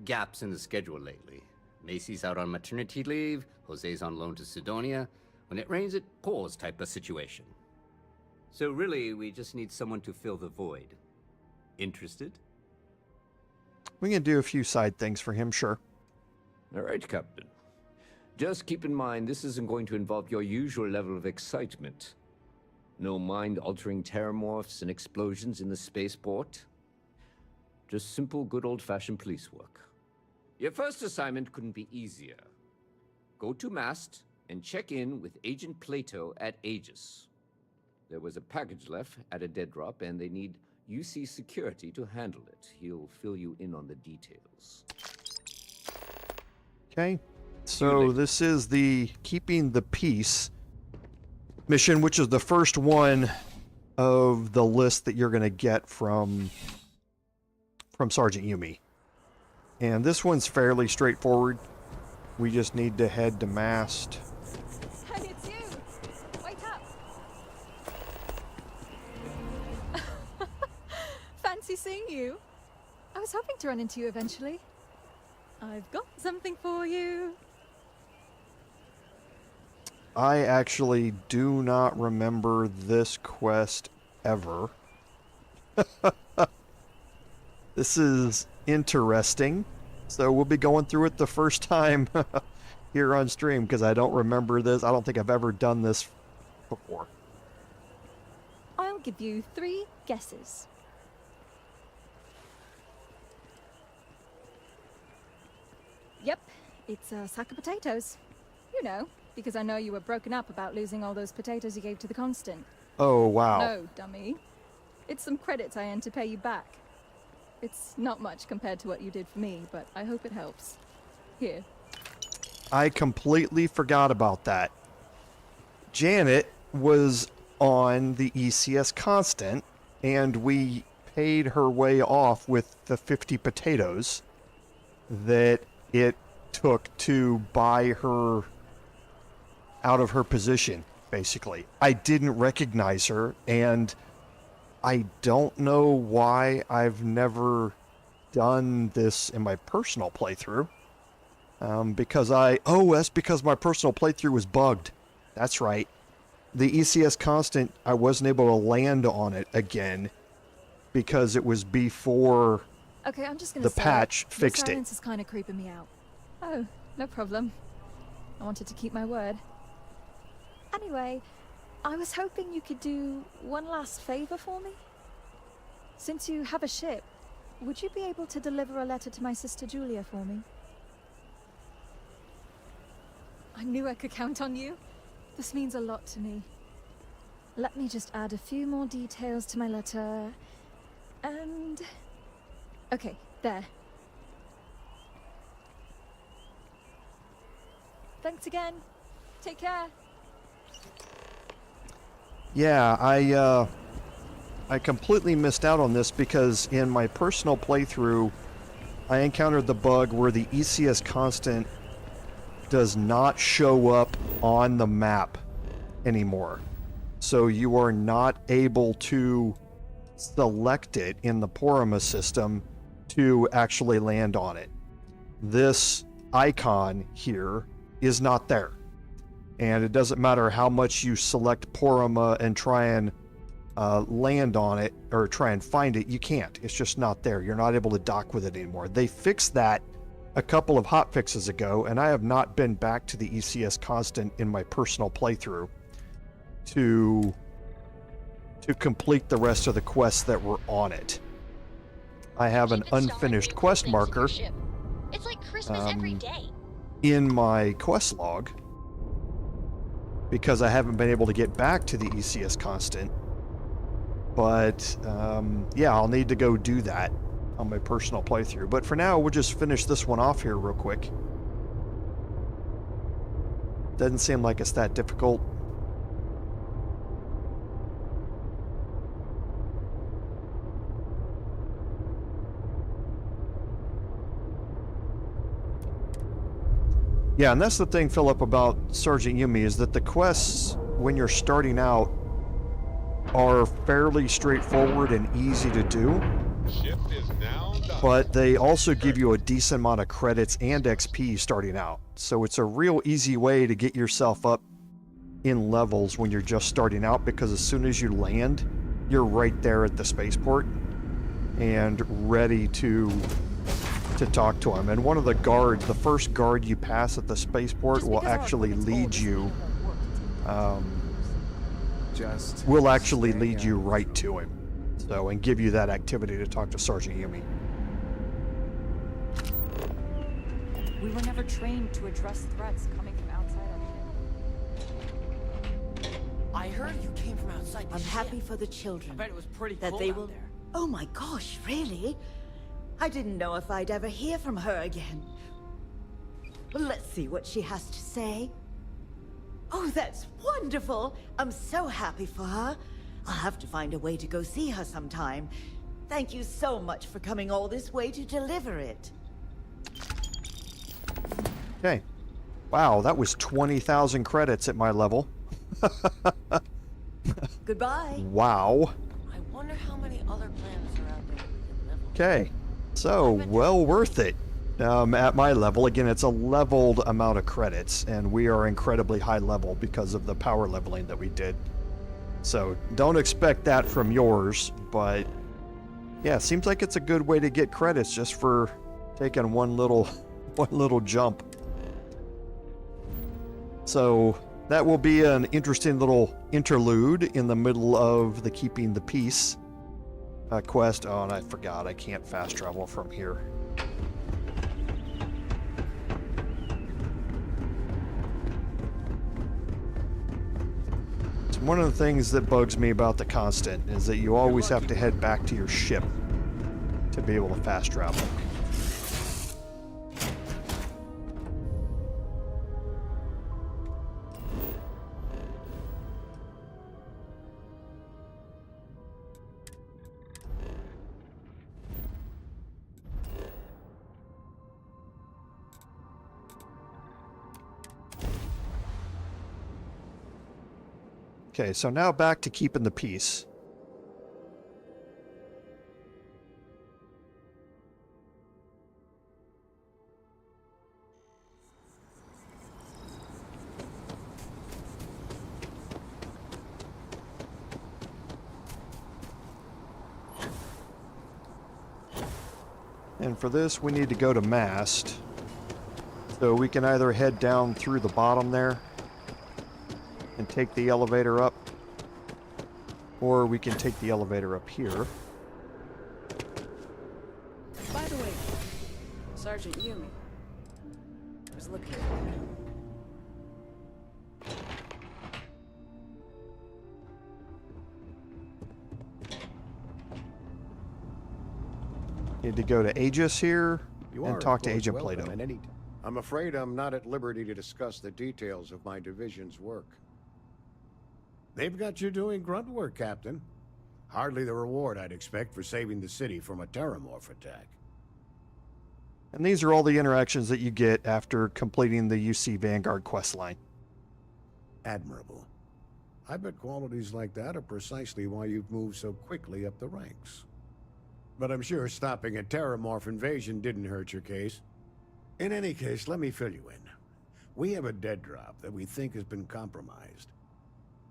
gaps in the schedule lately. Macy's out on maternity leave, Jose's on loan to Sidonia. When it rains, it pours type of situation. So really, we just need someone to fill the void. Interested? We can do a few side things for him, sure. All right, Captain. Just keep in mind, this isn't going to involve your usual level of excitement. No mind-altering terramorphs and explosions in the spaceport. Just simple, good old-fashioned police work. Your first assignment couldn't be easier. Go to Mast and check in with Agent Plato at Aegis. There was a package left at a dead drop, and they need UC security to handle it. He'll fill you in on the details. Okay. So this is the Keeping the Peace mission, which is the first one of the list that you're going to get from Sergeant Yumi. And this one's fairly straightforward. We just need to head to Mast. Hey, it's you! Wake up! Fancy seeing you. I was hoping to run into you eventually. I've got something for you. I actually do not remember this quest ever. This is interesting. So we'll be going through it the first time here on stream because I don't remember this. I don't think I've ever done this before. I'll give you 3 guesses. Yep, it's a sack of potatoes. You know, because I know you were broken up about losing all those potatoes you gave to the Constant. Oh, wow. No, dummy. It's some credits I earned to pay you back. It's not much compared to what you did for me, but I hope it helps. Here. I completely forgot about that. Janet was on the ECS Constant, and we paid her way off with the 50 potatoes that it took to buy her out of her position, basically. I didn't recognize her, and I don't know why I've never done this in my personal playthrough. That's because my personal playthrough was bugged. That's right. The ECS Constant, I wasn't able to land on it again because it was before Okay, I'm just gonna the say patch fixed the it. silence is kind of creeping me out. Oh, no problem. I wanted to keep my word. Anyway, I was hoping you could do one last favor for me. Since you have a ship, would you be able to deliver a letter to my sister Julia for me? I knew I could count on you. This means a lot to me. Let me just add a few more details to my letter. And... okay, there. Thanks again. Take care. Yeah, I completely missed out on this because in my personal playthrough, I encountered the bug where the ECS constant does not show up on the map anymore. So you are not able to select it in the Porama system to actually land on it. This icon here is not there. And it doesn't matter how much you select Porama and try and land on it or try and find it, you can't. It's just not there. You're not able to dock with it anymore. They fixed that a couple of hotfixes ago, and I have not been back to the ECS constant in my personal playthrough to complete the rest of the quests that were on it. I have an unfinished quest marker It's like Christmas every day. in my quest log because I haven't been able to get back to the ECS constant. But yeah, I'll need to go do that on my personal playthrough. But for now, we'll just finish this one off here real quick. Doesn't seem like it's that difficult. Yeah, and that's the thing, Philip, about Sergeant Yumi, is that the quests, when you're starting out, are fairly straightforward and easy to do. Shift is now done. But they also give you a decent amount of credits and XP starting out. So it's a real easy way to get yourself up in levels when you're just starting out, because as soon as you land, you're right there at the spaceport and ready to talk to him. And one of the guards, the first guard you pass at the spaceport, will actually lead you right to him. So, and give you that activity to talk to Sergeant Yumi. We were never trained to address threats coming from outside our ship. I heard you came from outside the I'm ship. happy for the children. I bet it was pretty that cool they out will. there. Oh my gosh, really? I didn't know if I'd ever hear from her again. Well, let's see what she has to say. Oh, that's wonderful. I'm so happy for her. I'll have to find a way to go see her sometime. Thank you so much for coming all this way to deliver it. Okay. Wow, that was 20,000 credits at my level. Goodbye. Wow. I wonder how many other planets are out there we can live on. Okay. So, well worth it. At my level, again, it's a leveled amount of credits, and we are incredibly high level because of the power leveling that we did. So, don't expect that from yours, but yeah, seems like it's a good way to get credits just for taking one little jump. So, that will be an interesting little interlude in the middle of the Keeping the Peace quest. Oh, and I forgot, I can't fast travel from here. So one of the things that bugs me about the Constant is that you always have to head back to your ship to be able to fast travel. Okay, so now back to Keeping the Peace. And for this, we need to go to Mast. So we can either head down through the bottom there and take the elevator up, or we can take the elevator up here. By the way, Sergeant Yumi, I was looking for you. Need to go to Aegis here You and are, talk of to course, Agent welcome Plato. at any I'm afraid I'm not at liberty to discuss the details of my division's work. They've got you doing grunt work, Captain. Hardly the reward I'd expect for saving the city from a terramorph attack. And these are all the interactions that you get after completing the UC Vanguard questline. Admirable. I bet qualities like that are precisely why you've moved so quickly up the ranks. But I'm sure stopping a terramorph invasion didn't hurt your case. In any case, let me fill you in. We have a dead drop that we think has been compromised.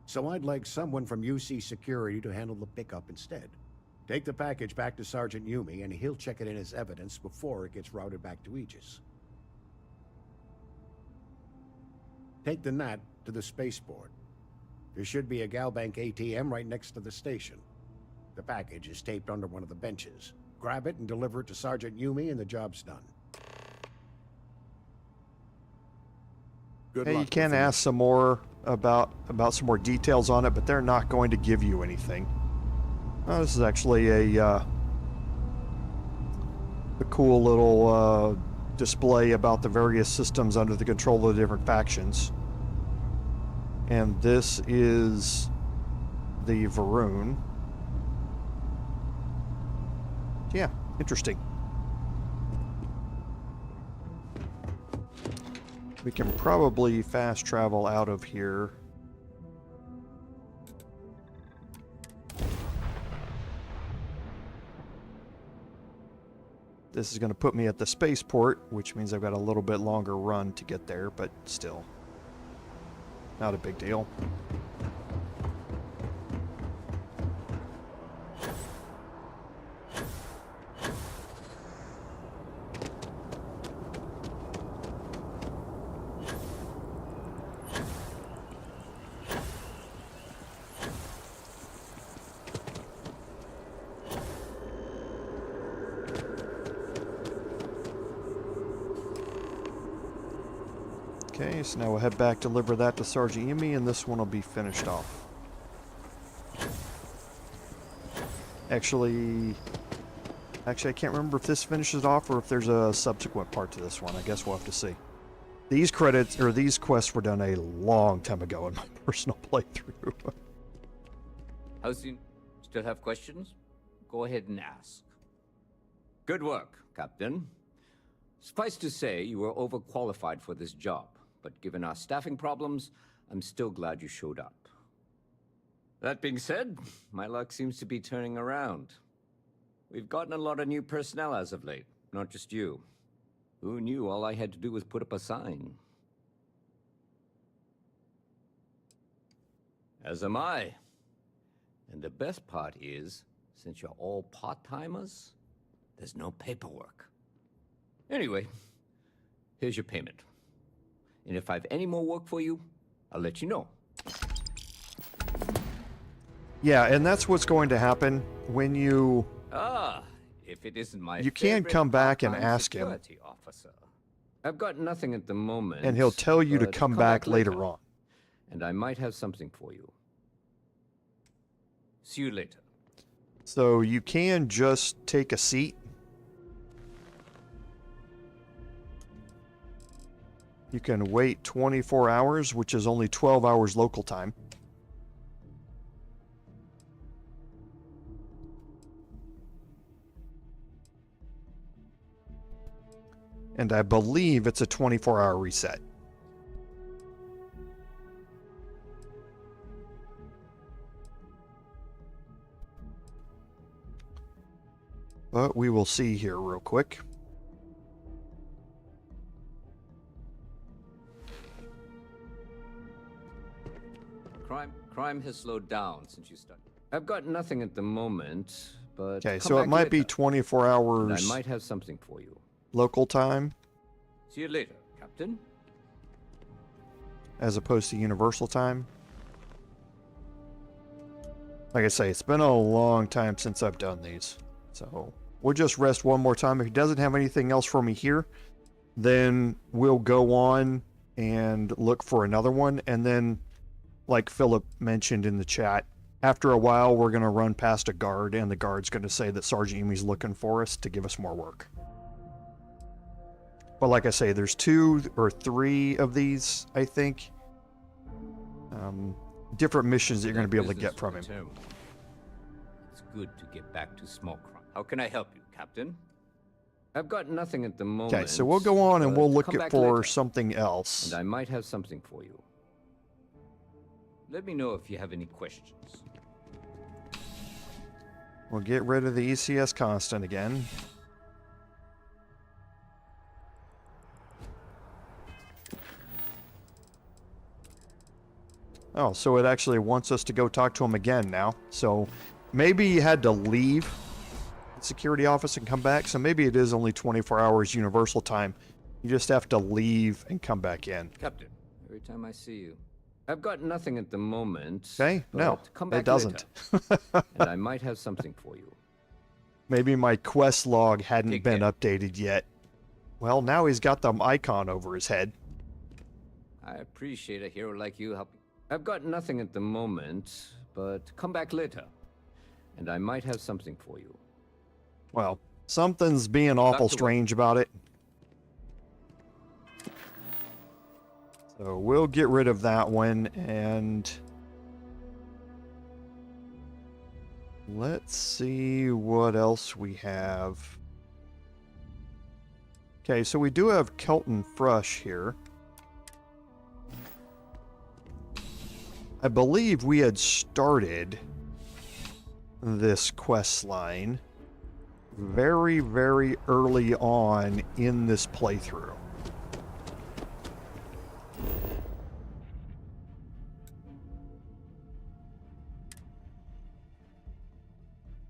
So I'd like someone from UC Security to handle the pickup instead. Take the package back to Sergeant Yumi, and he'll check it in as evidence before it gets routed back to Aegis. Take the Nat to the spaceport. There should be a Galbank ATM right next to the station. The package is taped under one of the benches. Grab it and deliver it to Sergeant Yumi, and the job's done. Hey, you can ask some more about some more details on it, but they're not going to give you anything. Oh, this is actually a cool little display about the various systems under the control of the different factions. And this is the Varun. Yeah, interesting. We can probably fast travel out of here. This is going to put me at the spaceport, which means I've got a little bit longer run to get there, but still, not a big deal. Okay, so now we'll head back, deliver that to Sergeant Yumi, and this one will be finished off. Actually, I can't remember if this finishes off or if there's a subsequent part to this one. I guess we'll have to see. These credits, or these quests were done a long time ago in my personal playthrough. How soon? Still have questions? Go ahead and ask. Good work, Captain. Suffice to say, you were overqualified for this job, but given our staffing problems, I'm still glad you showed up. That being said, my luck seems to be turning around. We've gotten a lot of new personnel as of late, not just you. Who knew all I had to do was put up a sign? As am I. And the best part is, since you're all part-timers, there's no paperwork. Anyway, here's your payment. And if I have any more work for you, I'll let you know. Yeah, and that's what's going to happen when you... if it isn't my You can come back and ask him. Officer. I've got nothing at the moment. And he'll tell you to but come back later on. And I might have something for you. See you later. So you can just take a seat. You can wait 24 hours, which is only 12 hours local time. And I believe it's a 24-hour reset. But we will see here real quick. Crime has slowed down since you started. I've got nothing at the moment, but Okay, come so it back might be later. 24 And hours I might have something for you. local time See you later, Captain. as opposed to universal time. Like I say, it's been a long time since I've done these. So we'll just rest one more time. If he doesn't have anything else for me here, then we'll go on and look for another one. And then, like Philip mentioned in the chat, after a while, we're going to run past a guard, and the guard's going to say that Sergeant Yumi's looking for us to give us more work. But like I say, there's 2 or 3 of these, I think. Different missions that you're going to be able to get from him. It's good to get back to small crime. How can I help you, Captain? I've got nothing at the moment. Okay, so we'll go on and we'll look come at back for later. something else. And I might have something for you. Let me know if you have any questions. We'll get rid of the ECS constant again. Oh, so it actually wants us to go talk to him again now. So maybe you had to leave the security office and come back. So maybe it is only 24 hours universal time. You just have to leave and come back in. Captain, every time I see you. I've got nothing at the moment. Okay, no, come back it doesn't. And I might have something for you. Maybe my quest log hadn't been updated yet. Well, now he's got the icon over his head. I appreciate a hero like you helping. I've got nothing at the moment, but come back later. And I might have something for you. Well, something's being awful strange about it. So we'll get rid of that one, and let's see what else we have. Okay, so we do have Kelton Frush here. I believe we had started this quest line very, very early on in this playthrough.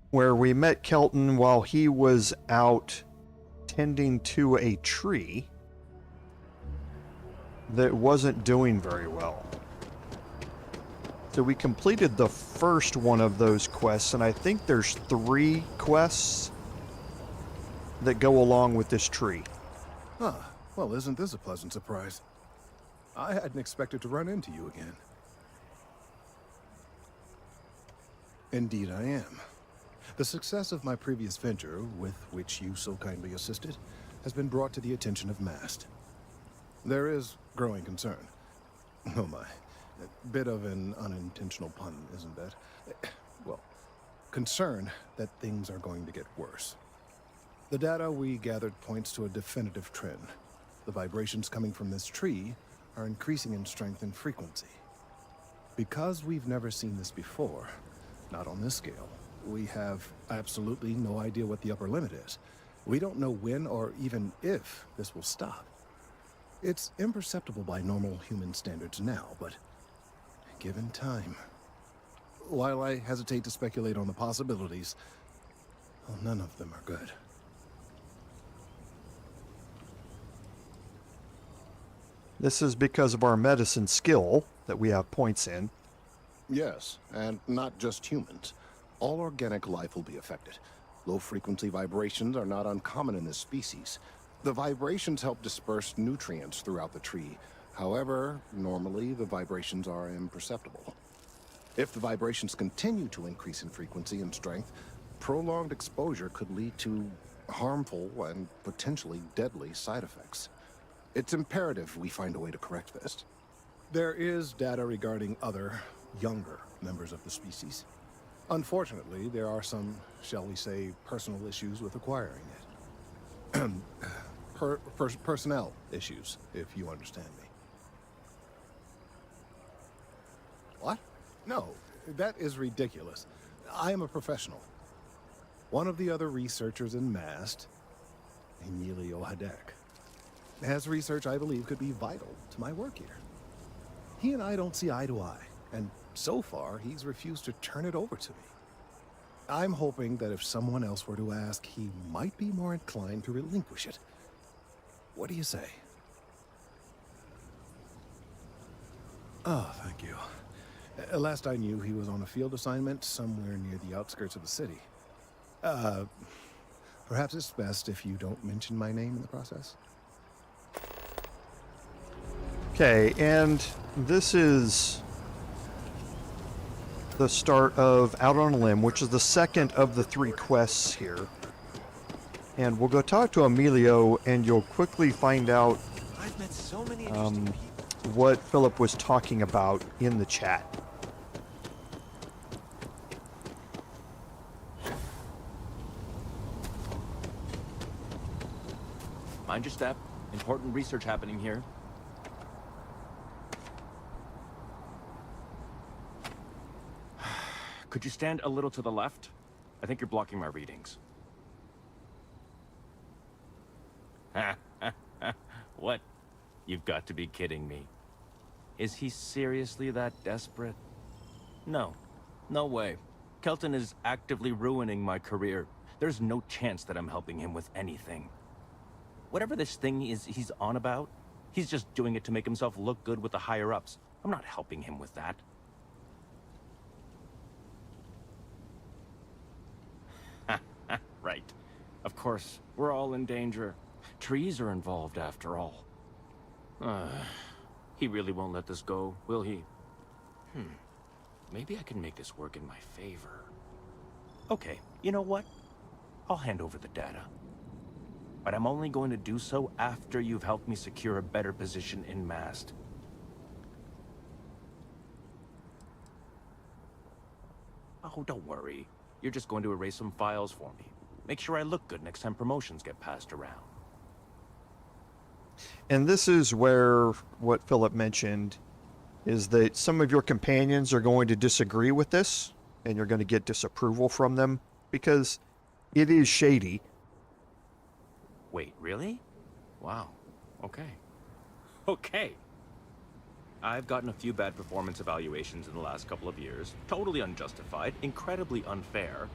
Where we met Kelton while he was out tending to a tree that wasn't doing very well. So we completed the first one of those quests, and I think there's 3 quests that go along with this tree. Huh. Well, isn't this a pleasant surprise? I hadn't expected to run into you again. Indeed I am. The success of my previous venture, with which you so kindly assisted, has been brought to the attention of MAST. There is growing concern. Oh my. A bit of an unintentional pun, isn't that? Well, concern that things are going to get worse. The data we gathered points to a definitive trend. The vibrations coming from this tree are increasing in strength and frequency. Because we've never seen this before, not on this scale, we have absolutely no idea what the upper limit is. We don't know when or even if this will stop. It's imperceptible by normal human standards now, but given time. While I hesitate to speculate on the possibilities, well, none of them are good. This is because of our medicine skill that we have points in. Yes, and not just humans. All organic life will be affected. Low-frequency vibrations are not uncommon in this species. The vibrations help disperse nutrients throughout the tree. However, normally the vibrations are imperceptible. If the vibrations continue to increase in frequency and strength, prolonged exposure could lead to harmful and potentially deadly side effects. It's imperative we find a way to correct this. There is data regarding other, younger members of the species. Unfortunately, there are some, shall we say, personal issues with acquiring it. Personnel issues, if you understand me. What? No, that is ridiculous. I am a professional. One of the other researchers in MAST, Emilio Hadek, has research I believe could be vital to my work here. He and I don't see eye to eye, and so far he's refused to turn it over to me. I'm hoping that if someone else were to ask, he might be more inclined to relinquish it. What do you say? Oh, thank you. Last I knew, he was on a field assignment somewhere near the outskirts of the city. Perhaps it's best if you don't mention my name in the process. Okay, and this is the start of Out on a Limb, which is the second of the 3 quests here. And we'll go talk to Emilio, and you'll quickly find out I've met so many interesting people. what Philip was talking about in the chat. Mind your step. Important research happening here. Could you stand a little to the left? I think you're blocking my readings. What? You've got to be kidding me. Is he seriously that desperate? No. No way. Kelton is actively ruining my career. There's no chance that I'm helping him with anything. Whatever this thing is he's on about, he's just doing it to make himself look good with the higher-ups. I'm not helping him with that. Right. Of course, we're all in danger. Trees are involved after all. He really won't let this go, will he? Maybe I can make this work in my favor. Okay, you know what? I'll hand over the data. But I'm only going to do so after you've helped me secure a better position in Mast. Oh, don't worry. You're just going to erase some files for me. Make sure I look good next time promotions get passed around. And this is where what Philip mentioned is that some of your companions are going to disagree with this, and you're going to get disapproval from them, because it is shady. Wait, really? Wow. Okay. Okay. I've gotten a few bad performance evaluations in the last couple of years. Totally unjustified, incredibly unfair.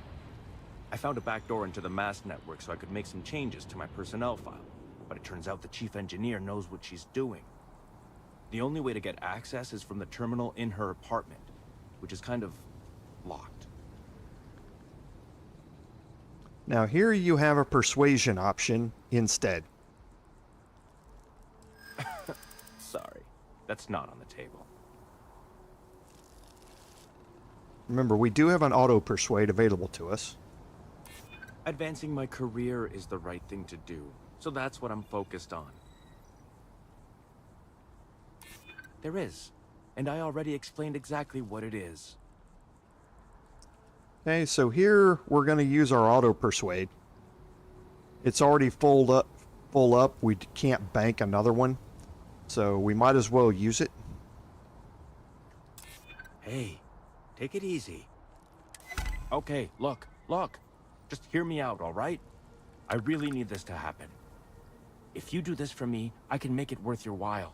I found a backdoor into the Mast network so I could make some changes to my personnel file. But it turns out the chief engineer knows what she's doing. The only way to get access is from the terminal in her apartment, which is kind of locked. Now here you have a persuasion option instead. Sorry, that's not on the table. Remember, we do have an auto persuade available to us. Advancing my career is the right thing to do, so that's what I'm focused on. There is, and I already explained exactly what it is. Okay, so here we're going to use our auto persuade. It's already full up. We can't bank another one, so we might as well use it. Hey, take it easy. Okay, look. Just hear me out, all right? I really need this to happen. If you do this for me, I can make it worth your while.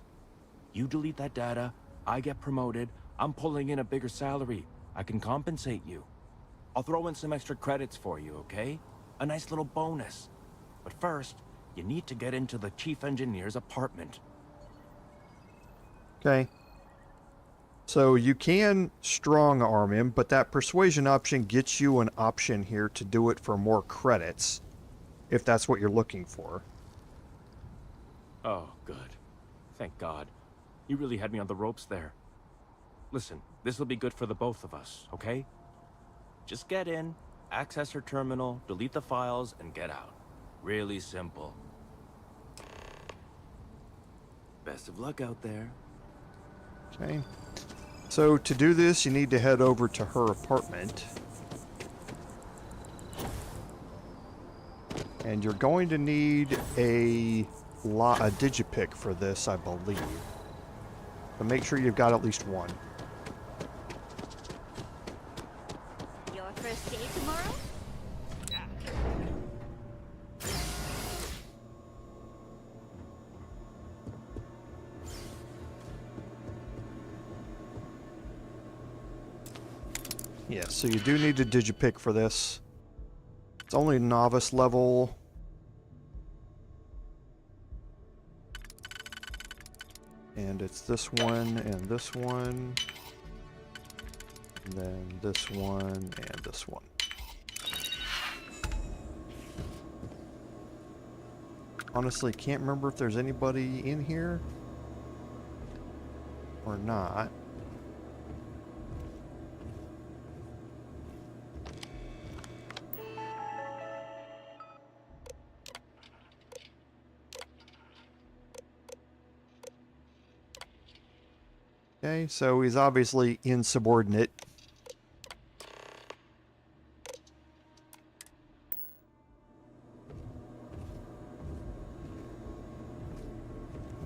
You delete that data, I get promoted, I'm pulling in a bigger salary. I can compensate you. I'll throw in some extra credits for you, okay? A nice little bonus. But first, you need to get into the chief engineer's apartment. Okay. So you can strong arm him, but that persuasion option gets you an option here to do it for more credits, if that's what you're looking for. Oh, good. Thank God. You really had me on the ropes there. Listen, this will be good for the both of us, okay? Just get in, access her terminal, delete the files, and get out. Really simple. Best of luck out there. Okay. So to do this, you need to head over to her apartment. And you're going to need a digipick for this, I believe. But make sure you've got at least one. Your first day tomorrow? Yeah, so you do need a digipick for this. It's only novice level. And it's this one and this one. And then this one and this one. Honestly, can't remember if there's anybody in here or not. Okay, so he's obviously insubordinate.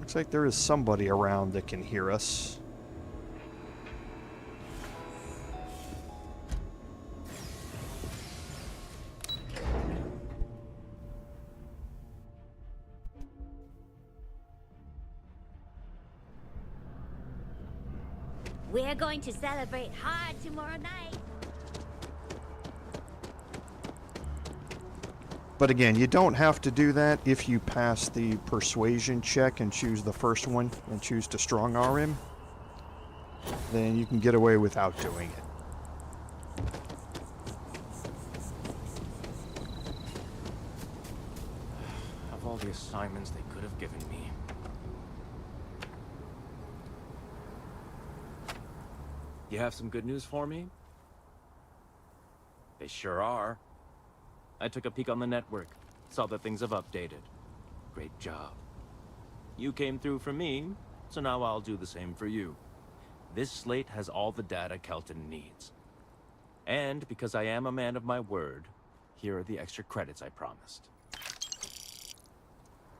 Looks like there is somebody around that can hear us. We're going to celebrate hard tomorrow night. But again, you don't have to do that if you pass the persuasion check and choose the first one and choose to strong arm him. Then you can get away without doing it. Of all the assignments they could have given me. You have some good news for me? They sure are. I took a peek on the network, saw that things have updated. Great job. You came through for me, so now I'll do the same for you. This slate has all the data Kelton needs. And because I am a man of my word, here are the extra credits I promised.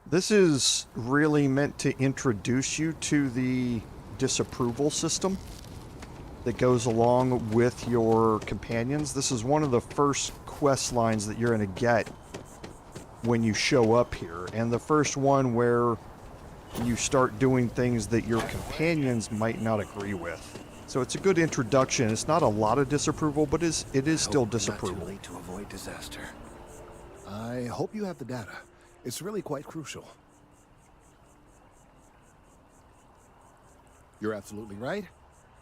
This is really meant to introduce you to the disapproval system that goes along with your companions. This is one of the first quest lines that you're going to get when you show up here, and the first one where you start doing things that your companions might not agree with. So it's a good introduction. It's not a lot of disapproval, but it is still disapproval. Not too late to avoid disaster. I hope you have the data. It's really quite crucial. You're absolutely right.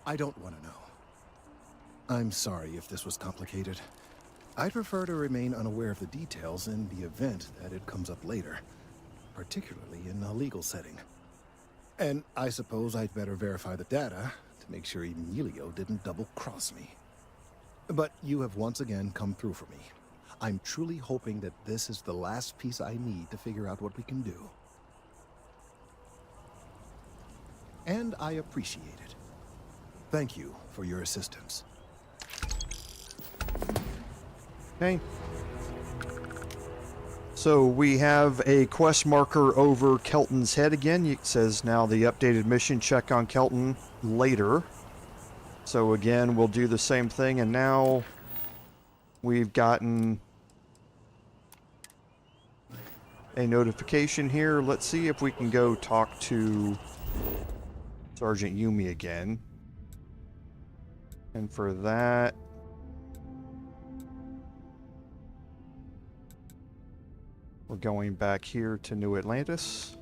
I don't want to know. I'm sorry if this was complicated. I'd prefer to remain unaware of the details in the event that it comes up later, particularly in a legal setting. And I suppose I'd better verify the data to make sure Emilio didn't double-cross me. But you have once again come through for me. I'm truly hoping that this is the last piece I need to figure out what we can do. And I appreciate it. Thank you for your assistance. Okay. So we have a quest marker over Kelton's head again. It says now the updated mission, check on Kelton later. So again, we'll do the same thing, and now we've gotten a notification here. Let's see if we can go talk to Sergeant Yumi again. And for that, we're going back here to New Atlantis.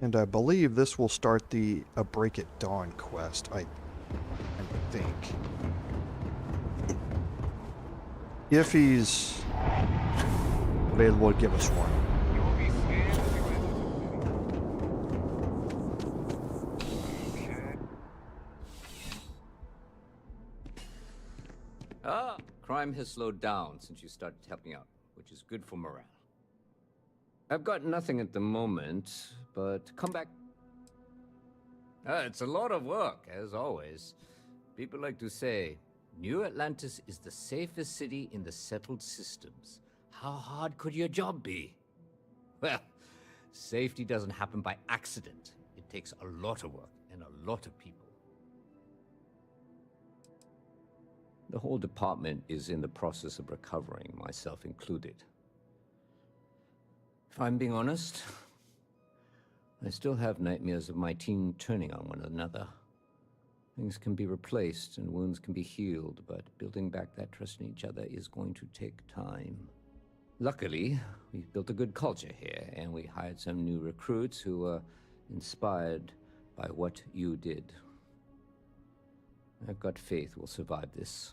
And I believe this will start the A Break at Dawn quest, I think. If he's available to give us one. Crime has slowed down since you started helping out, which is good for morale. I've got nothing at the moment, but come back. It's a lot of work, as always. People like to say, New Atlantis is the safest city in the settled systems. How hard could your job be? Well, safety doesn't happen by accident. It takes a lot of work and a lot of people. The whole department is in the process of recovering, myself included. If I'm being honest, I still have nightmares of my team turning on one another. Things can be replaced and wounds can be healed, but building back that trust in each other is going to take time. Luckily, we've built a good culture here, and we hired some new recruits who were inspired by what you did. I've got faith we'll survive this.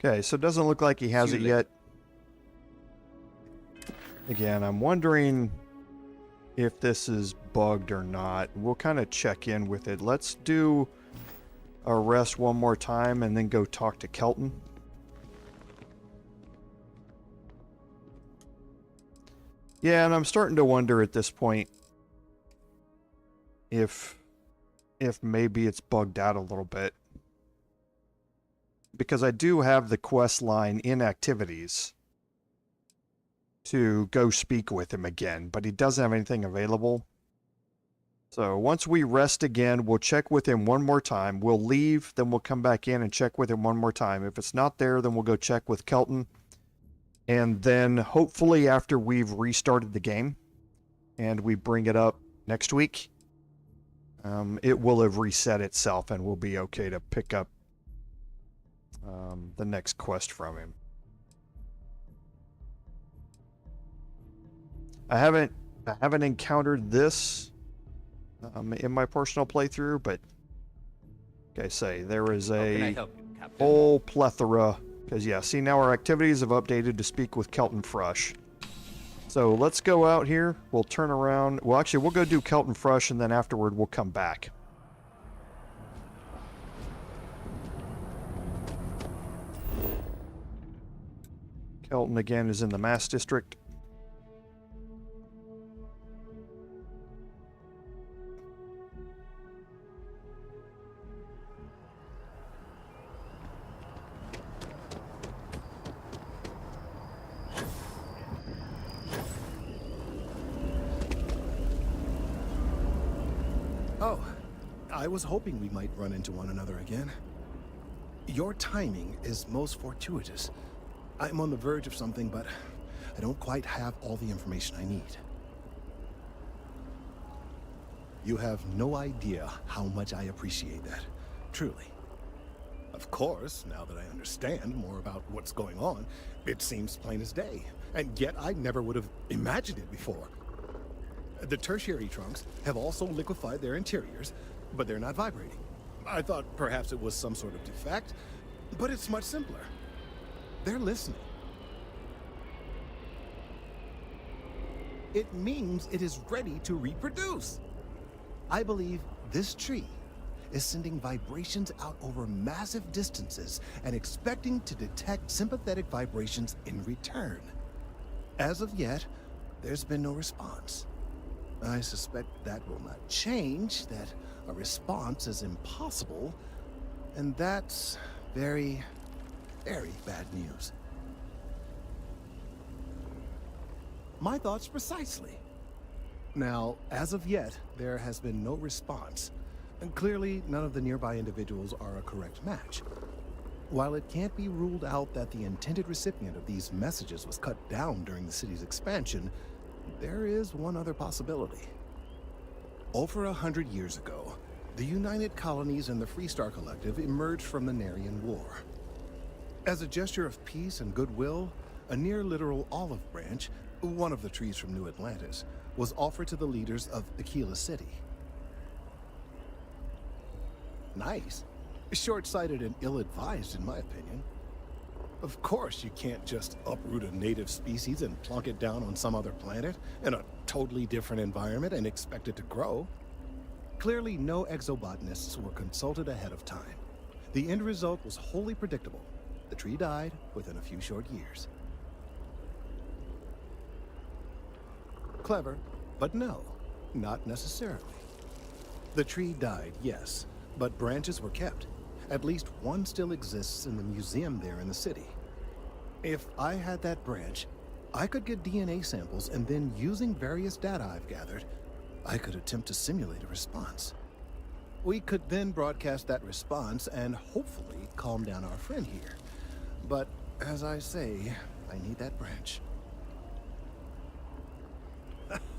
Okay, so it doesn't look like he has it yet. Again, I'm wondering if this is bugged or not. We'll kind of check in with it. Let's do a rest one more time and then go talk to Kelton. Yeah, and I'm starting to wonder at this point if maybe it's bugged out a little bit. Because I do have the quest line in activities to go speak with him again, but he doesn't have anything available. So once we rest again, we'll check with him one more time. We'll leave, then we'll come back in and check with him one more time. If it's not there, then we'll go check with Kelton. And then hopefully after we've restarted the game and we bring it up next week, it will have reset itself and we'll be okay to pick up the next quest from him. I haven't encountered this in my personal playthrough, but like I say, there is a whole plethora. Because yeah, see, now our activities have updated to speak with Kelton Frush. So let's go out here. We'll turn around. Well, actually, we'll go do Kelton Frush, and then afterward, we'll come back. Kelton again is in the Mass District. Oh, I was hoping we might run into one another again. Your timing is most fortuitous. I'm on the verge of something, but I don't quite have all the information I need. You have no idea how much I appreciate that. Truly. Of course, now that I understand more about what's going on, it seems plain as day. And yet I never would have imagined it before. The tertiary trunks have also liquefied their interiors, but they're not vibrating. I thought perhaps it was some sort of defect, but it's much simpler. They're listening. It means it is ready to reproduce. I believe this tree is sending vibrations out over massive distances and expecting to detect sympathetic vibrations in return. As of yet, there's been no response. I suspect that will not change, that a response is impossible, and that's very, very bad news. My thoughts precisely. Now, as of yet, there has been no response, and clearly none of the nearby individuals are a correct match. While it can't be ruled out that the intended recipient of these messages was cut down during the city's expansion, there is one other possibility. Over 100 years ago, the United Colonies and the Freestar Collective emerged from the Narian War. As a gesture of peace and goodwill, a near-literal olive branch, one of the trees from New Atlantis, was offered to the leaders of Aquila City. Nice. Short-sighted and ill-advised, in my opinion. Of course, you can't just uproot a native species and plunk it down on some other planet in a totally different environment and expect it to grow. Clearly, no exobotanists were consulted ahead of time. The end result was wholly predictable. The tree died within a few short years. Clever, but no, not necessarily. The tree died, yes, but branches were kept. At least one still exists in the museum there in the city. If I had that branch, I could get DNA samples, and then using various data I've gathered, I could attempt to simulate a response. We could then broadcast that response and hopefully calm down our friend here. But as I say, I need that branch.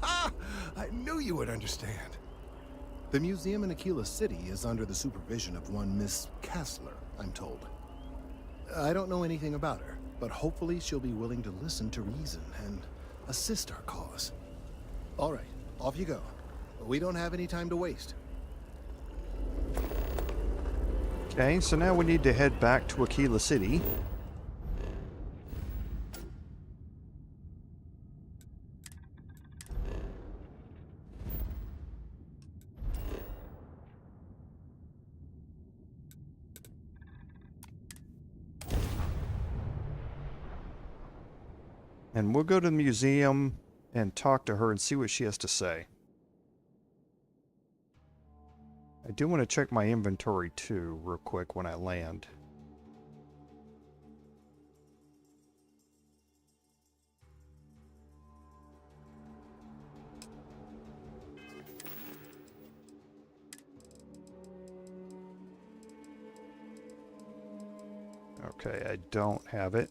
I knew you would understand. The museum in Aquila City is under the supervision of one Miss Kassler, I'm told. I don't know anything about her, but hopefully she'll be willing to listen to reason and assist our cause. All right, off you go. We don't have any time to waste. Okay, so now we need to head back to Aquila City. And we'll go to the museum and talk to her and see what she has to say. I do want to check my inventory too, real quick, when I land. Okay, I don't have it.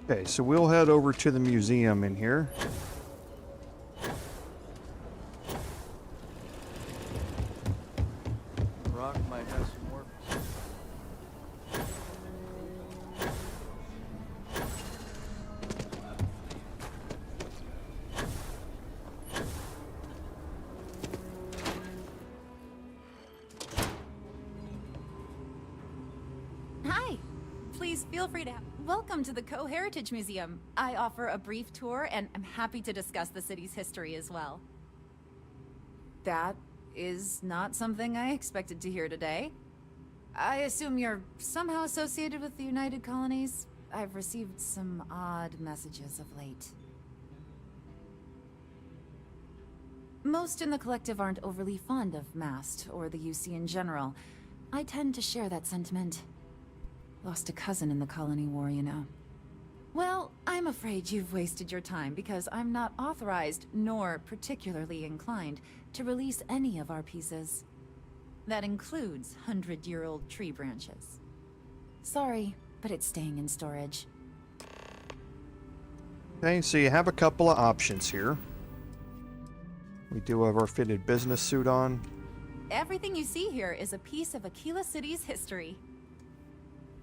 Okay, so we'll head over to the museum in here. Rock might have some work. Hi. Please feel free to... Welcome to the Co-Heritage Museum. I offer a brief tour, and I'm happy to discuss the city's history as well. That is not something I expected to hear today. I assume you're somehow associated with the United Colonies? I've received some odd messages of late. Most in the collective aren't overly fond of MAST, or the UC in general. I tend to share that sentiment. Lost a cousin in the Colony War, you know. Well, I'm afraid you've wasted your time because I'm not authorized, nor particularly inclined, to release any of our pieces. That includes 100-year-old tree branches. Sorry, but it's staying in storage. Okay, so you have a couple of options here. We do have our fitted business suit on. Everything you see here is a piece of Aquila City's history.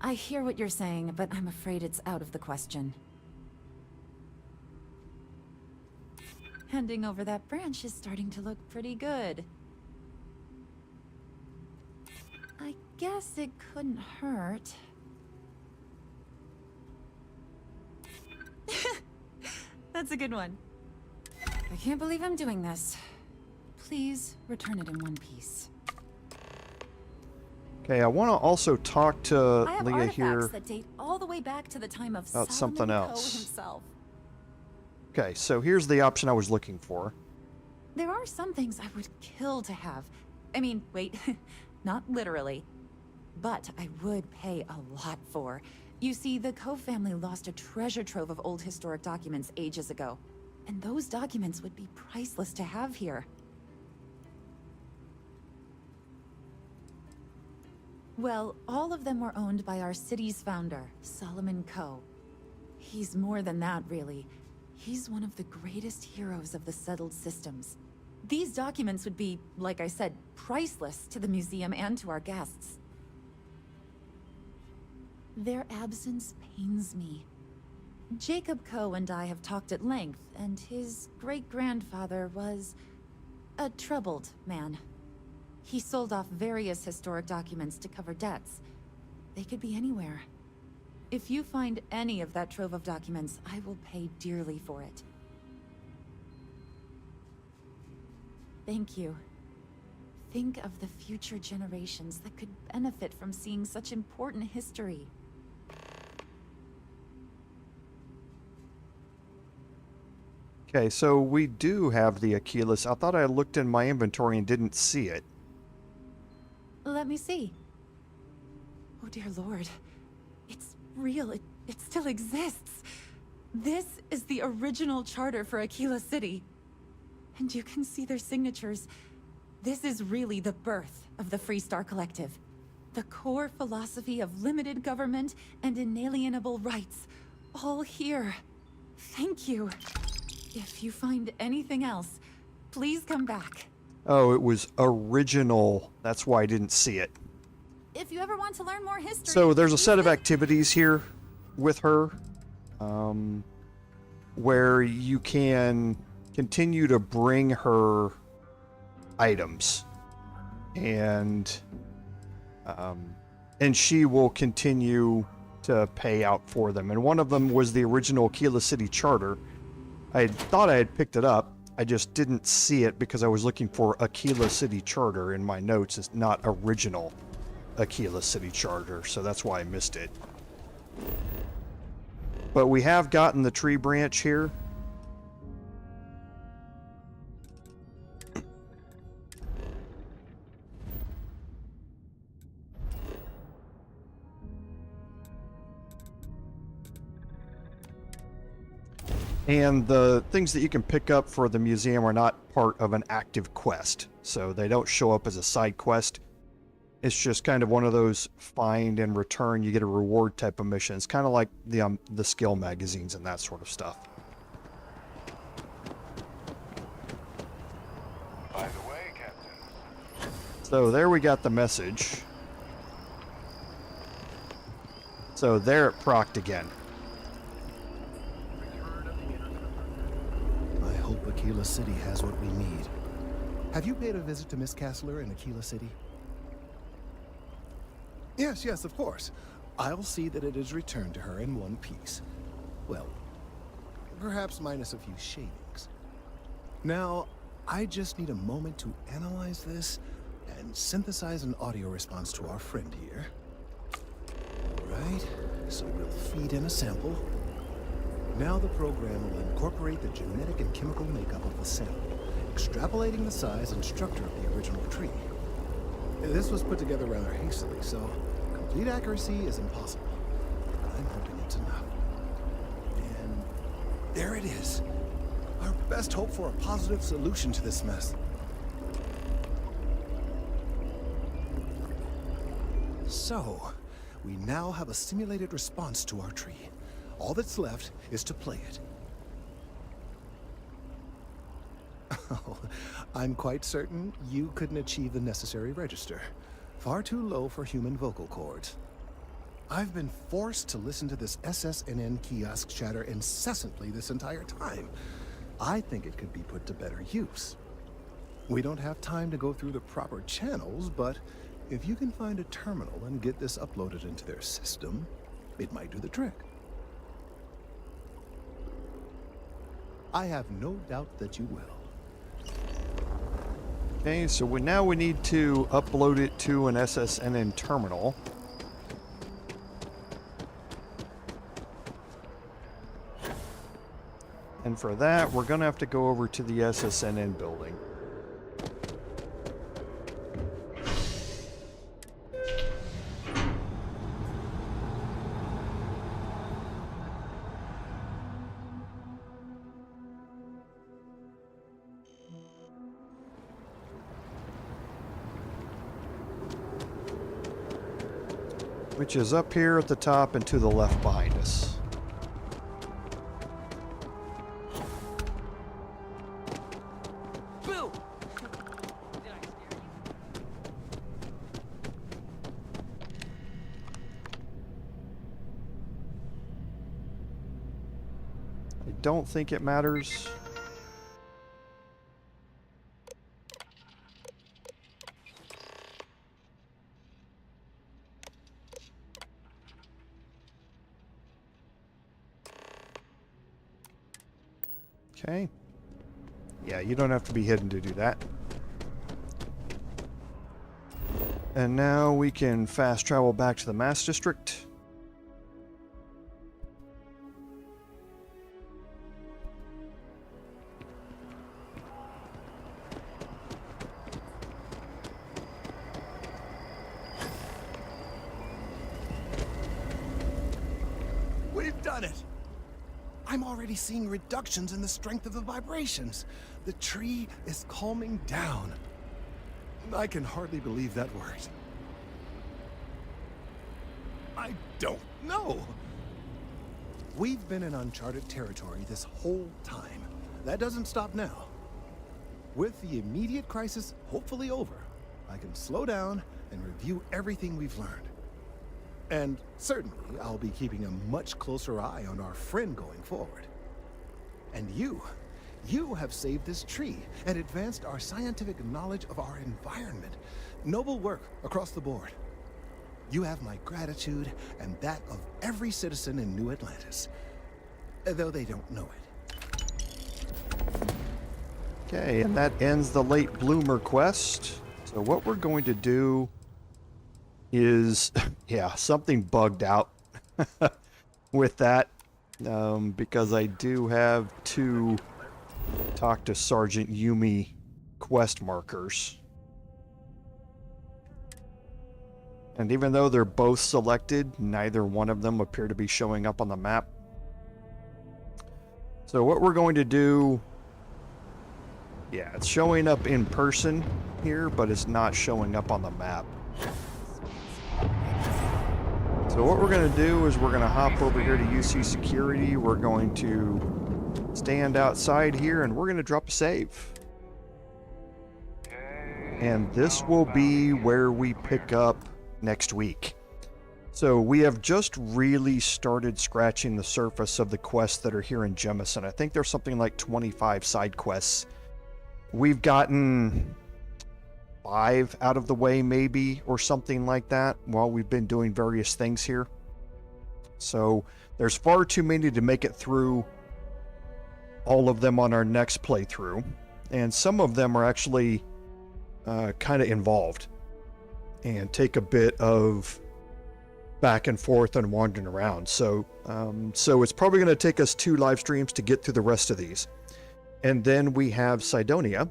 I hear what you're saying, but I'm afraid it's out of the question. Handing over that branch is starting to look pretty good. I guess it couldn't hurt. That's a good one. I can't believe I'm doing this. Please return it in one piece. Okay, I want to also talk to I have Leah artifacts here that date all the way back to the time of about something Solomon else. Coe himself. Okay, so here's the option I was looking for. There are some things I would kill to have. I mean, wait, not literally. But I would pay a lot for. You see, the Coe family lost a treasure trove of old historic documents ages ago. And those documents would be priceless to have here. Well, all of them were owned by our city's founder, Solomon Coe. He's more than that, really. He's one of the greatest heroes of the settled systems. These documents would be, like I said, priceless to the museum and to our guests. Their absence pains me. Jacob Coe and I have talked at length, and his great-grandfather was a troubled man. He sold off various historic documents to cover debts. They could be anywhere. If you find any of that trove of documents, I will pay dearly for it. Thank you. Think of the future generations that could benefit from seeing such important history. Okay, so we do have the Achilles. I thought I looked in my inventory and didn't see it. Let me see. Oh dear Lord. It's real. It still exists. This is the original charter for Aquila City. And you can see their signatures. This is really the birth of the Freestar Collective. The core philosophy of limited government and inalienable rights. All here. Thank you. If you find anything else, please come back. Oh, it was original. That's why I didn't see it. If you ever want to learn more history... So there's a set of activities here with her where you can continue to bring her items and she will continue to pay out for them. And one of them was the original Aquila City Charter. I thought I had picked it up. I just didn't see it because I was looking for Aquila City Charter in my notes. It's not original Aquila City Charter, so that's why I missed it. But we have gotten the tree branch here. And the things that you can pick up for the museum are not part of an active quest, so they don't show up as a side quest. It's just kind of one of those find and return, you get a reward type of missions, kind of like the skill magazines and that sort of stuff. By the way, Captain. So there we got the message. So there it procced again. I hope Aquila City has what we need. Have you paid a visit to Miss Castler in Aquila City? Yes, yes, of course. I'll see that it is returned to her in one piece. Well, perhaps minus a few shavings. Now, I just need a moment to analyze this and synthesize an audio response to our friend here. Alright, so we'll feed in a sample. Now the program will incorporate the genetic and chemical makeup of the sample, extrapolating the size and structure of the original tree. This was put together rather hastily, so complete accuracy is impossible. But I'm hoping it's enough. And there it is. Our best hope for a positive solution to this mess. So, we now have a simulated response to our tree. All that's left is to play it. Oh, I'm quite certain you couldn't achieve the necessary register. Far too low for human vocal cords. I've been forced to listen to this SSNN kiosk chatter incessantly this entire time. I think it could be put to better use. We don't have time to go through the proper channels, but if you can find a terminal and get this uploaded into their system, it might do the trick. I have no doubt that you will. Okay, so now we need to upload it to an SSNN terminal. And for that, we're going to have to go over to the SSNN building. Which is up here at the top and to the left behind us. Boo! I don't think it matters. Okay. Yeah, you don't have to be hidden to do that. And now we can fast travel back to the Mass District. We've done it! I'm already seeing reductions in the strength of the vibrations. The tree is calming down. I can hardly believe that worked. I don't know. We've been in uncharted territory this whole time. That doesn't stop now. With the immediate crisis hopefully over, I can slow down and review everything we've learned. And certainly, I'll be keeping a much closer eye on our friend going forward. And you have saved this tree and advanced our scientific knowledge of our environment. Noble work across the board. You have my gratitude and that of every citizen in New Atlantis, though they don't know it. Okay, and that ends the Late Bloomer quest. So what we're going to do is, yeah, something bugged out. with that, because I do have to talk to Sergeant Yumi quest markers. And even though they're both selected, neither one of them appear to be showing up on the map. So what we're going to do... Yeah, it's showing up in person here, but it's not showing up on the map. So what we're going to do is we're going to hop over here to UC Security. We're going to stand outside here, and we're going to drop a save. And this will be where we pick up next week. So we have just really started scratching the surface of the quests that are here in Jemison. I think there's something like 25 side quests. We've gotten 5 out of the way maybe, or something like that, while we've been doing various things here. So there's far too many to make it through all of them on our next playthrough. And some of them are actually kind of involved and take a bit of back and forth and wandering around. So it's probably going to take us 2 live streams to get through the rest of these. And then we have Cydonia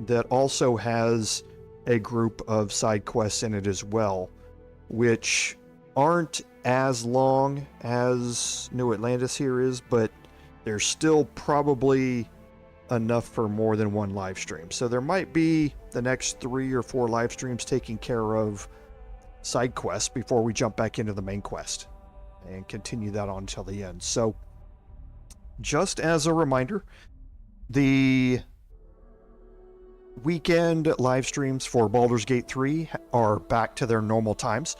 that also has a group of side quests in it as well, which aren't as long as New Atlantis here is, but there's still probably enough for more than 1 live stream. So there might be the next 3 or 4 live streams taking care of side quests before we jump back into the main quest and continue that on until the end. So just as a reminder, the weekend live streams for Baldur's Gate 3 are back to their normal times,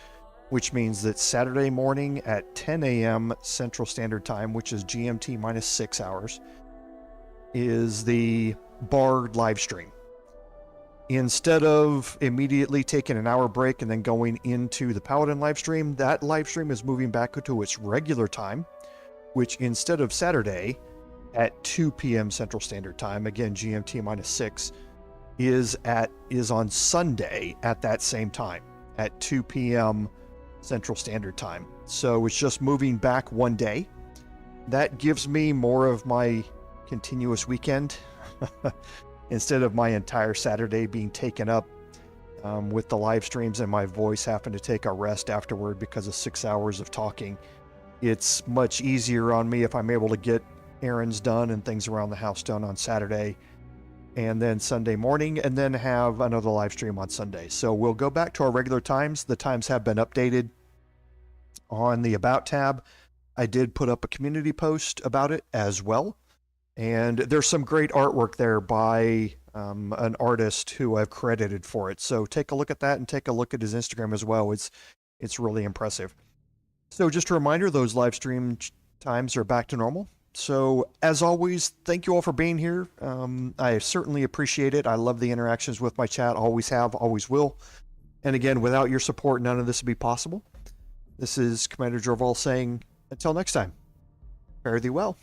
which means that Saturday morning at 10 a.m. Central Standard Time, which is GMT minus 6 hours, is the Bard live stream. Instead of immediately taking an hour break and then going into the Paladin live stream, that live stream is moving back to its regular time, which instead of Saturday at 2 p.m. Central Standard Time, again GMT minus 6, is on Sunday at that same time at 2 p.m. Central Standard Time. So it's just moving back 1 day. That gives me more of my continuous weekend instead of my entire Saturday being taken up with the live streams and my voice having to take a rest afterward because of 6 hours of talking. It's much easier on me if I'm able to get errands done and things around the house done on Saturday and then Sunday morning, and then have another live stream on Sunday. So we'll go back to our regular times. The times have been updated on the About tab. I did put up a community post about it as well. And there's some great artwork there by an artist who I've credited for it. So take a look at that and take a look at his Instagram as well. It's really impressive. So just a reminder, those live stream times are back to normal. So as always, thank you all for being here. I certainly appreciate it. I love the interactions with my chat. Always have, always will. And again, without your support, none of this would be possible. This is Commander Jorval saying, until next time, fare thee well.